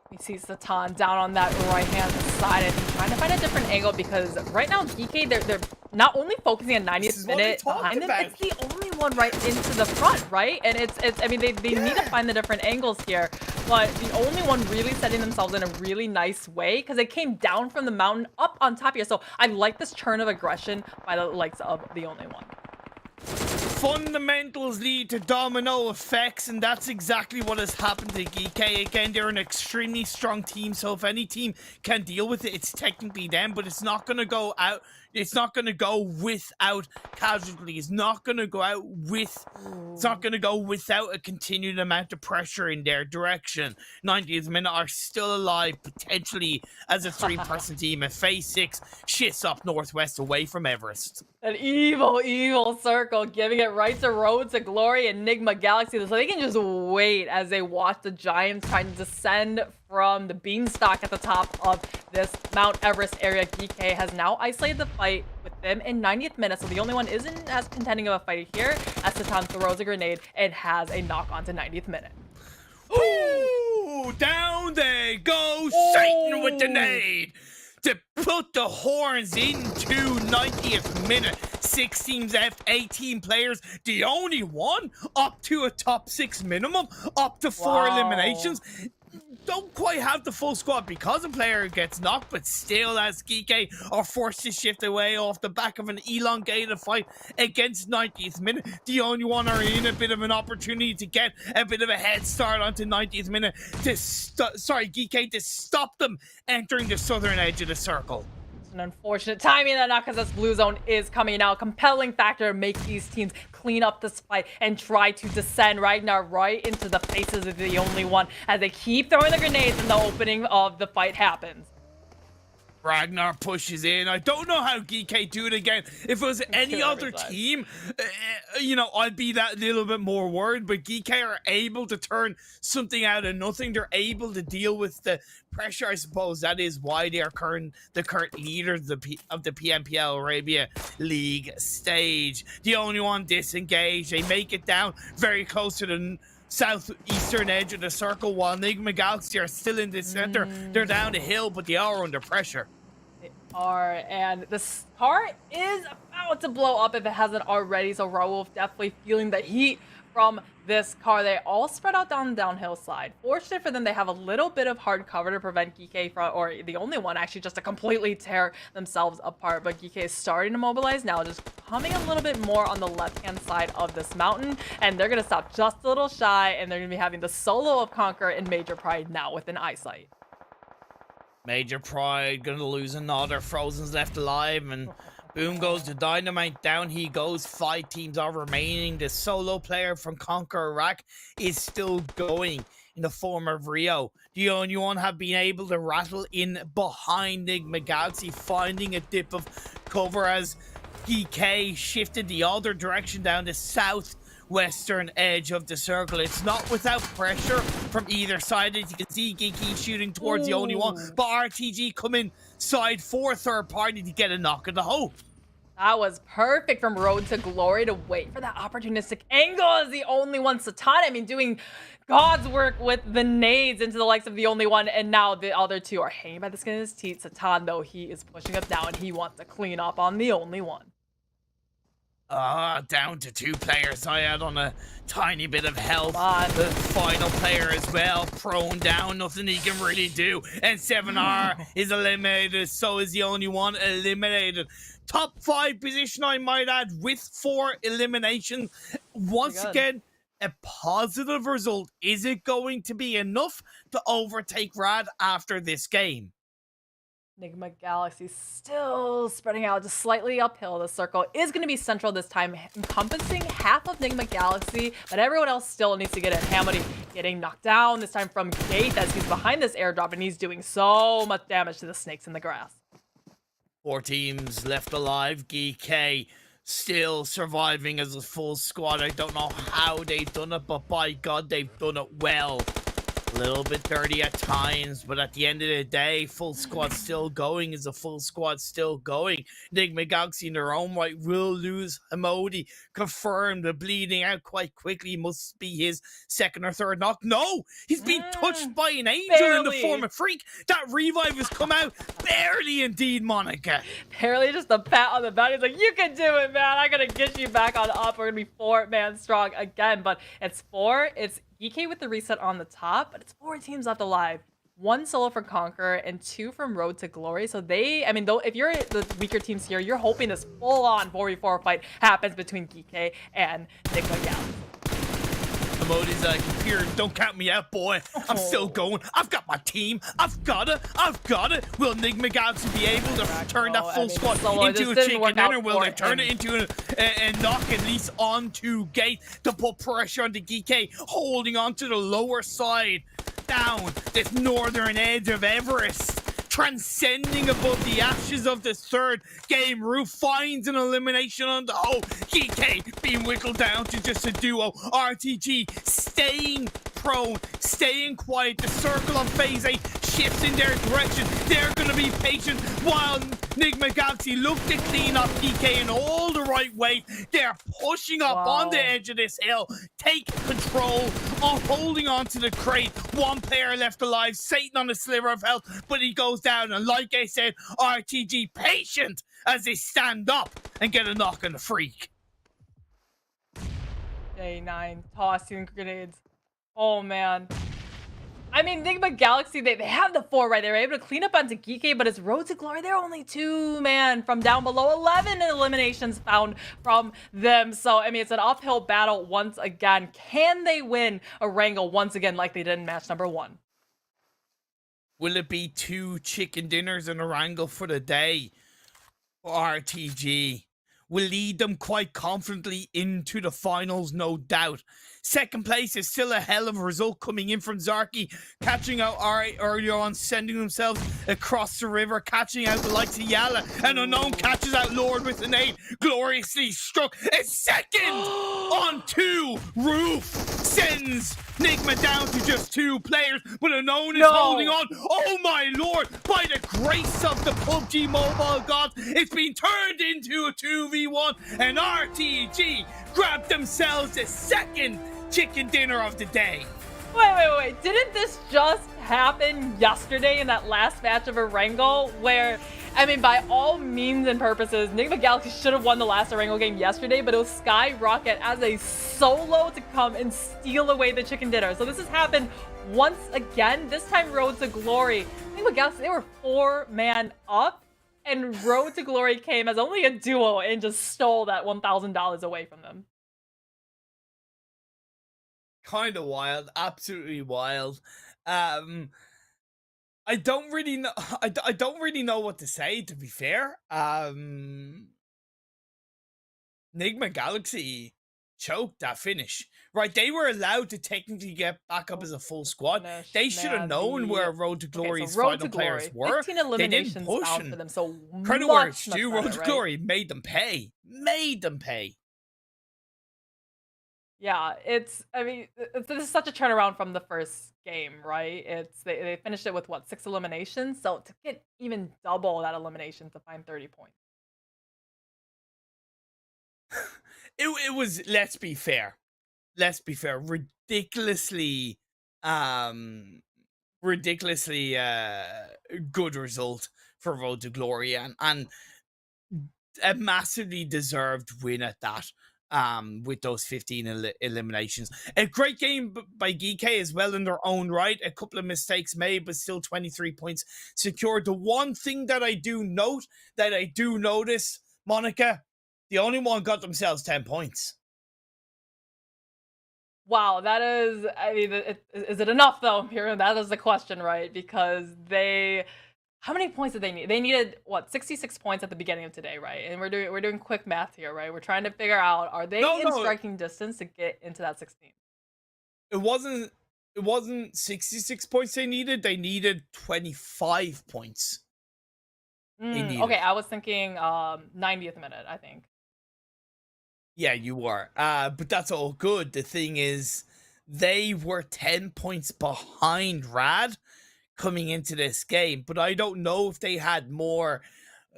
We see Satan down on that right-hand side and trying to find a different angle, because right now GEEKAY, they're not only focusing on 90th minute behind them, it's the only one right into the front, right? And it's I mean, they need to find the different angles here, but the only one really setting themselves in a really nice way, because they came down from the mountain up on top here. So I like this churn of aggression by the likes of the only one. Fundamentals lead to domino effects, and that's exactly what has happened to GEEKAY. Again, they're an extremely strong team, so if any team can deal with it, it's technically them, but it's not going to go out. It's not going to go without casualties. It's not going to go out with. It's not going to go without a continued amount of pressure in their direction. 90th minute are still alive, potentially as a 3-person team. And phase 6 shits up northwest away from Everest. An evil, evil circle, giving it right to Road to Glory and NIGMA Galaxy, so they can just wait as they watch the Giants trying to descend from the beanstalk at the top of this Mount Everest area. GEEKAY has now isolated the fight with them in 90th minute, so the only one isn't as contending of a fight here as Satan throws a grenade and has a knock on to 90th minute. Ooh, down they go, Satan with the nade to put the horns into 90th minute. 6 teams left, 18 players, the only one up to a top 6 minimum, up to 4 eliminations. don't quite have the full squad because a player gets knocked, but still, as GEEKAY are forced to shift away off the back of an elongated fight against 90th minute. The only one are in a bit of an opportunity to get a bit of a head start onto 90th minute to GEEKAY to stop them entering the southern edge of the circle. An unfortunate timing that not because this blue zone is coming out. Compelling factor to make these teams clean up this fight and try to descend right now right into the faces of the only one as they keep throwing the grenades and the opening of the fight happens. Ragnar pushes in. I don't know how GEEKAY do it again. If it was any other team, you know, I'd be that little bit more worried. But GEEKAY are able to turn something out of nothing. They're able to deal with the pressure, I suppose. That is why they are the current leaders of the PMPL Arabia League stage. The only one disengaged. They make it down very close to the southeastern edge of the circle, while NIGMA Galaxy are still in the center. They're down the hill, but they are under pressure. They are, and this car is about to blow up if it hasn't already, so Raul definitely feeling the heat from this car. They all spread out down the downhill slide. Fortunate for them, they have a little bit of hard cover to prevent GEEKAY from, or the only one actually, just to completely tear themselves apart. But GEEKAY is starting to mobilize now, just coming a little bit more on the left-hand side of this mountain, and they're going to stop just a little shy, and they're going to be having the solo of CONQUEROR and Major Pride now within eyesight. Major Pride going to lose another. Frozen's left alive, and boom goes the dynamite. Down he goes. 5 teams are remaining. The solo player from CONQUEROR Iraq is still going in the form of Rio. The only one have been able to rattle in behind NIGMA Galaxy, finding a dip of cover as GEEKAY shifted the other direction down the southwestern edge of the circle. It's not without pressure from either side. As you can see, GEEKAY shooting towards the only one, but RTG coming side for third party to get a knock in the hole. That was perfect from Road to Glory to wait for that opportunistic angle as the only one. Satan, I mean, doing God's work with the nades into the likes of the only one, and now the other two are hanging by the skin of his teeth. Satan, though, he is pushing up now, and he wants to clean up on the only one. Down to 2 players. I had on a tiny bit of health. The final player as well, prone down, nothing he can really do. And 7R is eliminated, so is the only one eliminated. Top 5 position, I might add, with 4 eliminations. Once again, a positive result. Is it going to be enough to overtake Rad after this game? NIGMA Galaxy still spreading out just slightly uphill. The circle is going to be central this time, encompassing half of NIGMA Galaxy, but everyone else still needs to get in. Hamody getting knocked down, this time from Gate as he's behind this airdrop, and he's doing so much damage to the snakes in the grass. 4 teams left alive. GEEKAY still surviving as a full squad. I don't know how they've done it, but by God, they've done it well. A little bit dirty at times, but at the end of the day, full squad still going is a full squad still going. NIGMA Galaxy in their own right will lose Hamody. Confirmed, the bleeding out quite quickly. Must be his 2nd or 3rd knock. No! He's been touched by an angel in the form of Freak. That revive has come out. Barely indeed, Monica. Barely, just a pat on the back. He's like, you can do it, man. I'm going to get you back on up. We're going to be 4-man strong again, but it's 4. It's GEEKAY with the reset on the top, but it's 4 teams left alive. 1 solo for CONQUEROR and 2 from Road to Glory. So they, I mean, though, if you're the weaker teams here, you're hoping this full-on 4v4 fight happens between GEEKAY and NIGMA Galaxy. Hamody's like, here, don't count me out, boy. I'm still going. I've got my team. I've got it. Will NIGMA Galaxy be able to turn that full squad into a chicken dinner? Will they turn it into a knock at least onto Gate to put pressure on the GEEKAY, holding on to the lower side down this northern edge of Everest? Transcending above the ashes of this 3rd game roof, finds an elimination on the hole. GEEKAY being whittled down to just a duo. RTG staying prone, staying quiet. The circle on phase 8 shifts in their direction. They're going to be patient while NIGMA Galaxy look to clean up GEEKAY in all the right ways. They're pushing up on the edge of this hill, take control of holding on to the crate. 1 player left alive, Satan on a sliver of health, but he goes down. And like I said, RTG patient as they stand up and get a knock on the Freak. Day 9 tossing grenades. Oh man, I mean, NIGMA Galaxy, they have the 4, right? They were able to clean up onto GEEKAY, but it's Road to Glory. They're only 2, man, from down below. 11 eliminations found from them. So, I mean, it's an uphill battle once again. Can they win Erangel once again like they did in match number 1? Will it be 2 chicken dinners and Erangel for the day? RTG will lead them quite confidently into the finals, no doubt. Second place is still a hell of a result coming in from Zarky, catching out Ari earlier on, sending themselves across the river, catching out the likes of Yalla, and Unknown catches out Lord with an 8, gloriously struck a second on 2. Roof sends NIGMA down to just 2 players, but Unknown is holding on. Oh my lord, by the grace of the PUBG Mobile gods, it's been turned into a 2v1, and RTG grabbed themselves a second chicken dinner of the day. Wait. Didn't this just happen yesterday in that last match of Erangel where, I mean, by all means and purposes, NIGMA Galaxy should have won the last Erangel game yesterday, but it was SKYROCKET as a solo to come and steal away the chicken dinner. So this has happened once again, this time Road to Glory. NIGMA Galaxy, they were 4-man up, and Road to Glory came as only a duo and just stole that $1,000 away from them. Kind of wild, absolutely wild. I don't really know. I don't really know what to say, to be fair. NIGMA Galaxy choked that finish. Right, they were allowed to technically get back up as a full squad. They should have known where Road to Glory's final players were. 15 eliminations found for them, so credit where it's due. Road to Glory made them pay. Yeah, I mean, this is such a turnaround from the first game, right? They finished it with, what, 6 eliminations? So to get even double that elimination to find 30 points. It was, let's be fair, ridiculously good result for Road to Glory, and a massively deserved win at that. With those 15 eliminations. A great game by GEEKAY as well in their own right. A couple of mistakes made, but still 23 points secured. The one thing that I do notice, Monica, the only one got themselves 10 points. Wow, that is, I mean, is it enough though, Miriam? That is the question, right? Because how many points did they need? They needed, what, 66 points at the beginning of today, right? And we're doing quick math here, right? We're trying to figure out, are they in striking distance to get into that 16? It wasn't 66 points they needed. They needed 25 points. Okay, I was thinking 90th minute, I think. Yeah, you were. But that's all good. The thing is, they were 10 points behind Rad coming into this game, but I don't know if they had more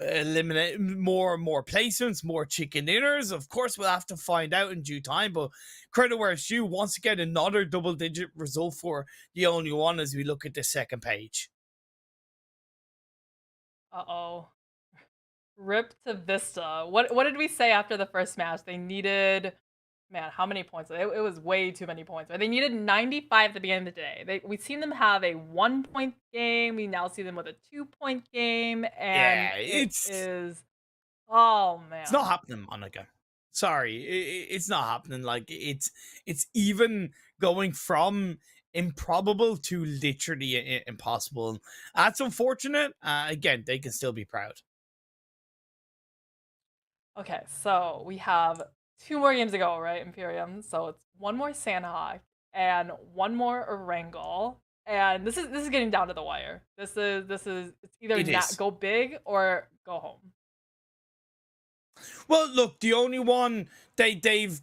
placements, more chicken dinners. Of course, we'll have to find out in due time, but credit where it's due. Once again, another double-digit result for the only one as we look at the second page. Uh-oh. Rip to VISTA. What did we say after the first match? They needed, man, how many points? It was way too many points. They needed 95 at the beginning of the day. We've seen them have a 1-point game. We now see them with a 2-point game. And oh man. It's not happening, Monica. Sorry, it's not happening. Like, it's even going from improbable to literally impossible. That's unfortunate. Again, they can still be proud. Okay, so we have 2 more games to go, right, Imperium? So it's 1 more Sanhok and 1 more Erangel, and this is getting down to the wire. It's either go big or go home. Well, look, the only one they've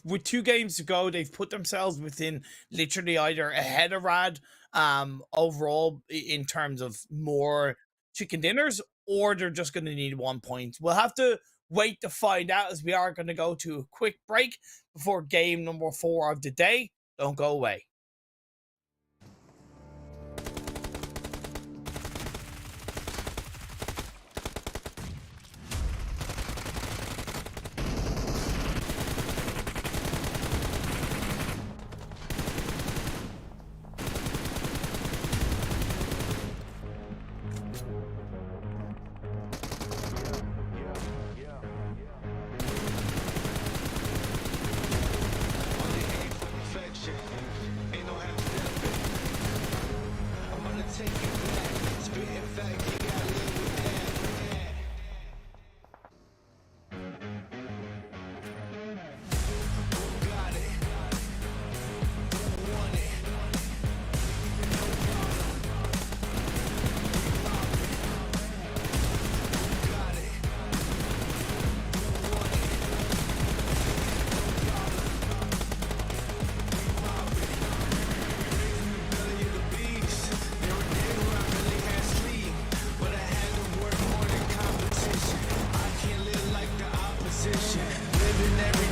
with 2 games to go, they've put themselves within literally either ahead of Rad overall in terms of more chicken dinners, or they're just going to need 1 point. We'll have to wait to find out, as we are going to go to a quick break before game number 4 of the day. Don't go away.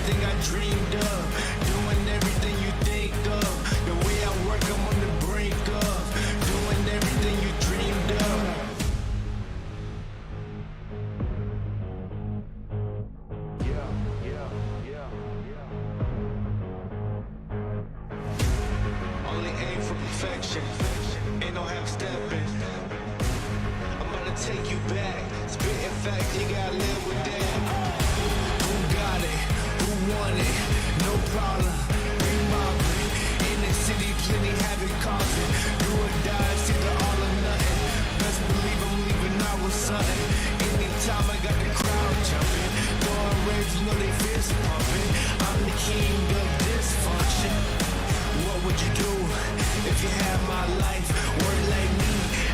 everything I dreamed of, doing everything you think of. The way I work, I'm on the brink of doing everything you dreamed of. Only aim for perfection, ain't no half stepping. I'm gonna take you back, spitting facts, you gotta live with that. Who got it? Who won it? No problem. Remodeling in the city, plenty havoc causing. Do or die, it's either all or nothing. Best believe I'm leaving out with something. Anytime I got the crowd jumping, throwing raves, you know they fist pumping. I'm the king of dysfunction. What would you do if you had my life? Work like me,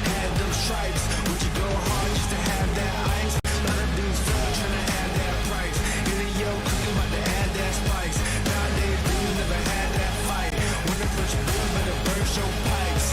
had them stripes. Would you go hard just to have that ice? Lot of dudes trying to have that price. Get a yo cooking about to add that spice. Nowadays dudes never had that fight. When the push boom, better burst your pipes.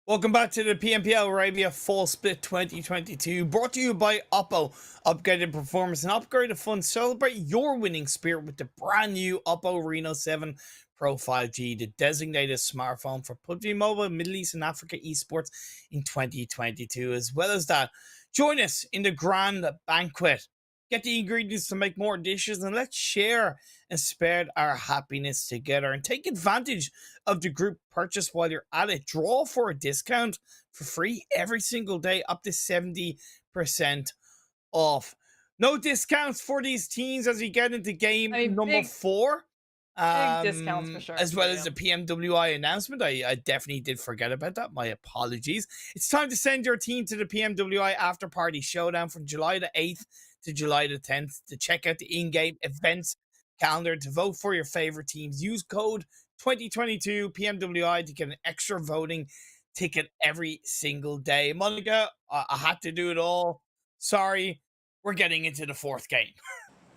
Welcome back to the PMPL Arabia Fall Split 2022, brought to you by Oppo. Upgraded performance and upgraded fun. Celebrate your winning spirit with the brand new Oppo Reno 7 Pro 5G, the designated smartphone for PUBG Mobile, Middle East and Africa esports in 2022. As well as that, join us in the grand banquet. Get the ingredients to make more dishes and let's share and spread our happiness together, and take advantage of the group purchase while you're at it. Draw for a discount for free every single day, up to 70% off. No discounts for these teams as we get into game number 4. Big discounts for sure. As well as the PMWI announcement. I definitely did forget about that. My apologies. It's time to send your team to the PMWI After Party Showdown from July the 8th to July the 10th to check out the in-game events calendar, to vote for your favorite teams. Use code 2022 PMWI to get an extra voting ticket every single day. Monica, I had to do it all. Sorry, we're getting into the 4th game.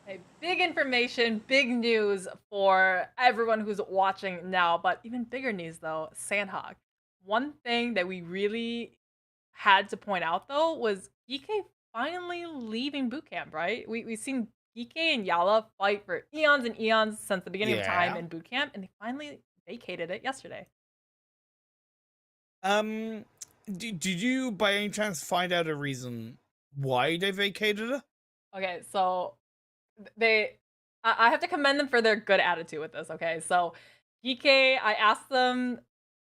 Hey, big information, big news for everyone who's watching now, but even bigger news though, Sanhok. One thing that we really had to point out though was GEEKAY finally leaving bootcamp, right? We've seen GEEKAY and YALLA fight for eons and eons since the beginning of time in bootcamp, and they finally vacated it yesterday. Did you by any chance find out a reason why they vacated it? Okay, so I have to commend them for their good attitude with this. Okay, so GEEKAY, I asked them,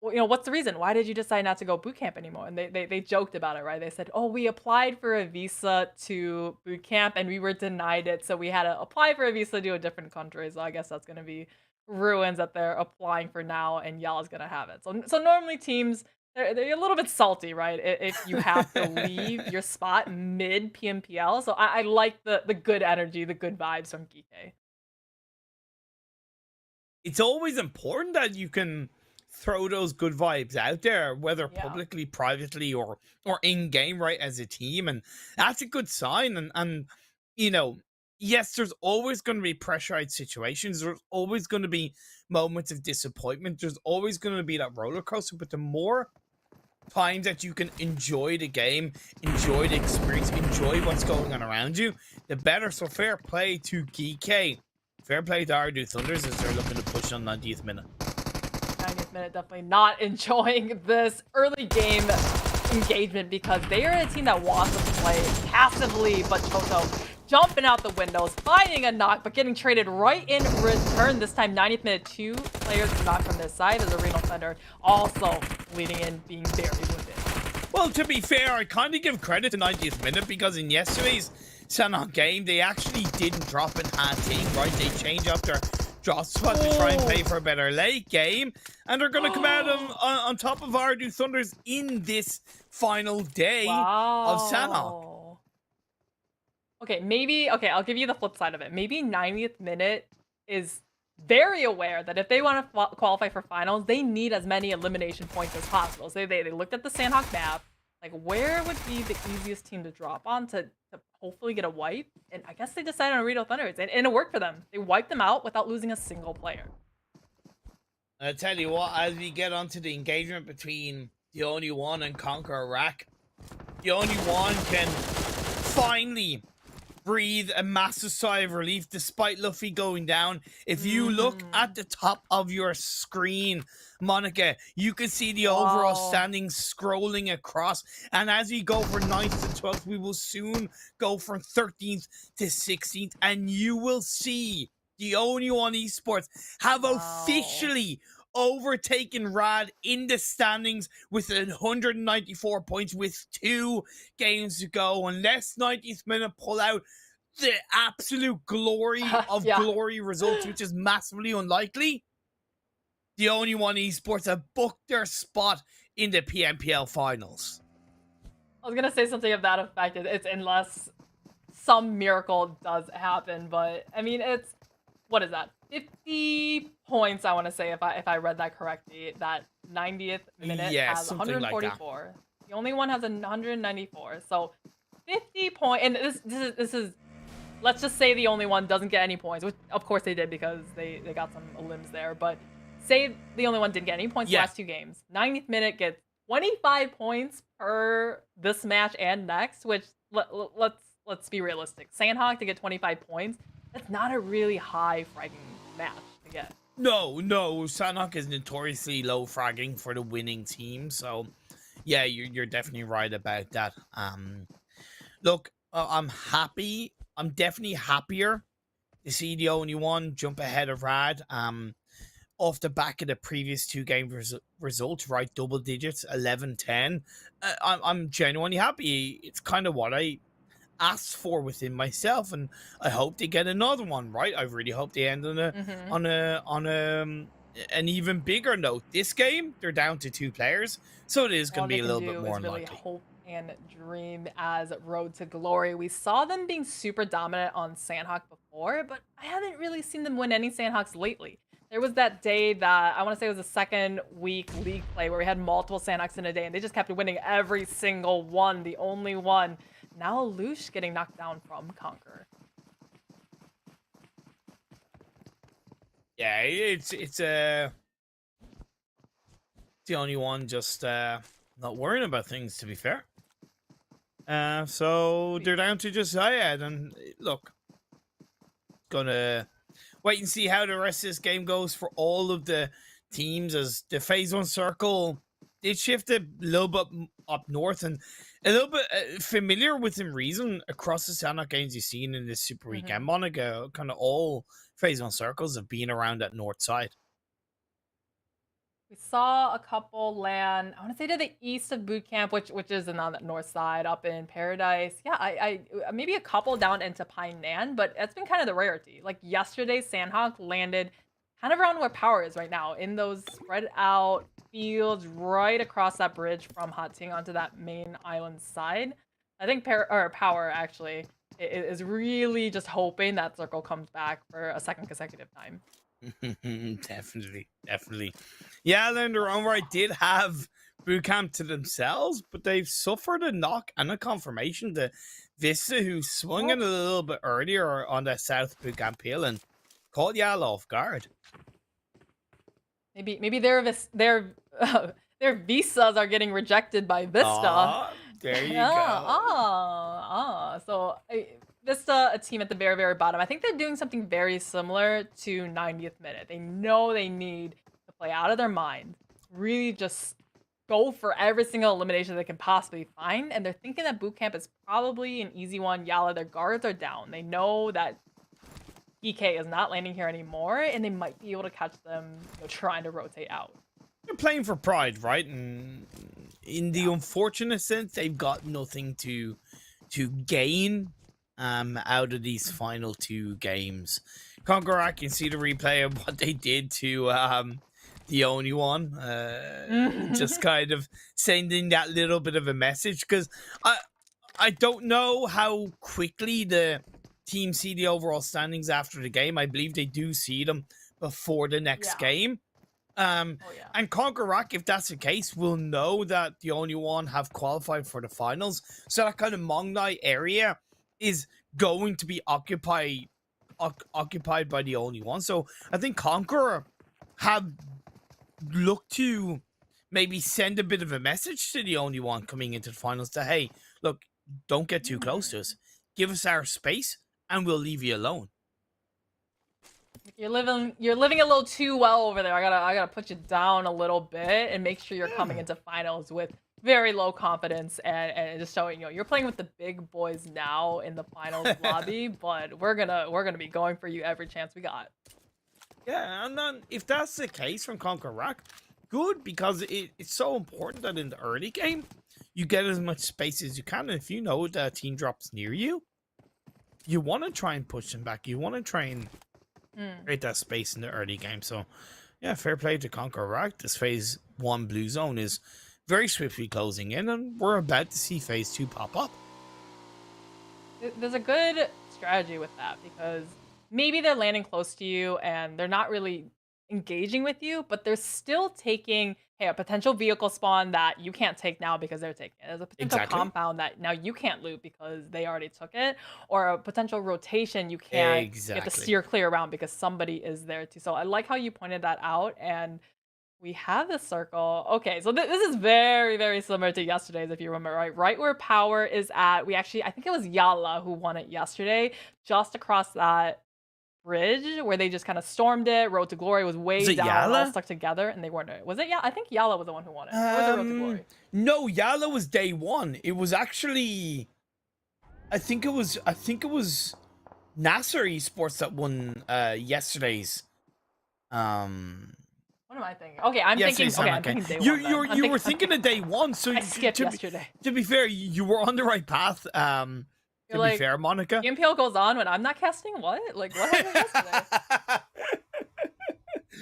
well, what's the reason? Why did you decide not to go bootcamp anymore? And they joked about it, right? They said, oh, we applied for a visa to bootcamp and we were denied it, so we had to apply for a visa to a different country. So I guess that's gonna be ruins that they're applying for now, and Yalla's gonna have it. So normally teams, they're a little bit salty, right? If you have to leave your spot mid PMPL. So I like the good energy, the good vibes from GEEKAY. It's always important that you can throw those good vibes out there, whether Yeah. publicly, privately, or in game, right, as a team, and that's a good sign. And you know, yes, there's always going to be pressurized situations. There's always going to be moments of disappointment. There's always going to be that roller coaster. But the more times that you can enjoy the game, enjoy the experience, enjoy what's going on around you, the better. So fair play to GEEKAY. Fair play to Ardue Thunders as they're looking to push on 90th minute. 90th minute, definitely not enjoying this early game engagement because they are a team that wants to play passively, but Toto jumping out the windows, finding a knock, but getting traded right in return. This time, 90th minute, 2 players knocked from this side as a Renal Thunder also leading in, being very wounded. Well, to be fair, I kind of give credit to 90th minute because in yesterday's Sanhok game, they actually didn't drop in team, right? They changed up their drop spot to try and play for a better late game, and they're going to come out on top of Ardue Thunders in this final day of Sanhok. Okay, maybe, I'll give you the flip side of it. Maybe 90th minute is very aware that if they want to qualify for finals, they need as many elimination points as possible. So they looked at the Sanhok map, like where would be the easiest team to drop on to hopefully get a wipe? And I guess they decided on Renal Thunders, and it worked for them. They wiped them out without losing a single player. I'll tell you what, as we get onto the engagement between the only one and CONQUEROR, the only one can finally breathe a massive sigh of relief despite Luffy going down. If you look at the top of your screen, Monica, you can see the overall standings scrolling across, and as we go from 9th to 12th, we will soon go from 13th to 16th, and you will see the only one esports have officially overtaken Rad in the standings with 194 points with 2 games to go. Unless 90th minute pull out the absolute glory of glory results, which is massively unlikely, the only one esports have booked their spot in the PMPL finals. I was gonna say something of that effect. It's unless some miracle does happen, but I mean, it's, what is that? 50 points, I want to say, if I read that correctly. That 90th minute has 144. Like the only one has 194. So 50 points, and this is, let's just say the only one doesn't get any points, which of course they did because they got some limbs there. But say the only one didn't get any points the last 2 games. 90th minute gets 25 points per this match and next, which let's be realistic. Sanhok to get 25 points, that's not a really high fragging match to get. No, Sanhok is notoriously low fragging for the winning team, so yeah, you're definitely right about that. Look, I'm happy. I'm definitely happier to see the only one jump ahead of Rad. Off the back of the previous 2 game results, right? Double digits, 11-10. I'm genuinely happy. It's kind of what I asked for within myself, and I hope they get another one, right? I really hope they end on an even bigger note. This game, they're down to 2 players, so it is going to be a little bit more unlikely. Really hope and dream as Road to Glory. We saw them being super dominant on Sanhok before, but I haven't really seen them win any Sanhoks lately. There was that day that I want to say was the 2nd week league play where we had multiple Sanhoks in a day, and they just kept winning every single one, the only one. Now Lush getting knocked down from CONQUEROR. Yeah, it's the only one just not worrying about things, to be fair. So they're down to just Zayed, and look, gonna wait and see how the rest of this game goes for all of the teams, as the phase 1 circle did shift a little bit up north, and a little bit familiar within reason across the Sanhok games you've seen in this Super Weekend. Monica, kind of all phase 1 circles have been around that north side. We saw a couple land, I want to say to the east of boot camp, which is on the north side, up in Paradise. Yeah, I maybe a couple down into Painan, but that's been kind of the rarity. Like yesterday, Sanhok landed kind of around where POWR is right now, in those spread out fields right across that bridge from Hating onto that main island side. I think POWR actually is really just hoping that circle comes back for a 2nd consecutive time. Definitely. Yeah, in their own right did have boot camp to themselves, but they've suffered a knock and a confirmation to Vista, who swung in a little bit earlier on the South boot camp hill and caught YALLA off guard. Maybe their visas are getting rejected by Vista. There you go. So Vista, a team at the very, very bottom. I think they're doing something very similar to 90th minute. They know they need to play out of their mind, really just go for every single elimination they can possibly find, and they're thinking that boot camp is probably an easy one. YALLA, their guards are down. They know that GEEKAY is not landing here anymore, and they might be able to catch them, trying to rotate out. They're playing for pride, right? And in the unfortunate sense, they've got nothing to gain out of these final 2 games. CONQUEROR, I can see the replay of what they did to the only one, just kind of sending that little bit of a message, because I don't know how quickly the team see the overall standings after the game. I believe they do see them before the next game. And CONQUEROR, if that's the case, will know that the only one have qualified for the finals. So that kind of Mongnai area is going to be occupied by the only one. So I think CONQUEROR have looked to maybe send a bit of a message to the only one coming into the finals to, hey, look, don't get too close to us. Give us our space and we'll leave you alone. You're living a little too well over there. I gotta put you down a little bit and make sure you're coming into finals with very low confidence and just showing, you're playing with the big boys now in the finals lobby, but we're gonna be going for you every chance we got. Yeah, and then if that's the case from CONQUEROR, good, because it's so important that in the early game you get as much space as you can. And if you know that a team drops near you, you want to try and push them back. You want to try and create that space in the early game. So, yeah, fair play to CONQUEROR. This phase 1 blue zone is very swiftly closing in, and we're about to see phase 2 pop up. There's a good strategy with that, because maybe they're landing close to you and they're not really engaging with you, but they're still taking, hey, a potential vehicle spawn that you can't take now because they're taking it. There's a potential compound that now you can't loot because they already took it, or a potential rotation you can't get to steer clear around because somebody is there too. So I like how you pointed that out, and we have the circle. Okay, so this is very, very similar to yesterday's, if you remember, right? Right where POWR is at. I think it was YALLA who won it yesterday, just across that bridge where they just kind of stormed it. Road to Glory was way down, all stuck together, and they weren't. Was it? Yeah, I think YALLA was the one who won it. Or was it Road to Glory? No, YALLA was day 1. It was actually, I think it was NASR Esports that won yesterday's. What am I thinking? Okay, I'm thinking day 1. You were thinking of day 1, so I skipped yesterday. To be fair, you were on the right path. To be fair, Monica. PMPL goes on when I'm not casting? What? Like, what happened yesterday?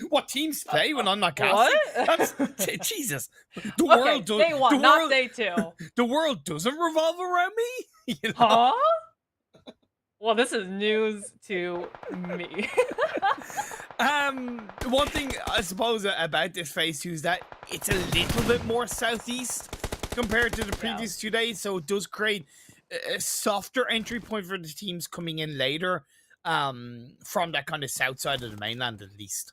What teams play when I'm not casting? What? Jesus. The world does. Day 1, not day 2. The world doesn't revolve around me? You know? Huh? Well, this is news to me. One thing I suppose about this phase 2 is that it's a little bit more southeast compared to the previous 2 days, so it does create a softer entry point for the teams coming in later, from that kind of south side of the mainland, at least.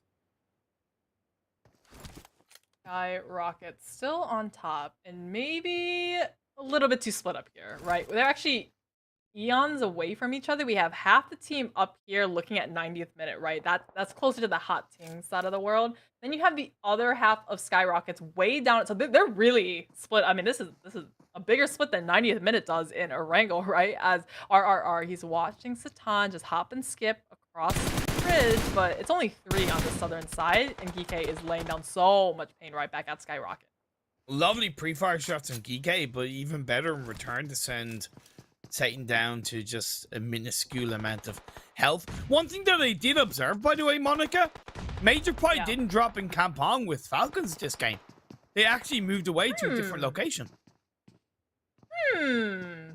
SKYROCKET still on top, and maybe a little bit too split up here, right? They're actually eons away from each other. We have half the team up here looking at 90th minute, right? That's closer to the hot team side of the world. Then you have the other half of SKYROCKET's way down. So they're really split. I mean, this is a bigger split than 90th minute does in Erangel, right? As RRR, he's watching Satan just hop and skip across the bridge, but it's only 3 on the southern side, and GEEKAY is laying down so much pain right back at SKYROCKET. Lovely pre-fire shots on GEEKAY, but even better in return to send Satan down to just a minuscule amount of health. One thing that I did observe, by the way, Monica, Major Pie didn't drop in Kampong with Falcons this game. They actually moved away to a different location.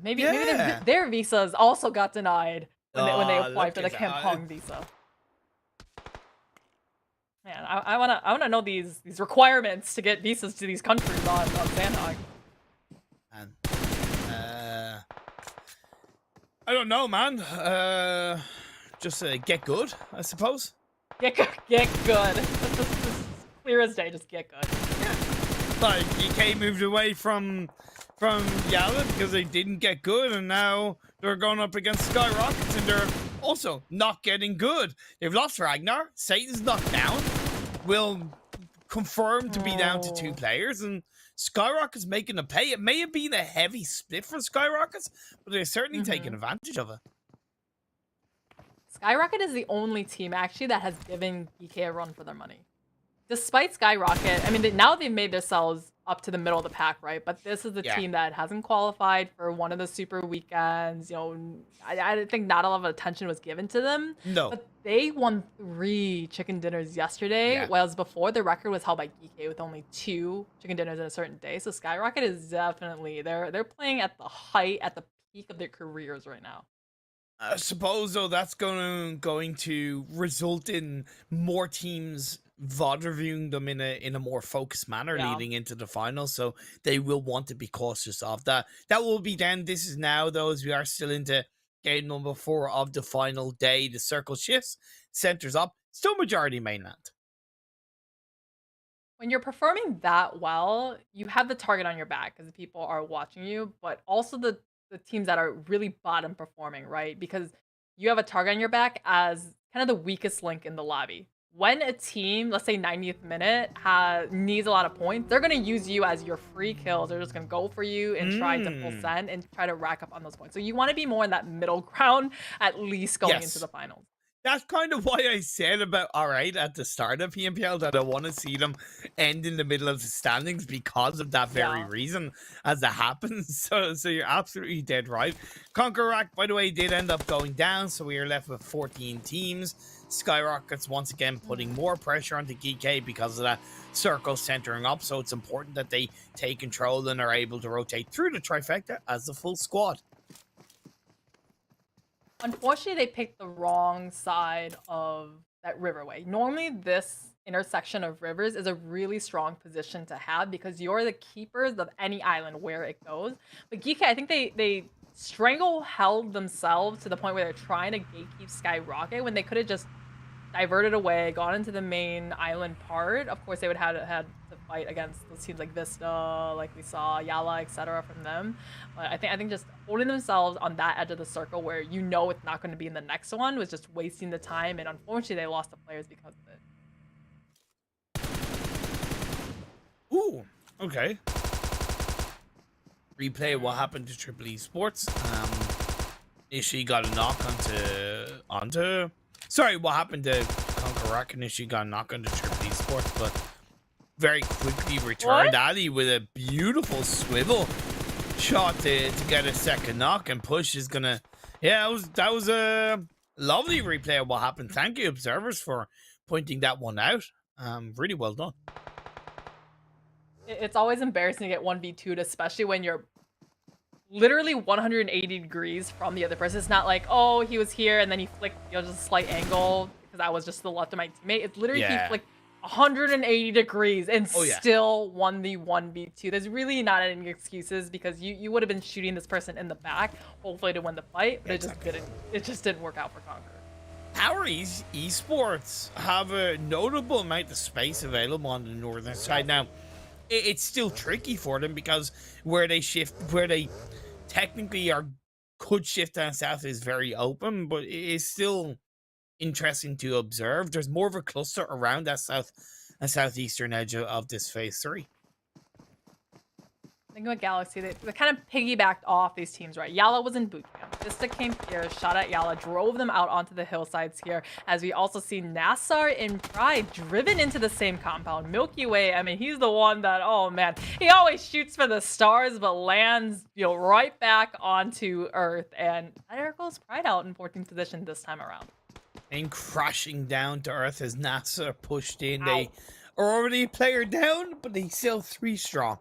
Maybe their visas also got denied when they applied for the Kampong visa. Man, I wanna know these requirements to get visas to these countries on Sanhok. And I don't know, man. Just get good, I suppose. Get good. Just clear as day. Just get good. Like GEEKAY moved away from YALLA because they didn't get good, and now they're going up against SKYROCKET, and they're also not getting good. They've lost Ragnar. Satan's not down. Will confirm to be down to 2 players, and SKYROCKET's making a pay. It may have been a heavy split for SKYROCKET, but they're certainly taking advantage of it. SKYROCKET is the only team actually that has given GEEKAY a run for their money. Despite SKYROCKET, I mean, now they've made themselves up to the middle of the pack, right? But this is the team that hasn't qualified for one of the super weekends. You know, I think not a lot of attention was given to them. No. But they won 3 chicken dinners yesterday, whereas before the record was held by GEEKAY with only 2 chicken dinners in a certain day. So SKYROCKET is definitely, they're playing at the height, at the peak of their careers right now. I suppose, though, that's going to result in more teams VOD reviewing them in a more focused manner leading into the final, so they will want to be cautious of that. That will be then. This is now, though, as we are still into game number 4 of the final day. The circle shifts, centers up, still majority mainland. When you're performing that well, you have the target on your back because people are watching you, but also the teams that are really bottom performing, right? Because you have a target on your back as kind of the weakest link in the lobby. When a team, let's say 90th minute, needs a lot of points, they're going to use you as your free kills. They're just going to go for you and try to full send and try to rack up on those points. So you want to be more in that middle ground, at least going into the finals. That's kind of why I said about, all right, at the start of PMPL, that I want to see them end in the middle of the standings because of that very reason, as it happens. So you're absolutely dead right. CONQUEROR, by the way, did end up going down, so we are left with 14 teams. SKYROCKET's once again putting more pressure onto GEEKAY because of that circle centering up, so it's important that they take control and are able to rotate through the trifecta as the full squad. Unfortunately, they picked the wrong side of that riverway. Normally, this intersection of rivers is a really strong position to have because you're the keepers of any island where it goes. But GEEKAY, I think they strangle-held themselves to the point where they're trying to gatekeep SKYROCKET when they could have just diverted away, gone into the main island part. Of course, they would have had to fight against those teams like VISTA, like we saw YALLA, etc. from them. But I think just holding themselves on that edge of the circle where you know it's not going to be in the next one was just wasting the time, and unfortunately, they lost the players because of it. Ooh, okay. Replay what happened to Triple Esports. Ishii got a knock onto sorry, what happened to CONQUEROR, and Ishii got a knock onto Triple Esports, but very quickly returned Ali with a beautiful swivel shot to get a second knock, and Push is gonna that was a lovely replay of what happened. Thank you, observers, for pointing that one out. Really well done. It's always embarrassing to get 1v2'd, especially when you're literally 180 degrees from the other person. It's not like, oh, he was here and then he flicked, just a slight angle because I was just to the left of my teammate. It's literally he flicked 180 degrees and still won the 1v2. There's really not any excuses because you would have been shooting this person in the back, hopefully to win the fight, but it just didn't work out for CONQUEROR. POWR Esports have a notable amount of space available on the northern side. Now, it's still tricky for them because where they technically could shift down south is very open, but it is still interesting to observe. There's more of a cluster around that south and southeastern edge of this phase 3. Think about Galaxy, they kind of piggybacked off these teams, right? YALLA was in boot camp. VISTA came here, shot at YALLA, drove them out onto the hillsides here, as we also see NASR and Pride driven into the same compound. Milky Way, I mean, he's the one that, oh man, he always shoots for the stars, but lands, right back onto Earth. And there goes Pride out in 14th position this time around. And crashing down to Earth as NASR pushed in. They are already a player down, but they still 3 strong.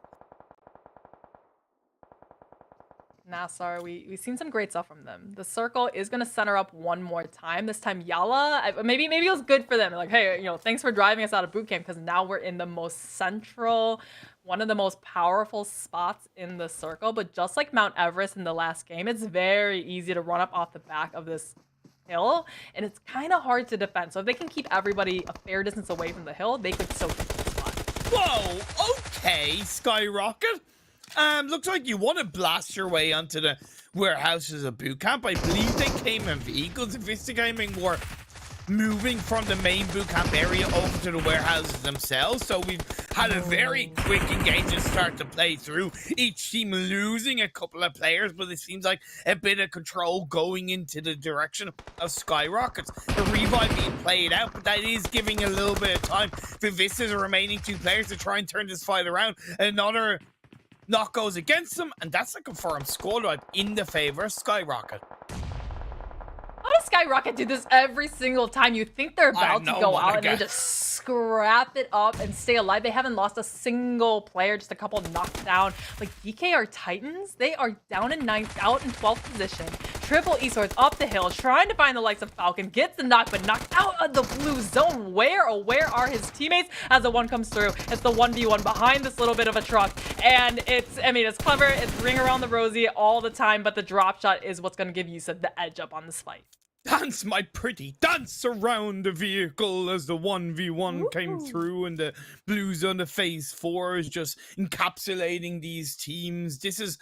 NASR, we've seen some great stuff from them. The circle is going to center up one more time. This time, YALLA, maybe it was good for them. Like, hey, you know, thanks for driving us out of boot camp, because now we're in the most central, one of the most powerful spots in the circle. But just like Mount Everest in the last game, it's very easy to run up off the back of this hill, and it's kind of hard to defend. So if they can keep everybody a fair distance away from the hill, they could still keep the spot. Whoa, okay, SKYROCKET. Looks like you want to blast your way onto the warehouses of boot camp. I believe they came in vehicles. VISTA Gaming were moving from the main boot camp area over to the warehouses themselves. So we've had a very quick engagement start to play through. Each team losing a couple of players, but it seems like a bit of control going into the direction of SKYROCKETs. The revive being played out, but that is giving a little bit of time for VISTA's remaining 2 players to try and turn this fight around. Another knock goes against them, and that's a confirmed squad wipe in the favor of SKYROCKET. How does SKYROCKET do this every single time? You think they're about to go out and they just scrap it up and stay alive. They haven't lost a single player, just a couple knocked down. Like, GEEKAY are Titans. They are down in 9th, out in 12th position. Triple Esports up the hill, trying to find the likes of Falcon. Gets the knock, but knocked out of the blue zone. Where are his teammates as the one comes through? It's the 1v1 behind this little bit of a truck. And it's clever. It's ring around the rosy all the time, but the drop shot is what's going to give Yusuf the edge up on this fight. Dance, my pretty, dance around the vehicle as the 1v1 came through, and the blue zone of phase 4 is just encapsulating these teams. This is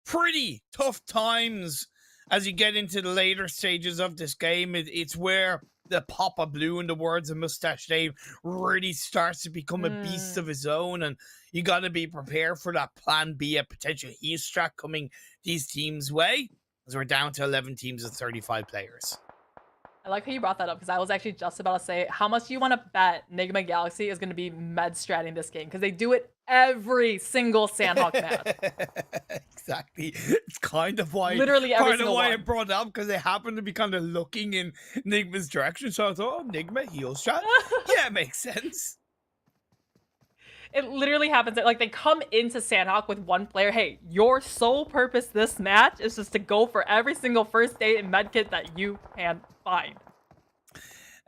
pretty tough times as you get into the later stages of this game. It's where the pop of blue, in the words of Mustache Dave, really starts to become a beast of his own, and you got to be prepared for that plan B, a potential heat strat coming these teams' way, as we're down to 11 teams and 35 players. I like how you brought that up, because I was actually just about to say, how much do you want to bet NIGMA Galaxy is going to be med stratting this game? Because they do it every single Sanhok map. Exactly. It's kind of why, literally every single one. I brought it up, because they happen to be kind of looking in NIGMA's direction. So I thought, oh, NIGMA heal strat. Yeah, it makes sense. It literally happens. Like, they come into Sanhok with one player. Hey, your sole purpose this match is just to go for every single first aid and medkit that you can find.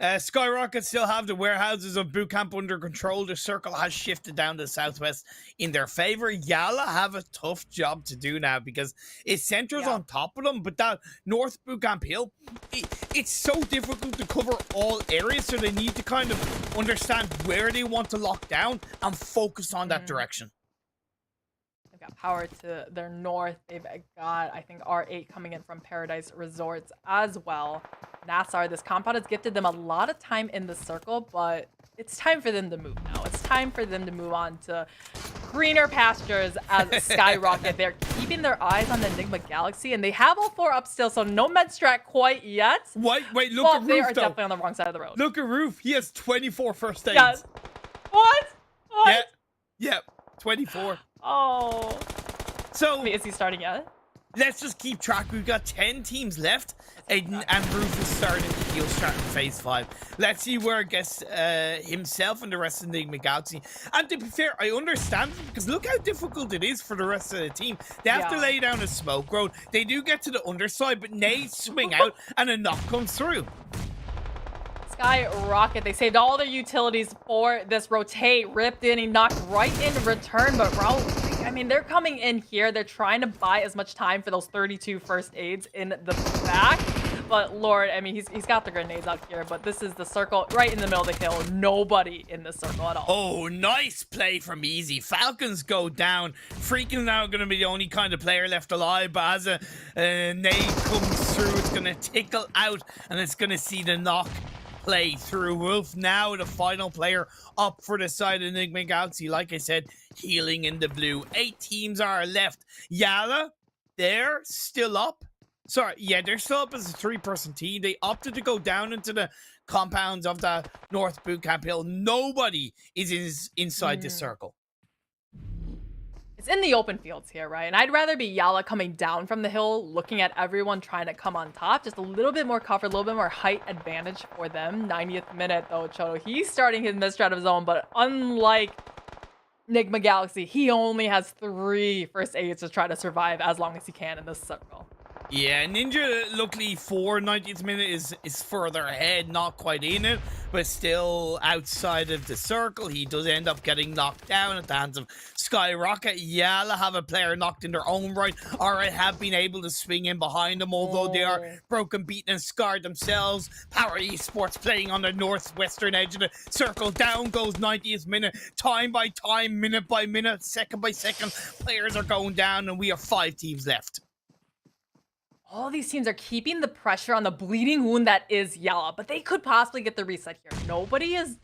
SKYROCKET still have the warehouses of boot camp under control. The circle has shifted down to the southwest in their favor. YALLA have a tough job to do now, because it centers on top of them, but that north boot camp hill, it's so difficult to cover all areas, so they need to kind of understand where they want to lock down and focus on that direction. They've got power to their north. They've got, I think, R8 coming in from Paradise Resorts as well. NASR, this compound has gifted them a lot of time in the circle, but it's time for them to move now. It's time for them to move on to greener pastures as SKYROCKET. They're keeping their eyes on the NIGMA Galaxy, and they have all 4 up still, so no med strat quite yet. Wait, look but at Roof, they are though. definitely on the wrong side of the road. Look at Roof. He has 24 first aids. Yeah. What? Yeah, 24. Oh. So, wait, is he starting yet? Let's just keep track. We've got 10 teams left. Aiden and Roof is starting to heal strat in phase 5. Let's see where it gets himself and the rest of the NIGMA Galaxy. And to be fair, I understand it, because look how difficult it is for the rest of the team. They have to lay down a smoke road. They do get to the underside, but nades swing out and a knock comes through. SKYROCKET, they saved all their utilities for this rotate. Ripped in, he knocked right in return, but Raul, I mean, they're coming in here. They're trying to buy as much time for those 32 first aids in the back. But Lord, I mean, he's got the grenades out here, but this is the circle right in the middle of the hill. Nobody in the circle at all. Oh, nice play from Easy. Falcons go down. Freaking now going to be the only kind of player left alive, but as a nade comes through, it's going to tickle out, and it's going to see the knock play through. Wolf now the final player up for the side of NIGMA Galaxy. Like I said, healing in the blue. 8 teams are left. YALLA, they're still up. Sorry, yeah, they're still up as a 3-person team. They opted to go down into the compounds of the North Boot Camp Hill. Nobody is inside this circle. It's in the open fields here, right? And I'd rather be YALLA coming down from the hill, looking at everyone trying to come on top. Just a little bit more cover, a little bit more height advantage for them. 90th minute, though, Choto. He's starting his mid-strat of his own, but unlike NIGMA Galaxy, he only has 3 first aids to try to survive as long as he can in this circle. Yeah, Ninja, luckily for 90th minute is further ahead, not quite in it, but still outside of the circle. He does end up getting knocked down at the hands of SKYROCKET. YALLA have a player knocked in their own right. Alright, have been able to swing in behind them, although they are broken, beaten, and scarred themselves. POWR Esports playing on the northwestern edge of the circle. Down goes 90th minute, time by time, minute by minute, second by second. Players are going down, and we have 5 teams left. All these teams are keeping the pressure on the bleeding wound that is YALLA, but they could possibly get the reset here. Nobody is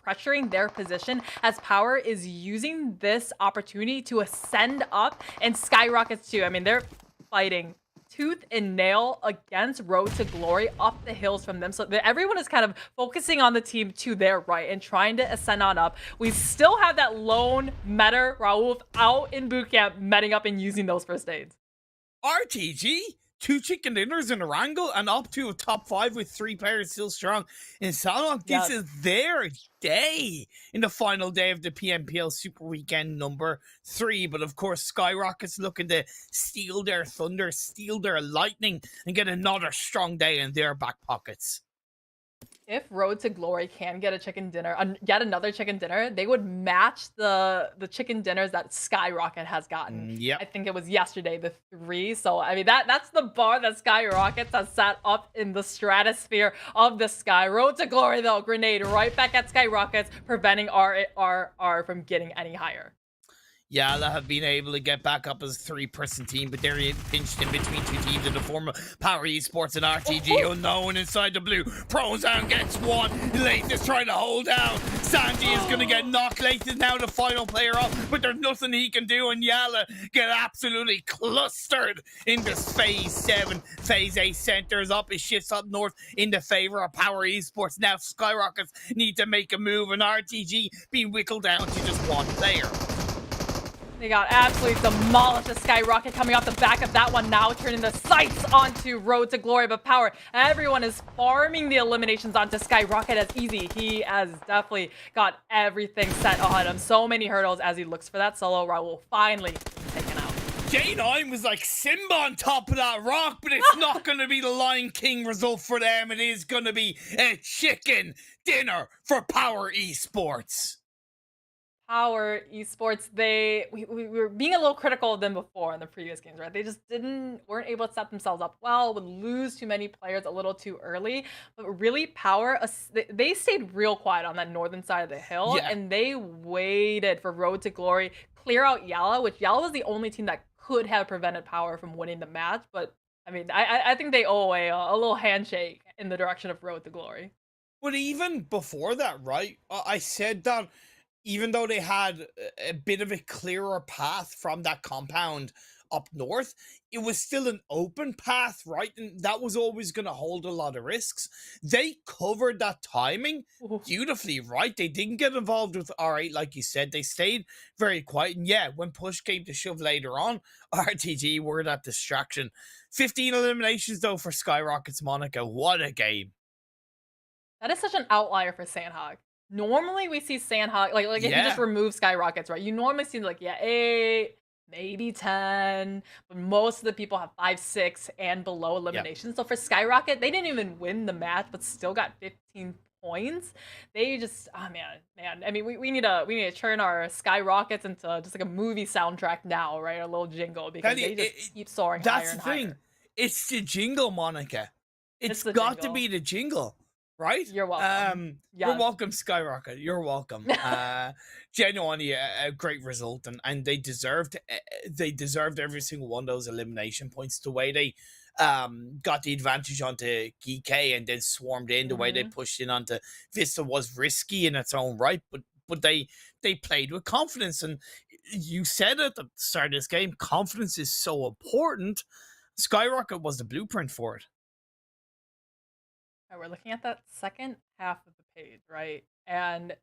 pressuring their position as POWR is using this opportunity to ascend up, and SKYROCKET too. I mean, they're fighting tooth and nail against Road to Glory up the hills from them. So everyone is kind of focusing on the team to their right and trying to ascend on up. We still have that lone meta Raouf out in bootcamp, metting up and using those first aids. RTG? 2 chicken dinners in Erangel and up to a top 5 with 3 players still strong in Sanhok. This is their day in the final day of the PMPL Super Weekend number 3. But of course, SKYROCKET's looking to steal their thunder, steal their lightning, and get another strong day in their back pockets. If Road to Glory can get a chicken dinner, yet another chicken dinner, they would match the chicken dinners that SKYROCKET has gotten. Yep. I think it was yesterday, the 3. So I mean that's the bar that SKYROCKET has set up in the stratosphere of the sky. Road to Glory though, grenade right back at SKYROCKET, preventing RR from getting any higher. YALLA have been able to get back up as a 3-person team, but they're pinched in between 2 teams in the form of POWR Esports and RTG. Oh, no one inside the blue. Prozan gets 1. Lath is trying to hold down. Sanji is going to get knocked. Lath is now the final player up, but there's nothing he can do, and YALLA get absolutely clustered in this Phase 7. Phase 8 centers up. It shifts up north in the favor of POWR Esports. Now SKYROCKET need to make a move, and RTG being whittled down to just 1 player. They got absolutely demolished. The SKYROCKET coming off the back of that one, now turning the sights onto Road to Glory. But POWR, everyone is farming the eliminations onto SKYROCKET as easy. He has definitely got everything set on him. So many hurdles as he looks for that solo. Raul finally taken out. J9 was like Simba on top of that rock, but it's not going to be the Lion King result for them. It is going to be a chicken dinner for POWR Esports. POWR Esports, we were being a little critical of them before in the previous games, right? They just weren't able to set themselves up well, would lose too many players a little too early. But really, POWR, they stayed real quiet on that northern side of the hill, and they waited for Road to Glory, clear out YALLA, which YALLA was the only team that could have prevented POWR from winning the match. But I mean, I think they owe a little handshake in the direction of Road to Glory. But even before that, right? I said that even though they had a bit of a clearer path from that compound up north, it was still an open path, right? And that was always going to hold a lot of risks. They covered that timing beautifully, right? They didn't get involved with R8, like you said. They stayed very quiet. And yeah, when push came to shove later on, RTG were that distraction. 15 eliminations, though, for SKYROCKET's Monica. What a game. That is such an outlier for Sanhok. Normally we see Sanhok, like if you just remove SKYROCKETs, right? You normally see like, 8, maybe 10, but most of the people have 5, 6, and below eliminations. So for SKYROCKET, they didn't even win the match, but still got 15 points. They just, oh man. I mean, we need to turn our SKYROCKETs into just like a movie soundtrack now, right? A little jingle, because they just keep soaring higher and higher. That's the thing. It's the jingle, Monica. It's got to be the jingle. Right? You're welcome. You're welcome, SKYROCKET. You're welcome. Genuinely a great result, and they deserved every single one of those elimination points. The way they got the advantage onto GEEKAY and then swarmed in, the way they pushed in onto VISTA was risky in its own right, but they played with confidence. And you said at the start of this game, confidence is so important. SKYROCKET was the blueprint for it. We're looking at that second half of the page, right? And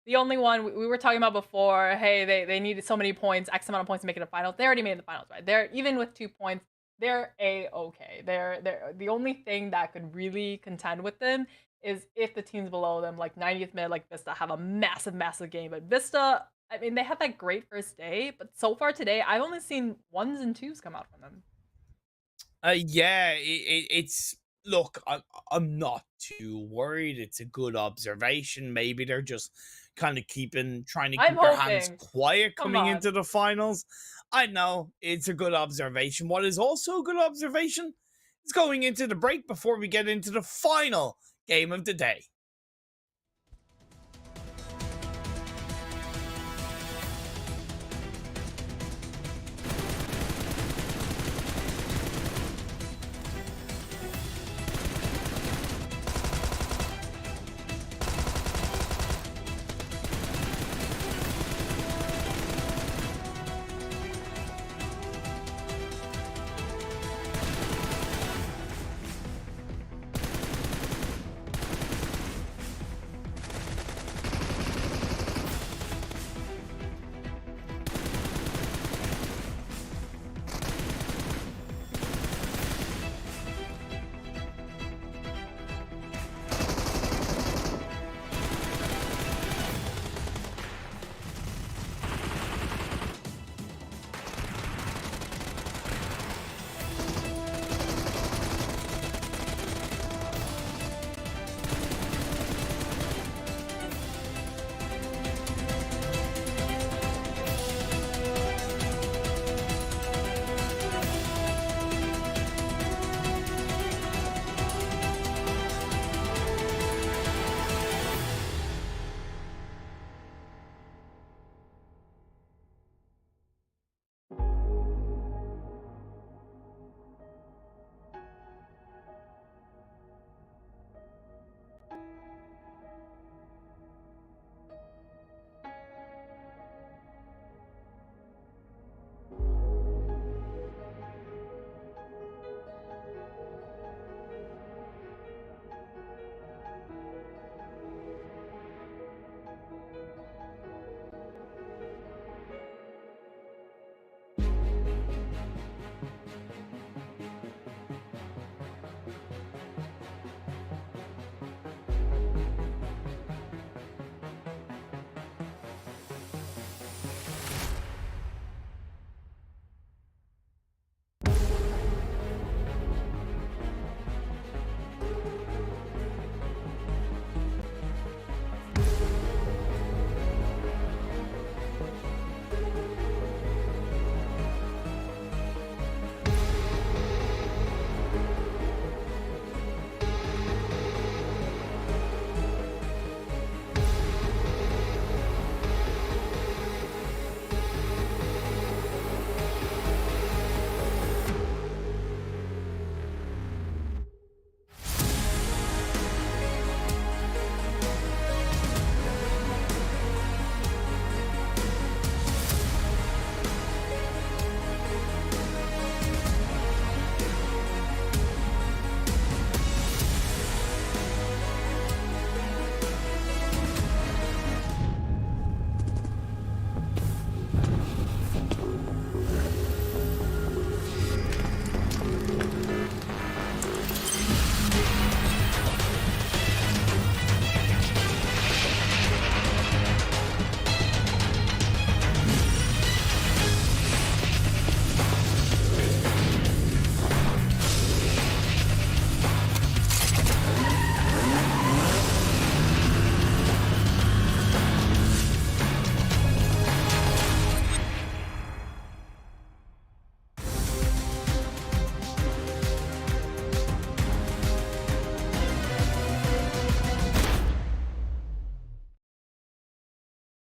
the only one we were talking about before, hey, they needed so many points, X amount of points to make it a finals. They already made the finals, right? They're even with 2 points, they're A-okay. They're the only thing that could really contend with them is if the teams below them, like 90th minute, like VISTA, have a massive game. But VISTA, I mean, they had that great first day, but so far today, I've only seen 1s and 2s come out from them. Yeah, it's look, I'm not too worried. It's a good observation. Maybe they're just kind of trying to I'm keep their hands hoping. quiet Come coming into on. the finals. I know it's a good observation. What is also a good observation is going into the break before we get into the final game of the day.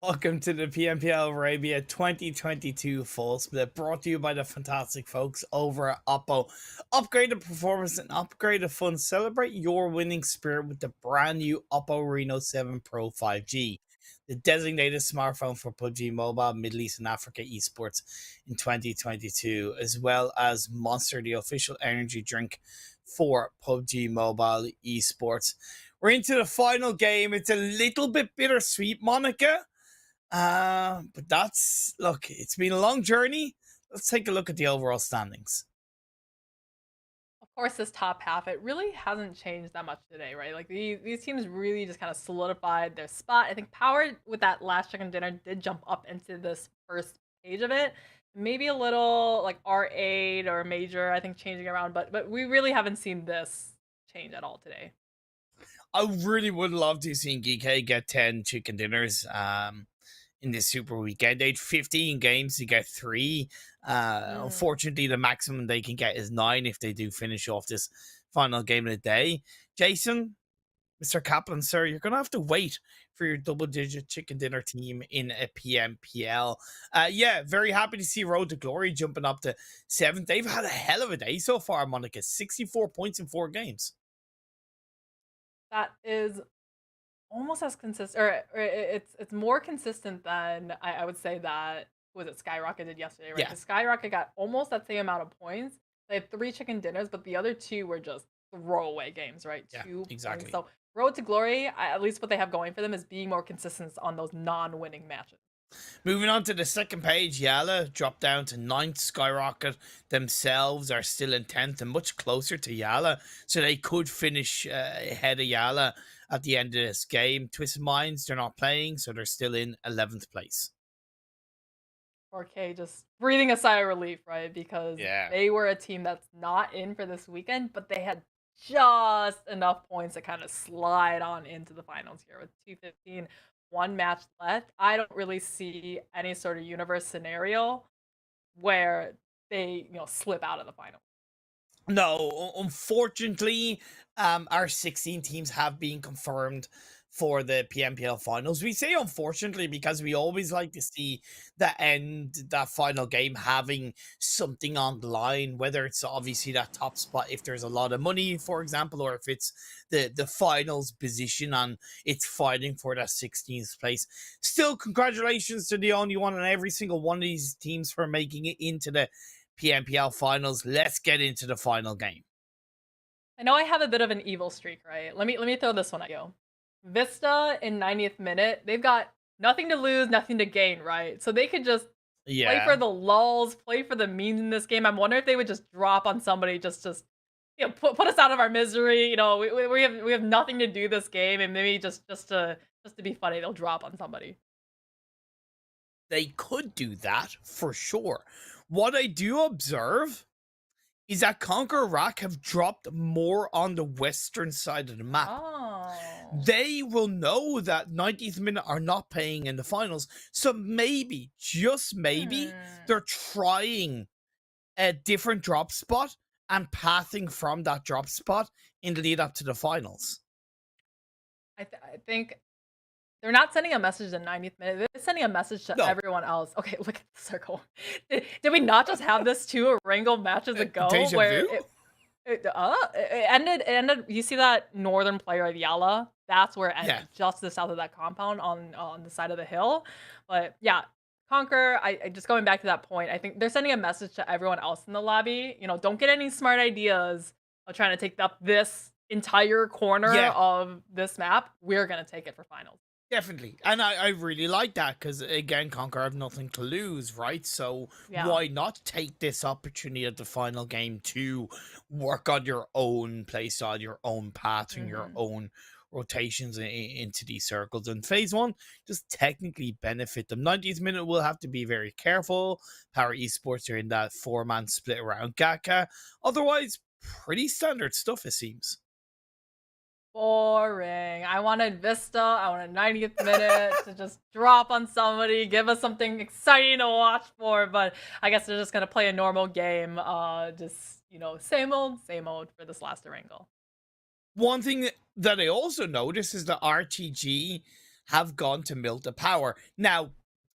Welcome to the PMPL Arabia 2022 Full Split, brought to you by the fantastic folks over at Oppo. Upgrade the performance and upgrade the fun. Celebrate your winning spirit with the brand new Oppo Reno 7 Pro 5G, the designated smartphone for PUBG Mobile, Middle East and Africa esports in 2022, as well as Monster, the official energy drink for PUBG Mobile esports. We're into the final game. It's a little bit bittersweet, Monica. But look, it's been a long journey. Let's take a look at the overall standings. course, this top half, it really hasn't changed that much today, right? Like these teams really just kind of solidified their spot. I think Power with that last chicken dinner did jump up into this first page of it. Maybe a little like R8 or Major, I think, changing around, but we really haven't seen this change at all today. I really would love to see GEEKAY get 10 chicken dinners in this Super Weekend. They had 15 games to get 3. Unfortunately, the maximum they can get is 9 if they do finish off this final game of the day. Jason, Mr. Kaplan, sir, you're going to have to wait for your double-digit chicken dinner team in a PMPL. Yeah, very happy to see Road to Glory jumping up to 7th. They've had a hell of a day so far, Monica. 64 points in 4 games. That is almost as consistent, or it's more consistent than I would say that SKYROCKET did yesterday, right? Yeah. SKYROCKET got almost that same amount of points. They had 3 chicken dinners, but the other 2 were just throwaway games, right? Yeah, 2 exactly. points. So Road to Glory, at least what they have going for them is being more consistent on those non-winning matches. Moving on to the second page, YALLA dropped down to 9th. SKYROCKET themselves are still in 10th and much closer to YALLA, so they could finish ahead of YALLA at the end of this game. Twisted Minds, they're not playing, so they're still in 11th place. 4K just breathing a sigh of relief, right? Because they were a team that's not in for this weekend, but they had just enough points to kind of slide on into the finals here with 215. 1 match left. I don't really see any sort of universe scenario where they, slip out of the final. No, unfortunately, our 16 teams have been confirmed for the PMPL finals. We say unfortunately because we always like to see that final game having something on the line, whether it's obviously that top spot if there's a lot of money, for example, or if it's the finals position and it's fighting for that 16th place. Still, congratulations to the only one and every single one of these teams for making it into the PMPL finals. Let's get into the final game. I know I have a bit of an evil streak, right? Let me throw this one at you. VISTA in 90th minute, they've got nothing to lose, nothing to gain, right? So they could just play for the lulls, play for the memes in this game. I'm wondering if they would just drop on somebody, just put us out of our misery. We have nothing to do this game, and maybe just to be funny, they'll drop on somebody. They could do that for sure. What I do observe is that CONQUEROR have dropped more on the western side of the map. Oh. They will know that 90th minute are not playing in the finals. So maybe, just maybe, they're trying a different drop spot and pathing from that drop spot in the lead up to the finals. I think they're not sending a message in 90th minute. They're sending a message to everyone else. Okay, look at the circle. Did we not just have this 2 Erangel matches ago where it ended? You see that northern player of YALLA? That's where it ended, just to the south of that compound on the side of the hill. But yeah, CONQUEROR, I just going back to that point, I think they're sending a message to everyone else in the lobby. Don't get any smart ideas of trying to take up this entire corner of this map. We're going to take it for finals. Definitely. And I really like that because, again, CONQUEROR have nothing to lose, right? So why not take this opportunity at the final game to work on your own playstyle, your own path, and your own rotations into these circles. And phase 1 just technically benefit them. 90th minute will have to be very careful. POWR Esports are in that 4-man split around GEEKAY. Otherwise, pretty standard stuff, it seems. Boring. I wanted VISTA. I wanted 90th minute to just drop on somebody, give us something exciting to watch for. But I guess they're just gonna play a normal game. Same old for this last Erangel. One thing that I also noticed is that RTG have gone to Milta POWR. Now,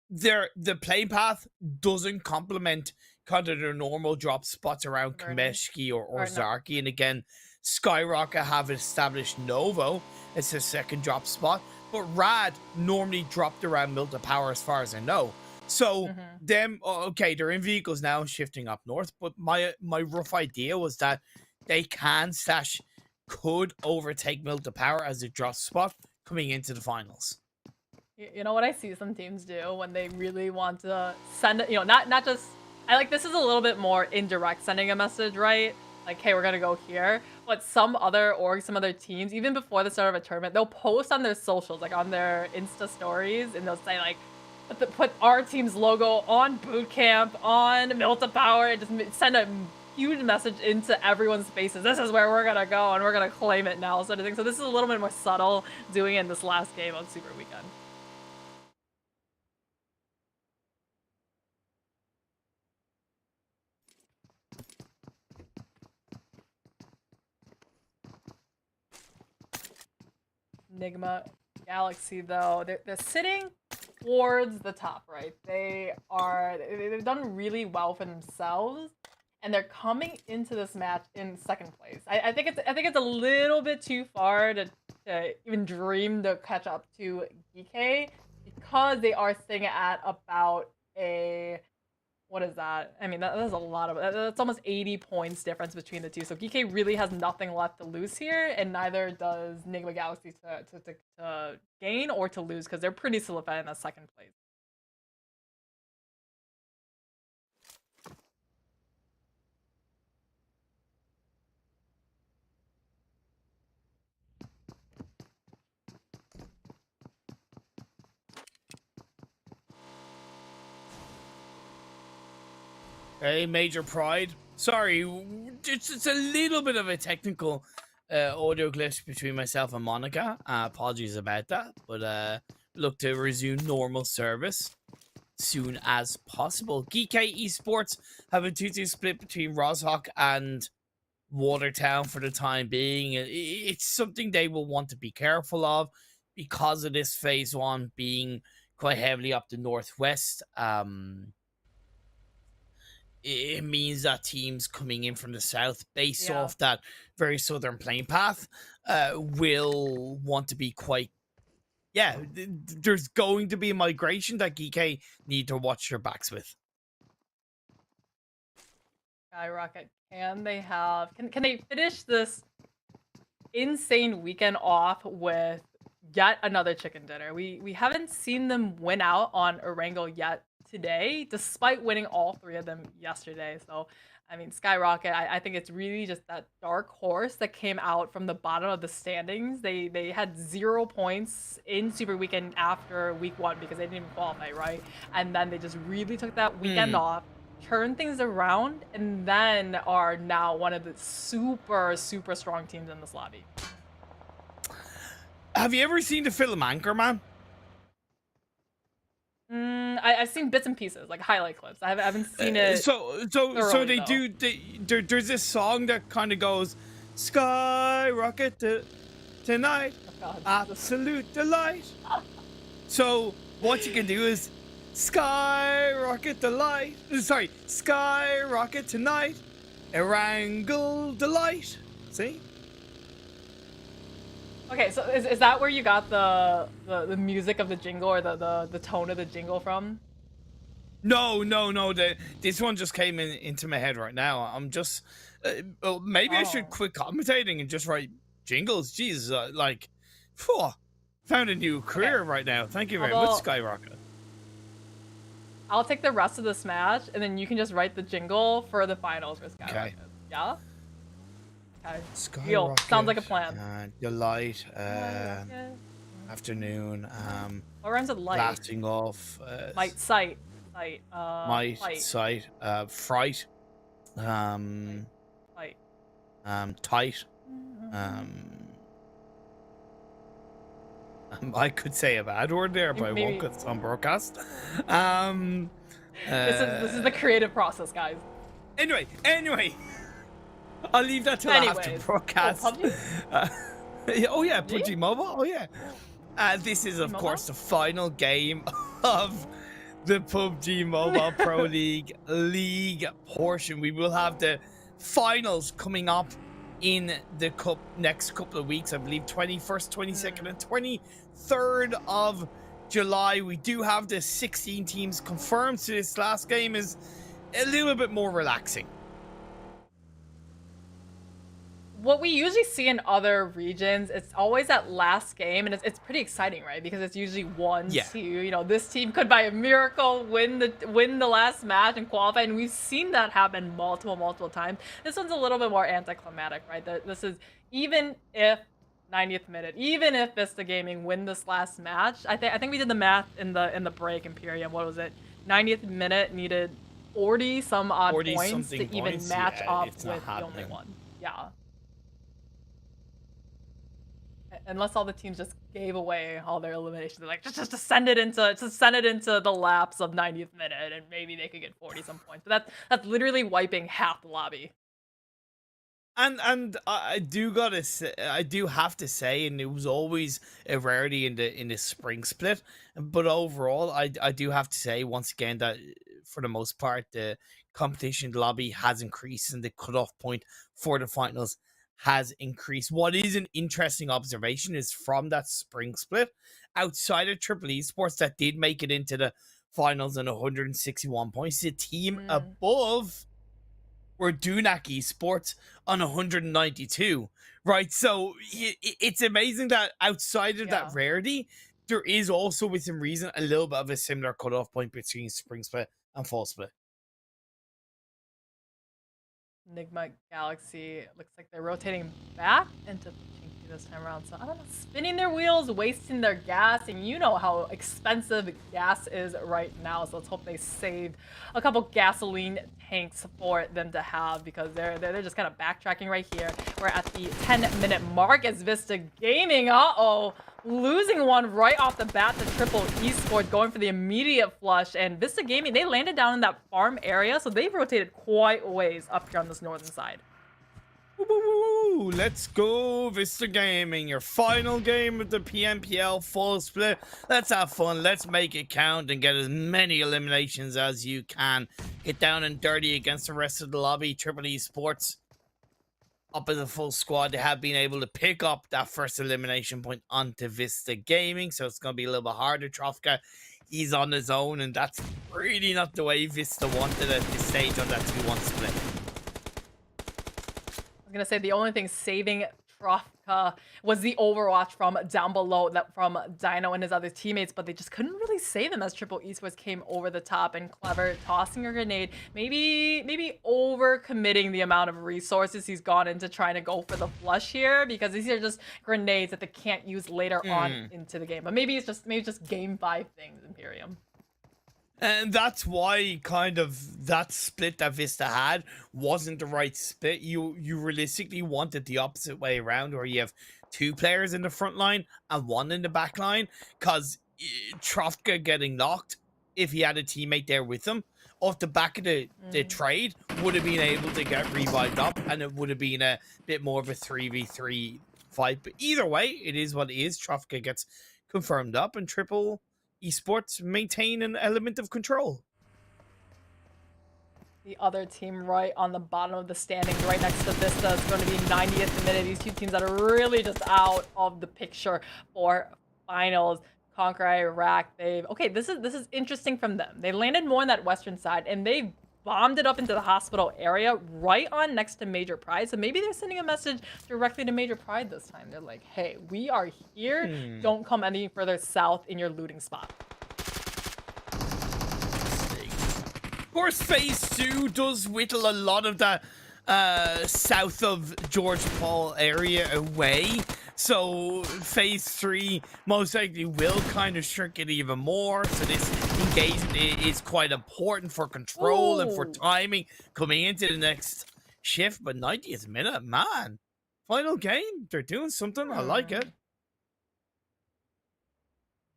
the play path doesn't complement kind of their normal drop spots around Kameshki or Ozarki. And again, SKYROCKET have established Novo as their second drop spot, but Rad normally dropped around Milta POWR as far as I know. So they're in vehicles now shifting up north, but my rough idea was that they could overtake Milta POWR as a drop spot coming into the finals. You know what I see some teams do when they really want to send it, not just, I like this is a little bit more indirect sending a message, right? like, hey, we're gonna go here. But some other orgs, some other teams, even before the start of a tournament, they'll post on their socials, like on their Insta stories, and they'll say like, put our team's logo on boot camp, on Milta Power, and just send a huge message into everyone's faces. This is where we're gonna go, and we're gonna claim it now, sort of thing. So this is a little bit more subtle doing it in this last game of Super Weekend. NIGMA Galaxy, though, they're sitting towards the top, right? They've done really well for themselves, and they're coming into this match in second place. I think it's a little bit too far to even dream to catch up to GEEKAY, because they are sitting at about a, what is that? I mean, that's a lot of, that's almost 80 points difference between the two. So GEEKAY really has nothing left to lose here, and neither does NIGMA Galaxy to gain or to lose, because they're pretty solidified in that second place. Hey, Major Pride. Sorry, it's a little bit of a technical audio glitch between myself and Monica. Apologies about that, but look to resume normal service soon as possible. GEEKAY Esports have a 2-2 split between Roshawk and Watertown for the time being. It's something they will want to be careful of because of this phase one being quite heavily up the northwest. It means that teams coming in from the south, based off that very southern playing path, will want to be quite. Yeah, there's going to be a migration that GEEKAY need to watch their backs with. SKYROCKET, can they have? Can they finish this insane weekend off with yet another chicken dinner? We haven't seen them win out on Erangel yet today, despite winning all three of them yesterday. So, I mean, SKYROCKET, I think it's really just that dark horse that came out from the bottom of the standings. They had 0 points in Super Weekend after week 1 because they didn't even qualify, right? And then they just really took that weekend off, turned things around, and then are now one of the super, super strong teams in this lobby. Have you ever seen the film Anchorman? I've seen bits and pieces, like highlight clips. I haven't seen it. So they though. There's this song that kind of goes, "SKYROCKET tonight, absolute delight." So what you can do is SKYROCKET delight. Sorry, SKYROCKET tonight, Erangel delight. See? Okay, so is that where you got the music of the jingle, or the tone of the jingle from? No. This one just came into my head right now. I'm just maybe I should quit commentating and just write jingles. Jesus, found a new career right now. Thank you very much, SKYROCKET. I'll take the rest of this match, and then you can just write the jingle for the finals for SKYROCKET. Okay. Yeah. Okay. SKYROCKET, sounds like a plan. Delight. Afternoon. What rhymes with light? Blasting off. Might sight. Might sight. Fright. Light. Tight. I could say a bad word there, but I won't because it's on broadcast. This is the creative process, guys. Anyway. I'll leave that till after broadcast. PUBG? PUBG Mobile. Oh yeah. This is of course the final game of the PUBG Mobile Pro League portion. We will have the finals coming up in the next couple of weeks. I believe 21st, 22nd, and 23rd of July. We do have the 16 teams confirmed, so this last game is a little bit more relaxing. what we usually see in other regions, it's always that last game, and it's pretty exciting, right? Because it's usually 1-2. You know, this team could by a miracle win the last match and qualify, and we've seen that happen multiple times. This one's a little bit more anticlimactic, right? This is, even if 90th minute, even if Vista Gaming win this last match, I think we did the math in the break, Imperium. What was it? 90th minute needed 40 some odd points to even match up with the only one. Yeah. Unless all the teams just gave away all their eliminations, they're like, just send it into the laps of 90th minute, and maybe they could get 40 some points. But that's literally wiping half the lobby. And I do have to say, and it was always a rarity in the spring split, but overall, I do have to say once again that for the most part the competition lobby has increased and the cutoff point for the finals has increased. What is an interesting observation is from that spring split, outside of Triple Esports that did make it into the finals on 161 points, the team above were Dunak Esports on 192, right? So it's amazing that outside of that rarity, there is also within reason a little bit of a similar cutoff point between spring split and fall split. NIGMA Galaxy looks like they're rotating back into Chinky this time around. So I don't know, spinning their wheels, wasting their gas, and you know how expensive gas is right now. So let's hope they saved a couple gasoline tanks for them to have, because they're just kind of backtracking right here. We're at the 10-minute mark as Vista Gaming, losing one right off the bat to Triple Esports, going for the immediate flush. And Vista Gaming, they landed down in that farm area, so they've rotated quite a ways up here on this northern side. Woo, let's go, Vista Gaming. Your final game of the PMPL full split. Let's have fun. Let's make it count and get as many eliminations as you can. Get down and dirty against the rest of the lobby. Triple Esports up as a full squad. They have been able to pick up that first elimination point onto Vista Gaming, so it's going to be a little bit harder. Trofka, he's on his own, and that's really not the way Vista wanted at this stage on that 2-1 split. I was gonna say the only thing saving Trofka was the overwatch from down below, that from Dino and his other teammates, but they just couldn't really save him as Triple Esports came over the top. And Clever tossing a grenade, maybe over committing the amount of resources he's gone into trying to go for the flush here, because these are just grenades that they can't use later on into the game. But maybe it's just game 5 things, Imperium. And that's why kind of that split that Vista had wasn't the right split. You realistically wanted the opposite way around, where you have 2 players in the front line and 1 in the back line, because Trofka getting knocked, if he had a teammate there with him, off the back of the trade, would have been able to get revived up, and it would have been a bit more of a 3v3 fight. But either way, it is what it is. Trofka gets confirmed up, and Triple Esports maintain an element of control. The other team right on the bottom of the standings, right next to Vista, is going to be 90th minute. These two teams that are really just out of the picture for finals. CONQUEROR, Iraq, this is interesting from them. They landed more on that western side, and they bombed it up into the hospital area right on next to Major Pride. So maybe they're sending a message directly to Major Pride this time. They're like, hey, we are here. Don't come any further south in your looting spot. Of course, phase 2 does whittle a lot of that south of George Paul area away. So phase 3 most likely will kind of shrink it even more. So this engagement is quite important for control and for timing coming into the next shift. But 90th minute, man, final game, they're doing something. I like it.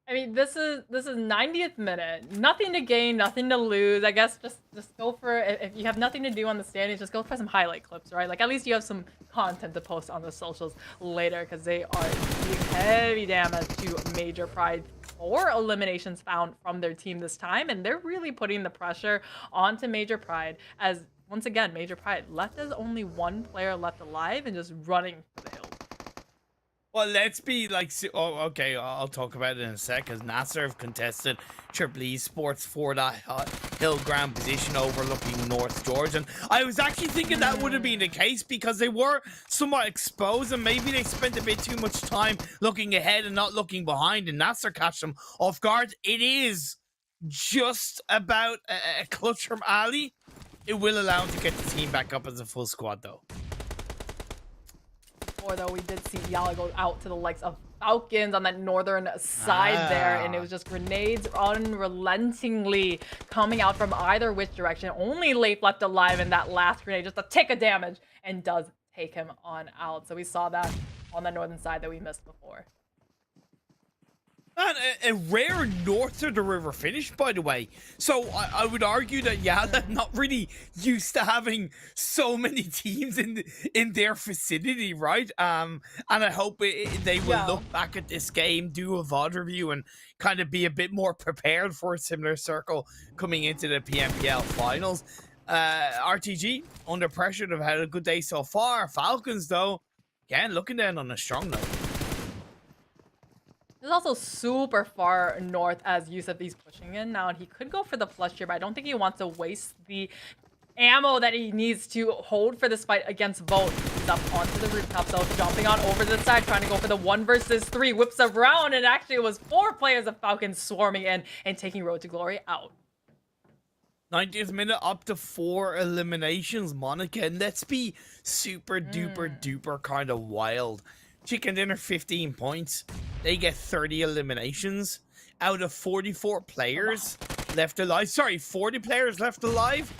I mean, this is 90th minute. Nothing to gain, nothing to lose. I guess just go for, if you have nothing to do on the standings, just go for some highlight clips, right? Like, at least you have some content to post on the socials later, because they are doing heavy damage to Major Pride. 4 eliminations found from their team this time, and they're really putting the pressure onto Major Pride, as once again, Major Pride left as only 1 player left alive and just running for the hill. Well, let's be like, oh, okay, I'll talk about it in a sec, because NASR have contested Triple Esports for that hill ground position overlooking North Georgia. And I was actually thinking that would have been the case because they were somewhat exposed and maybe they spent a bit too much time looking ahead and not looking behind, and NASR catch them off guard. It is just about a clutch from Ali. It will allow him to get the team back up as a full squad, though. Though we did see YALLA go out to the likes of Falcons on that northern side there, and it was just grenades unrelentingly coming out from either which direction. Only Leif left alive in that last grenade, just a tick of damage, and does take him on out. So we saw that on the northern side that we missed before. Man, a rare north of the river finish, by the way. So I would argue that YALLA not really used to having so many teams in their vicinity, right? And I hope they will look back at this game, do a VOD review, and kind of be a bit more prepared for a similar circle coming into the PMPL finals. RTG, under pressure, they've had a good day so far. Falcons, though, again, looking down on a strong note. This is also super far north as Yusuf is pushing in now, and he could go for the flush here, but I don't think he wants to waste the ammo that he needs to hold for this fight against both. He's up onto the rooftop, so jumping on over to the side, trying to go for the 1 versus 3, whips around, and actually it was 4 players of Falcons swarming in and taking Road to Glory out. 90th minute, up to 4 eliminations, Monica, and let's be super duper kind of wild. Chicken Dinner 15 points. They get 30 eliminations out of 44 players left alive. Sorry, 40 players left alive,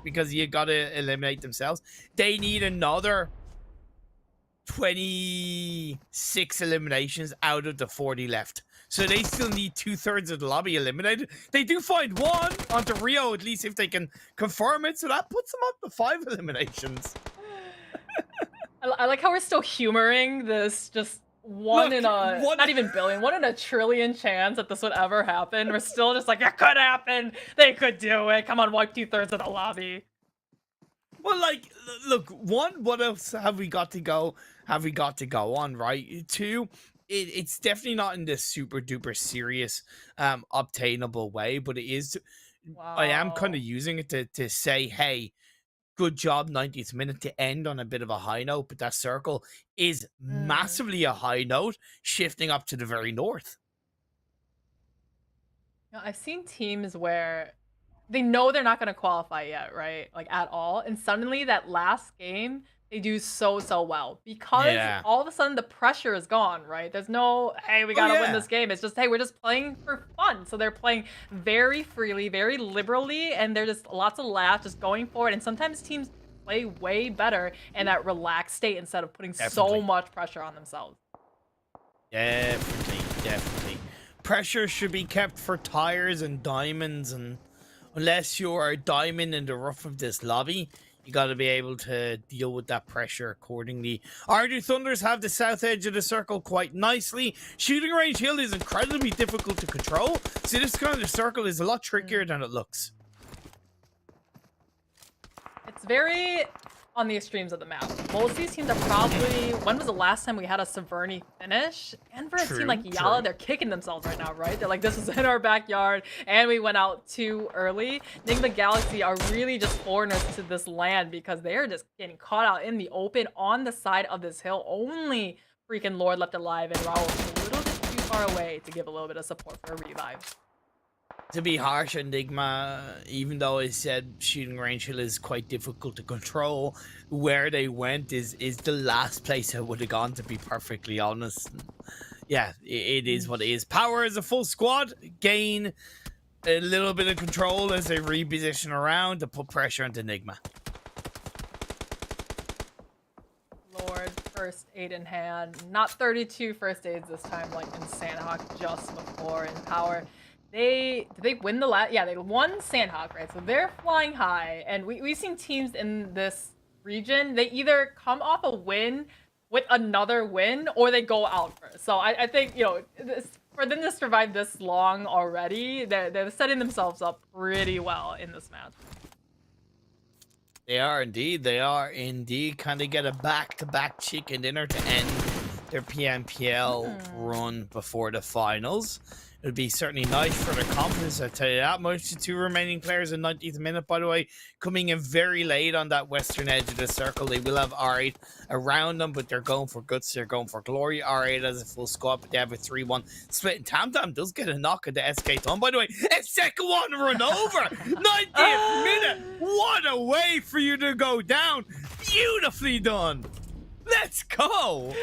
because you gotta eliminate themselves. They need another 26 eliminations out of the 40 left. So they still need 2/3 of the lobby eliminated. They do find 1 onto Rio, at least if they can confirm it. So that puts them up to 5 eliminations. I like how we're still humoring this just one in a, not even billion, 1 in a trillion chance that this would ever happen. We're still just like, it could happen. They could do it. Come on, wipe 2/3 of the lobby. Well, like, look, 1, what else have we got to go? Have we got to go on, right? 2, it's definitely not in this super duper serious, obtainable way, but it is. Wow. I am kind of using it to say, hey, good job, 90th minute, to end on a bit of a high note, but that circle is massively a high note, shifting up to the very north. Now, I've seen teams where they know they're not going to qualify yet, right? Like, at all. And suddenly, that last game, they do so well. Because all of a sudden, the pressure is gone, right? There's no, hey, we got to win this game. It's just, hey, we're just playing for fun. So they're playing very freely, very liberally, and they're just lots of laughs, just going for it. And sometimes teams play way better in that relaxed state instead of putting so much pressure on themselves. Definitely. Pressure should be kept for tires and diamonds, and unless you're a diamond in the rough of this lobby, you got to be able to deal with that pressure accordingly. Ardu Thunders have the south edge of the circle quite nicely. Shooting range hill is incredibly difficult to control, so this kind of circle is a lot trickier than it looks. It's very on the extremes of the map. Most of these teams are probably, when was the last time we had a Severny finish? And for a team like YALLA, they're kicking themselves right now, right? They're like, this is in our backyard, and we went out too early. NIGMA Galaxy are really just foreigners to this land because they're just getting caught out in the open on the side of this hill. Only freaking Lord left alive, and Raul's a little bit too far away to give a little bit of support for a revive. To be harsh on NIGMA, even though I said shooting range hill is quite difficult to control, where they went is the last place I would have gone, to be perfectly honest. Yeah, it is what it is. POWR is a full squad, gain a little bit of control as they reposition around to put pressure into NIGMA. Lord, first aid in hand. Not 32 first aids this time like in Sanhok just before in POWR. Did they win the last? Yeah, they won Sanhok, right? So they're flying high, and we've seen teams in this region, they either come off a win with another win, or they go out first. So I think, you know, for them to survive this long already, they're setting themselves up pretty well in this match. They are indeed. Kind of get a back-to-back chicken dinner to end their PMPL run before the finals. It would be certainly nice for their confidence, I'll tell you that much. The 2 remaining players in 90th minute, by the way, coming in very late on that western edge of the circle. They will have R8 around them, but they're going for guts. They're going for glory. R8 has a full squad, but they have a 3-1 split. And Tam does get a knock at the SK Tom. By the way, a second one run over. 90th minute. What a way for you to go down. Beautifully done. Let's go!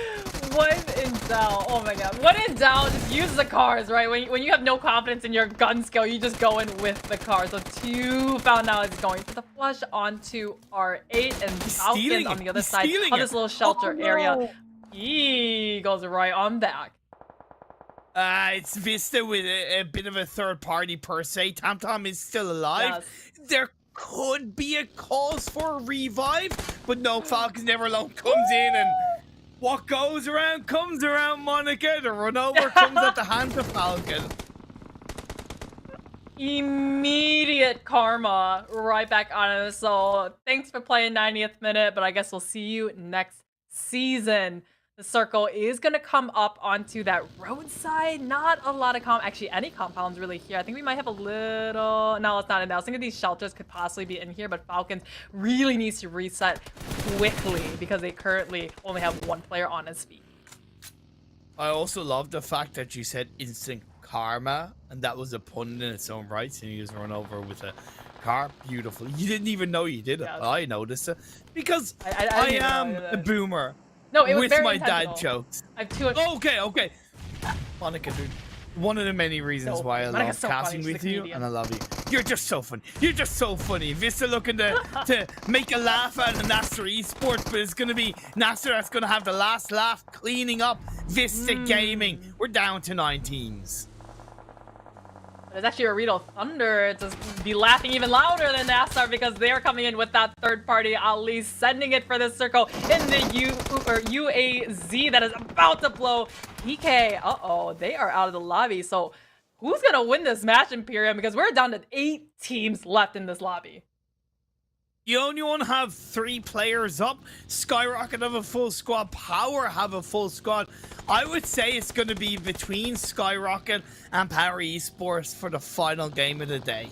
When in doubt, oh my god. When in doubt, just use the cars, right? When you have no confidence in your gun skill, you just go in with the cars. So 2 found now is going for the flush onto R8 and Falcons on the other side of this little shelter area. He goes right on back. It's Vista with a bit of a third party per se. Tam is still alive. Yes. There could be a cause for a revive, but no, Falcons Never Alone comes in and what goes around comes around, Monica. The run over comes at the hands of Falcon. Immediate karma right back on him. So thanks for playing 90th minute, but I guess we'll see you next season. The circle is going to come up onto that roadside. Not a lot of actually any compounds really here. I think we might have a little, no, it's not in there. I was thinking these shelters could possibly be in here, but Falcons really needs to reset quickly because they currently only have 1 player on his feet. I also love the fact that you said instant karma, and that was a pun in its own right, and you just run over with a car. Beautiful. You didn't even know you did it. Yes. I noticed it because I am a boomer. No, it was with very my intentional. dad jokes. I have 2 Okay. Monica, dude. One of the many reasons why I love casting with you, and I love you. You're just so funny. You're just so funny. Vista looking to make a laugh out of NASR Esports, but it's going to be NASR that's going to have the last laugh cleaning up Vista Gaming. We're down to 9 teams. But it's actually OOREDOO Thunder to be laughing even louder than NASR because they're coming in with that third party, at least sending it for the circle in the UAZ that is about to blow. GEEKAY, they are out of the lobby. So who's going to win this match, Imperium? Because we're down to 8 teams left in this lobby. You only want to have 3 players up. SKYROCKET have a full squad. POWR have a full squad. I would say it's going to be between SKYROCKET and POWR Esports for the final game of the day.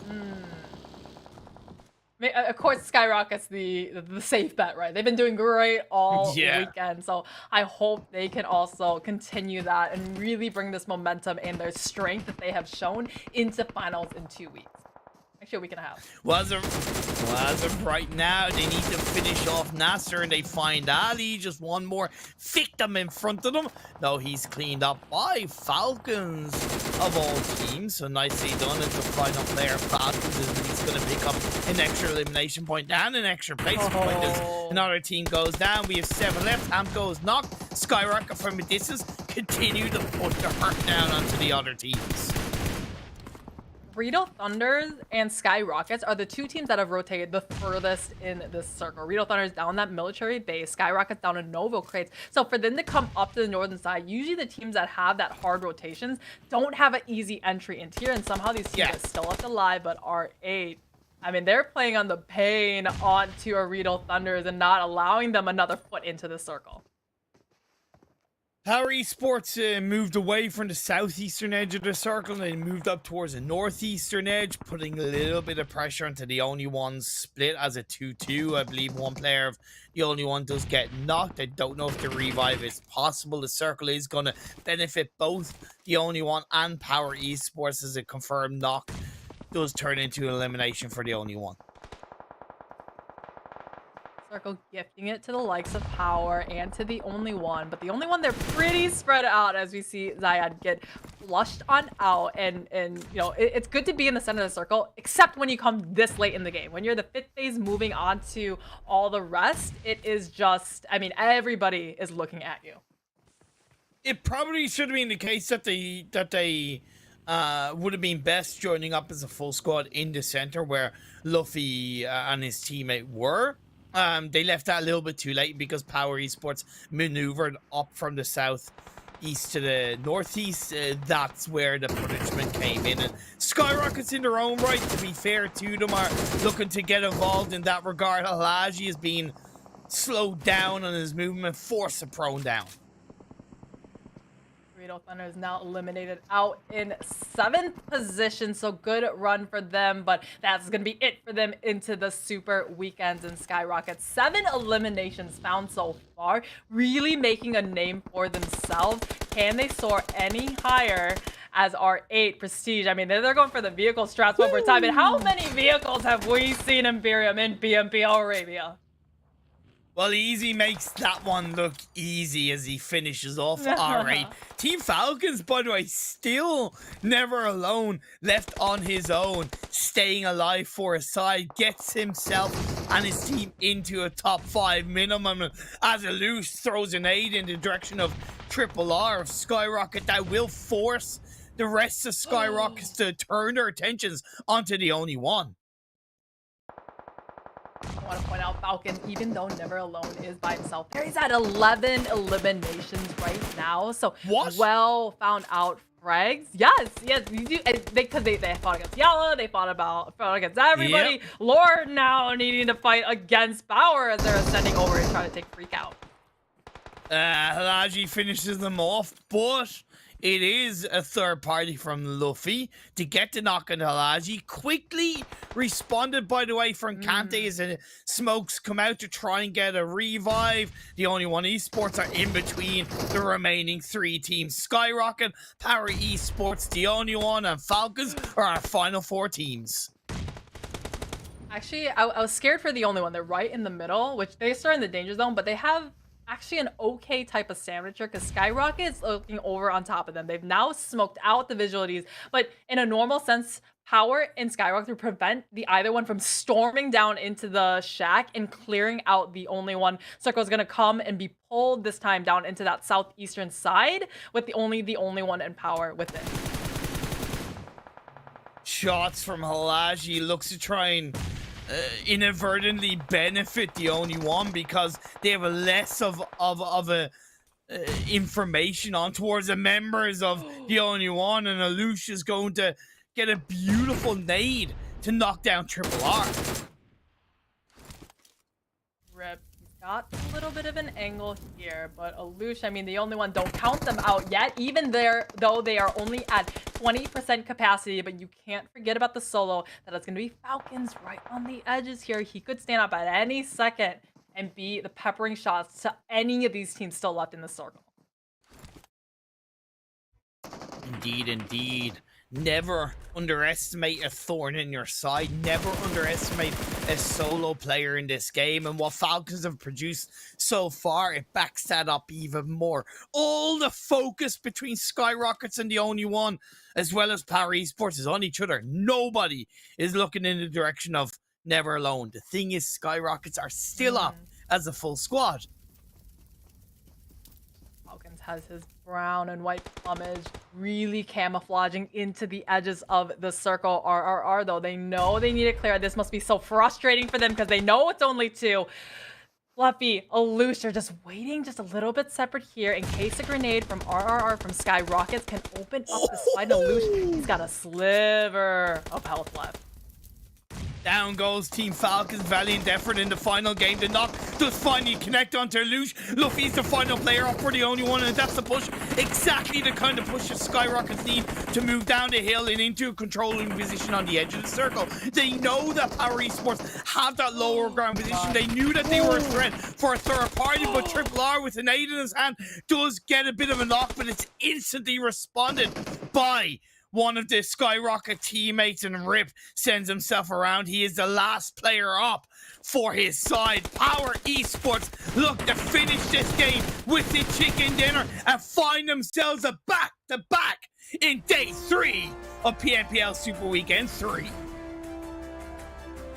Of course, SKYROCKET's the safe bet, right? They've been doing great all weekend, so I hope they can also continue that and really bring this momentum and their strength that they have shown into finals in 2 weeks. Actually, a week and a half. Well, as of right now, they need to finish off NASR, and they find Ali, just one more victim in front of them. No, he's cleaned up by Falcons of all teams, so nicely done as the final player. Falcons is he's going to pick up an extra elimination point and an extra placement point as another team goes down. We have 7 left. Amp goes knocked. SKYROCKET from a distance continue to put the hurt down onto the other teams. OOREDOO Thunders and SKYROCKETs are the 2 teams that have rotated the furthest in this circle. OOREDOO Thunders down that military base, SKYROCKETs down in Novo crates. So for them to come up to the northern side, usually the teams that have that hard rotations don't have an easy entry into here, and somehow these teams are still up alive, but R8, I mean, they're playing on the pain onto OOREDOO Thunders and not allowing them another foot into the circle. POWR Esports moved away from the southeastern edge of the circle and they moved up towards the northeastern edge, putting a little bit of pressure into the only one split as a 2-2. I believe one player of the only one does get knocked. I don't know if the revive is possible. The circle is going to benefit both the only one and POWR Esports as a confirmed knock does turn into an elimination for the only one. Circle gifting it to the likes of POWR and to the only one, but the only one, they're pretty spread out as we see Zyad get flushed on out, and you know, it's good to be in the center of the circle, except when you come this late in the game. When you're the 5th phase moving on to all the rest, it is just, I mean, everybody is looking at you. It probably should have been the case that they would have been best joining up as a full squad in the center where Luffy and his teammate were. They left that a little bit too late because POWR Esports maneuvered up from the southeast to the northeast. That's where the punishment came in. And SKYROCKETs in their own right, to be fair to them, are looking to get involved in that regard. Alaji is being slowed down on his movement, forced to prone down. Torpedo Thunder is now eliminated out in 7th position, so good run for them, but that's going to be it for them into the Super Weekends and SKYROCKET. 7 eliminations found so far, really making a name for themselves. Can they soar any higher as our 8 Prestige? I mean, they're going for the vehicle strats one more time, and how many vehicles have we seen Imperium in PMPL Arabia? Well, Easy makes that one look easy as he finishes off R8. Team Falcons, by the way, still never alone, left on his own, staying alive for his side, gets himself and his team into a top 5 minimum as Aloosh throws an aid in the direction of RRR of SKYROCKET that will force the rest of SKYROCKET to turn their attentions onto the only one. I want to point out Falcon, even though Never Alone is by himself, he's at 11 eliminations right now. So well found out frags. Yes, you do, because they fought against YALLA, they fought against everybody. Yep. Lord now needing to fight against POWR as they're ascending over and trying to take Freak out. Halaji finishes them off, but it is a third party from Luffy to get the knock on Halaji. Quickly responded, by the way, from Kante as the smokes come out to try and get a revive. The only one Esports are in between the remaining 3 teams. SKYROCKET, POWR Esports, the only one, and Falcons are our final 4 teams. Actually, I was scared for the only one. They're right in the middle, which they start in the danger zone, but they have actually an okay type of sandwicher because SKYROCKET is looking over on top of them. They've now smoked out the visualities, but in a normal sense, POWR and SKYROCKET to prevent the either one from storming down into the shack and clearing out the only one. Circle is going to come and be pulled this time down into that southeastern side with the only one and POWR with it. Shots from Halaji looks to try and inadvertently benefit the only one because they have a less of a information on towards the members of the only one, and Aloosh is going to get a beautiful nade to knock down RRR. Rip. He's got a little bit of an angle here, but Aloosh, I mean, the only one, don't count them out yet, even there, though they are only at 20% capacity, but you can't forget about the solo, that it's going to be Falcons right on the edges here. He could stand up at any second and be the peppering shots to any of these teams still left in the circle. Indeed, indeed. Never underestimate a thorn in your side. Never underestimate a solo player in this game. And what Falcons have produced so far, it backs that up even more. All the focus between SKYROCKET and the only one, as well as POWR Esports, is on each other. Nobody is looking in the direction of Never Alone. The thing is, SKYROCKET are still up as a full squad. Falcons has his brown and white plumage really camouflaging into the edges of the circle. RRR, though, they know they need to clear. This must be so frustrating for them because they know it's only 2. Fluffy, Aloosh are just waiting just a little bit separate here in case a grenade from RRR from SKYROCKET can open up the slide. Aloosh, he's got a sliver of health left. Down goes Team Falcons, valiant effort in the final game. The knock does finally connect onto Aloosh. Luffy's the final player up for the only one, and that's the push. Exactly the kind of push that SKYROCKET need to move down the hill and into a controlling position on the edge of the circle. They know that POWR Esports have that lower ground position. They knew that they were a threat for a third party, but RRR with an aid in his hand does get a bit of a knock, but it's instantly responded by one of the SKYROCKET teammates, and Rip sends himself around. He is the last player up for his side. POWR Esports look to finish this game with the chicken dinner and find themselves a back-to-back in day 3 of PMPL Super Weekend 3.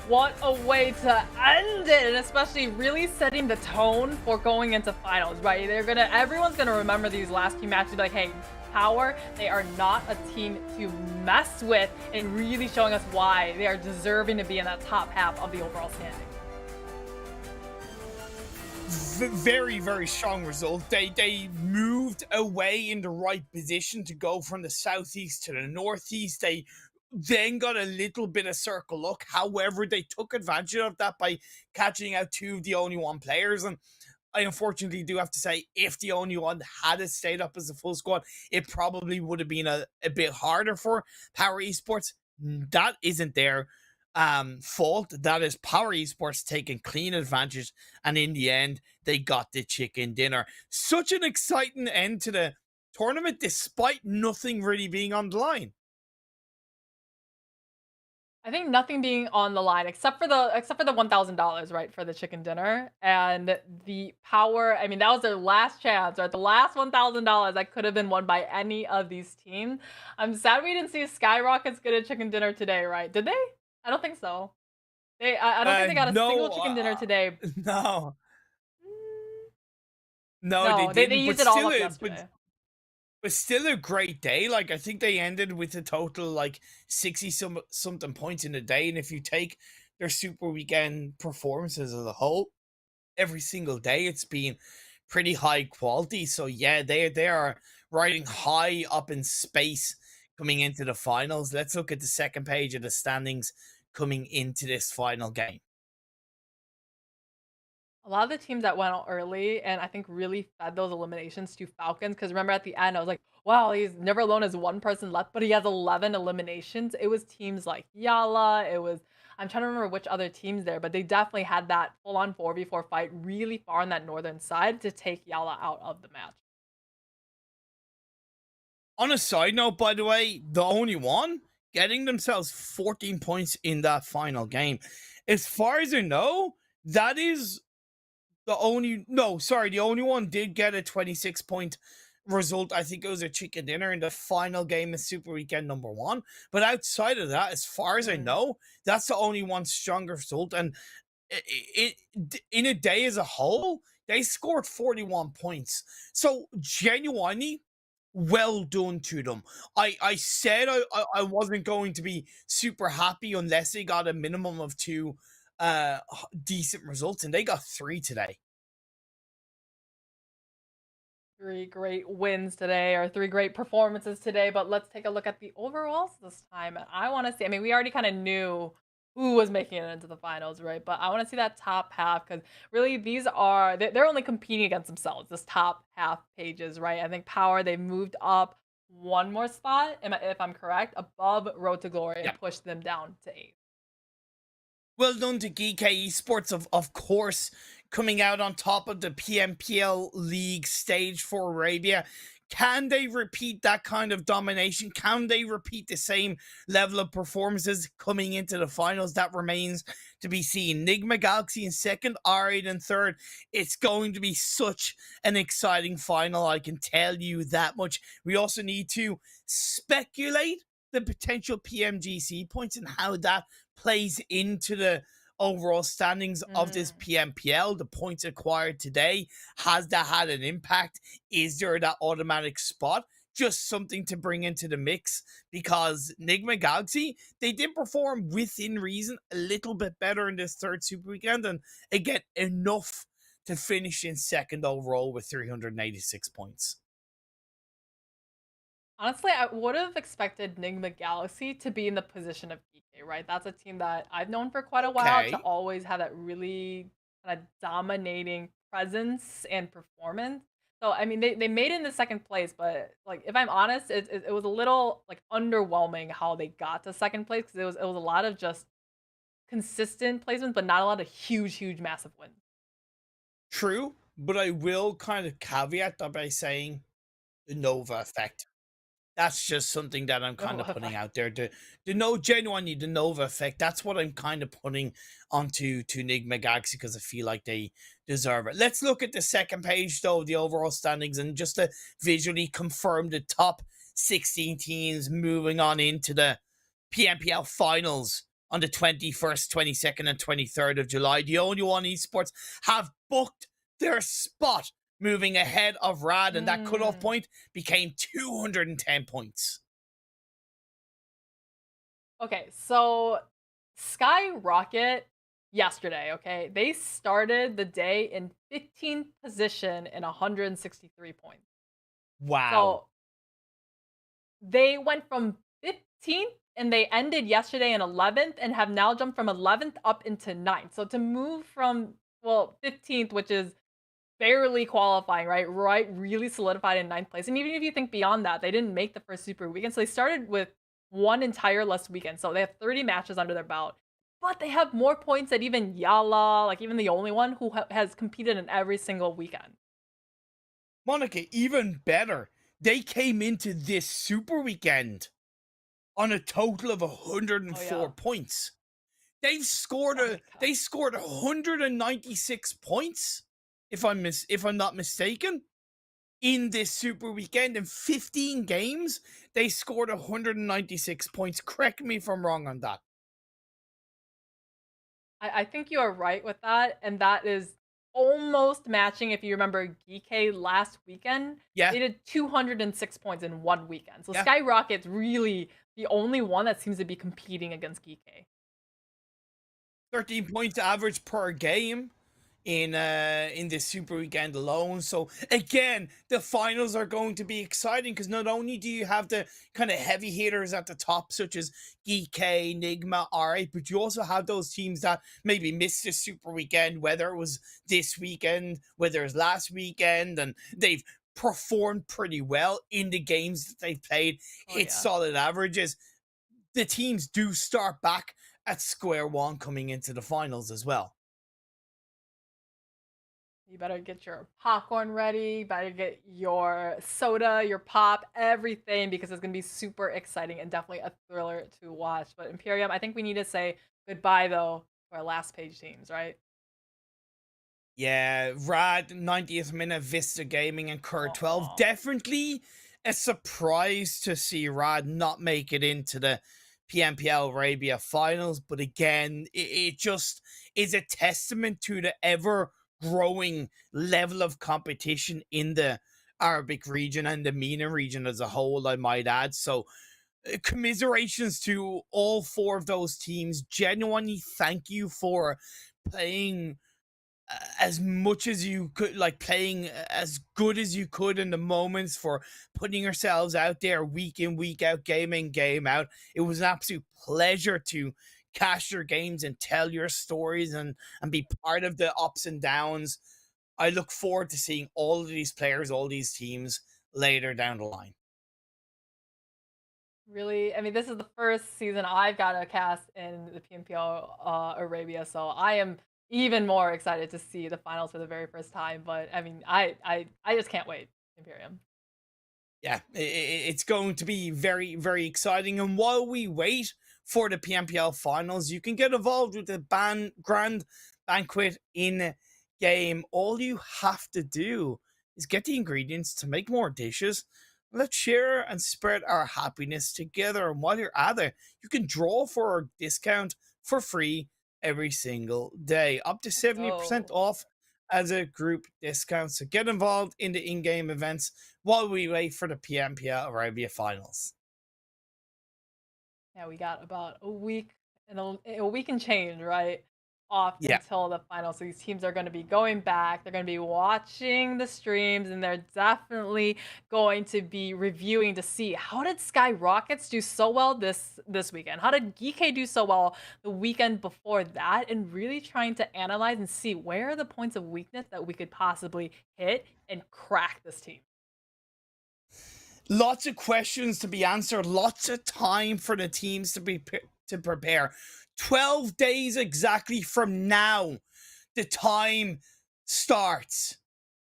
What a way to end it, and especially really setting the tone for going into finals, right? Everyone's gonna remember these last few matches, like, hey, POWR, they are not a team to mess with, and really showing us why they are deserving to be in that top half of the overall standing. Very, very strong result. They moved away in the right position to go from the southeast to the northeast. They then got a little bit of circle luck. However, they took advantage of that by catching out 2 of the only one players, and I unfortunately do have to say, if the only one had it stayed up as a full squad, it probably would have been a bit harder for Power Esports. That isn't their fault. That is Power Esports taking clean advantage, and in the end, they got the chicken dinner. Such an exciting end to the tournament, despite nothing really being on the line. I think nothing being on the line except for the $1,000, right, for the chicken dinner and the power. I mean, that was their last chance, right? The last $1,000 that could have been won by any of these teams. I'm sad we didn't see SKYROCKET's get a chicken dinner today, right? Did they? I don't think so. I don't think they got a No, single chicken dinner today. no, no, they No, they didn't. But used it all still, up but yesterday. still a great day. Like, I think they ended with a total like 60 something points in a day. And if you take their super weekend performances as a whole, every single day it's been pretty high quality. So yeah, they are riding high up in space coming into the finals. Let's look at the second page of the standings coming into this final game. A lot of the teams that went out early and I think really fed those eliminations to Falcons. Because remember at the end, I was like, wow, he's never alone as one person left, but he has 11 eliminations. It was teams like YALLA. I'm trying to remember which other teams there, but they definitely had that full-on 4v4 fight really far on that northern side to take YALLA out of the match. On a side note, by the way, the only one getting themselves 14 points in that final game. As far as I know, that is the only the only one did get a 26-point result. I think it was a chicken dinner in the final game of Super Weekend #1. But outside of that, as far as I know, that's the only one stronger result. And in a day as a whole, they scored 41 points. So genuinely, well done to them. I said I wasn't going to be super happy unless they got a minimum of 2 decent results, and they got 3 today. 3 great wins today, or 3 great performances today, but let's take a look at the overalls this time. And I want to see, I mean, we already kind of knew who was making it into the finals, right? But I want to see that top half, because really they're only competing against themselves, this top half pages, right? I think Power, they've moved up one more spot, if I'm correct, above Road to Glory, and pushed them down to 8. Well done to GEEKAY Esports, of course, coming out on top of the PMPL League stage for Arabia. Can they repeat that kind of domination? Can they repeat the same level of performances coming into the finals? That remains to be seen. NIGMA Galaxy in second, R8 in third. It's going to be such an exciting final, I can tell you that much. We also need to speculate the potential PMGC points and how that plays into the overall standings of this PMPL. The points acquired today, has that had an impact? Is there that automatic spot? Just something to bring into the mix, because NIGMA Galaxy, they did perform within reason a little bit better in this third Super Weekend, and again, enough to finish in second overall with 386 points. Honestly, I would have expected NIGMA Galaxy to be in the position of GEEKAY, right? That's a team that I've known for quite a while to always have that really kind of dominating presence and performance. So, I mean, they made it in the second place, but like, if I'm honest, it was a little like underwhelming how they got to second place, because it was a lot of just consistent placements, but not a lot of huge, massive wins. True, but I will kind of caveat that by saying the Nova effect. That's just something that I'm kind of putting out there. Genuinely, the Nova effect. That's what I'm kind of putting onto NIGMA Galaxy, because I feel like they deserve it. Let's look at the second page, though, of the overall standings, and just to visually confirm the top 16 teams moving on into the PMPL finals on the 21st, 22nd, and 23rd of July. The only one esports have booked their spot, moving ahead of Rad, and that cutoff point became 210 points. Okay, so SKYROCKET yesterday, okay, they started the day in 15th position in 163 points. Wow. So they went from 15th and they ended yesterday in 11th and have now jumped from 11th up into 9th. So to move from, well, 15th, which is barely qualifying, right? Right, really solidified in 9th place. And even if you think beyond that, they didn't make the first Super Weekend. So they started with one entire last weekend. So they have 30 matches under their belt. But they have more points than even YALLA, like even the only one who has competed in every single weekend. Monica, even better. They came into this Super Weekend on a total of 104 points. They've scored they scored 196 points, if I'm not mistaken, in this Super Weekend. In 15 games, they scored 196 points. Correct me if I'm wrong on that. I think you are right with that, and that is almost matching. If you remember GEEKAY last weekend, Yeah. they did 206 points in one weekend. So Yeah. SKYROCKET's really the only one that seems to be competing against GEEKAY. 13 points average per game in this Super Weekend alone. So again, the finals are going to be exciting because not only do you have the kind of heavy hitters at the top, such as GEEKAY, NIGMA, alright, but you also have those teams that maybe missed the Super Weekend, whether it was this weekend, whether it was last weekend, and they've performed pretty well in the games that they've played, hit solid averages. The teams do start back at square one coming into the finals as well. You better get your popcorn ready, you better get your soda, your pop, everything, because it's going to be super exciting and definitely a thriller to watch. But Imperium, I think we need to say goodbye, though, to our last page teams, right? Yeah, Rad, 90th minute, Vista Gaming, and Cur 12. Definitely a surprise to see Rad not make it into the PMPL Arabia finals. But again, it just is a testament to the ever growing level of competition in the Arabic region and the MENA region as a whole, I might add. So commiserations to all four of those teams. Genuinely thank you for playing as much as you could, like playing as good as you could in the moments, for putting yourselves out there week in, week out, game in, game out. It was an absolute pleasure to cast your games and tell your stories and be part of the ups and downs. I look forward to seeing all of these players, all these teams later down the line. Really, I mean, this is the first season I've got a cast in the PMPL Arabia, so I am even more excited to see the finals for the very first time. But I mean, I just can't wait, Imperium. Yeah, it's going to be very, very exciting. And while we wait for the PMPL finals, you can get involved with the Grand Banquet in game. All you have to do is get the ingredients to make more dishes. Let's share and spread our happiness together. And while you're at it, you can draw for a discount for free every single day, up to 70% off as a group discount. So get involved in the in-game events while we wait for the PMPL Arabia finals. Yeah, we got about a week and a week and change, right? Off until the final. So these teams are going to be going back. They're going to be watching the streams, and they're definitely going to be reviewing to see how did SKYROCKETs do so well this weekend? How did GEEKAY do so well the weekend before that? And really trying to analyze and see where are the points of weakness that we could possibly hit and crack this team. Lots of questions to be answered. Lots of time for the teams to prepare. 12 days exactly from now, the time starts.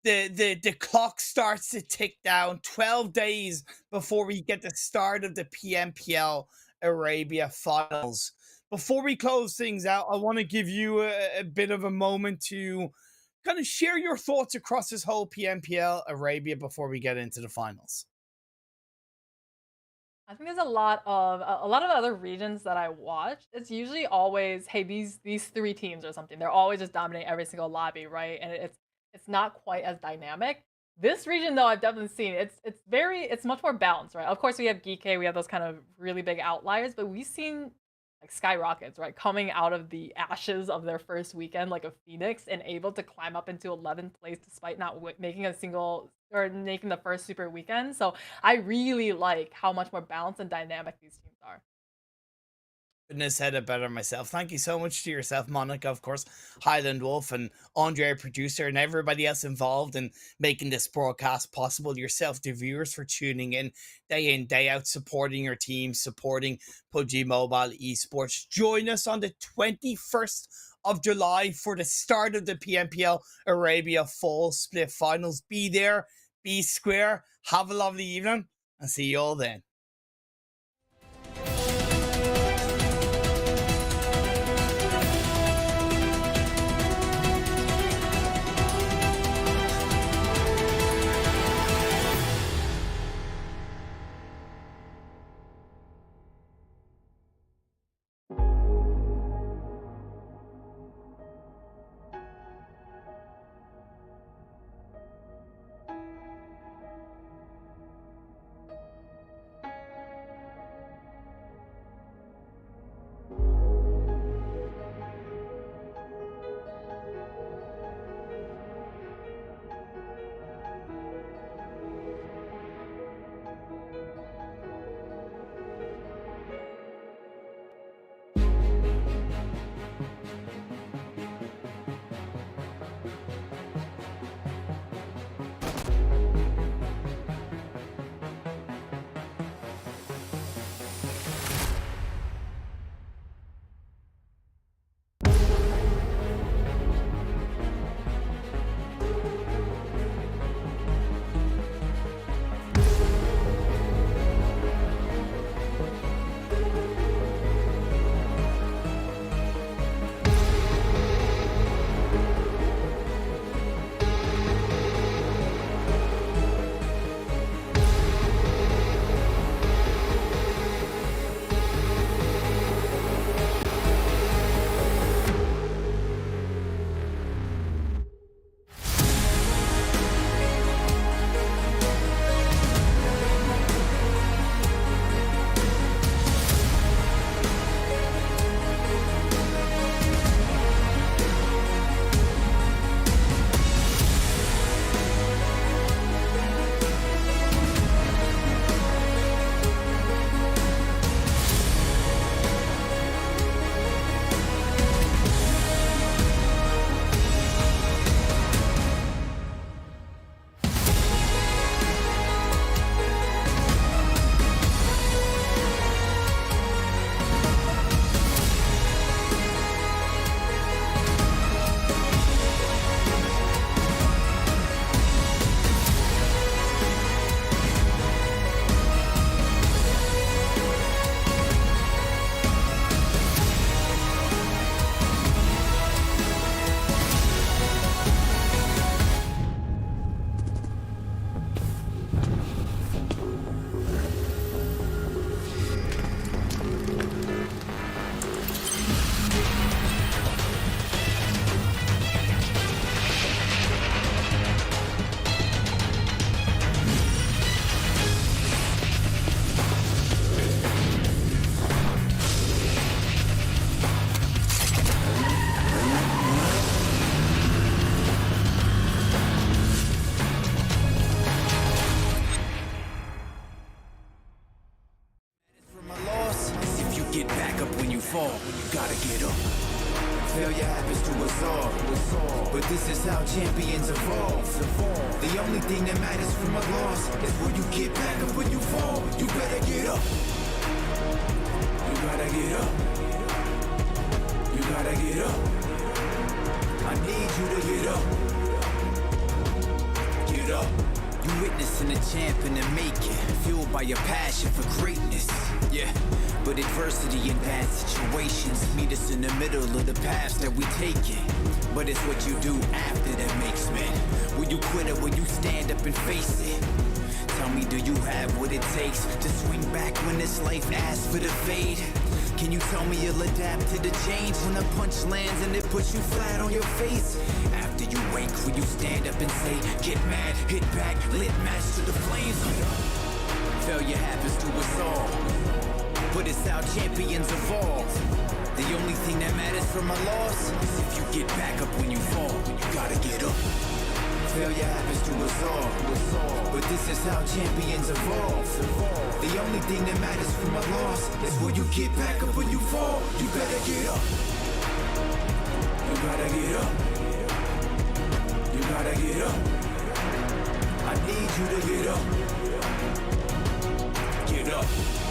The clock starts to tick down. 12 days before we get the start of the PMPL Arabia finals. Before we close things out, I want to give you a bit of a moment to kind of share your thoughts across this whole PMPL Arabia before we get into the finals. I think there's a lot of other regions that I watch. It's usually always, hey, these three teams or something. They're always just dominating every single lobby, right? And it's not quite as dynamic. This region, though, I've definitely seen it's much more balanced, right? Of course, we have GEEKAY, we have those kind of really big outliers, but we've seen like SKYROCKETs, right, coming out of the ashes of their first weekend like a phoenix and able to climb up into 11th place despite not making a single or making the first super weekend. So I really like how much more balanced and dynamic these teams are. Couldn't have said it better myself. Thank you so much to yourself, Monica, of course, Highland Wolf, and Andre, our producer, and everybody else involved in making this broadcast possible. Yourself, the viewers, for tuning in, day out, supporting your team, supporting PUBG Mobile Esports. Join us on the 21st of July for the start of the PMPL Arabia Fall Split Finals. Be there, be square, have a lovely evening, and see you all then. Failure happens to us all, but this is how champions evolve. The only thing that matters from a loss is when you get back up when you fall. You better get up. You gotta get up. You gotta get up. I need you to get up. Get up. You witnessing a champ in the making, fueled by your passion for greatness. Yeah, but adversity and bad situations meet us in the middle of the paths that we taking. But it's what you do after that makes men. Will you quit it? Will you stand up and face it? Tell me, do you have what it takes to swing back when this life asks for the fade? Can you tell me you'll adapt to the change when a punch lands and it puts you flat on your face? After you wake, will you stand up and say, get mad, hit back, lit match to the flames? Failure happens to us all, but it's how champions evolve. The only thing that matters from a loss is if you get back up when you fall. You gotta get up. Failure happens to us all, but this is how champions evolve. The The only thing that matters from a loss is will you get back up when you fall. You better get up. You gotta get up. You gotta get up. I need you to get up. Get up.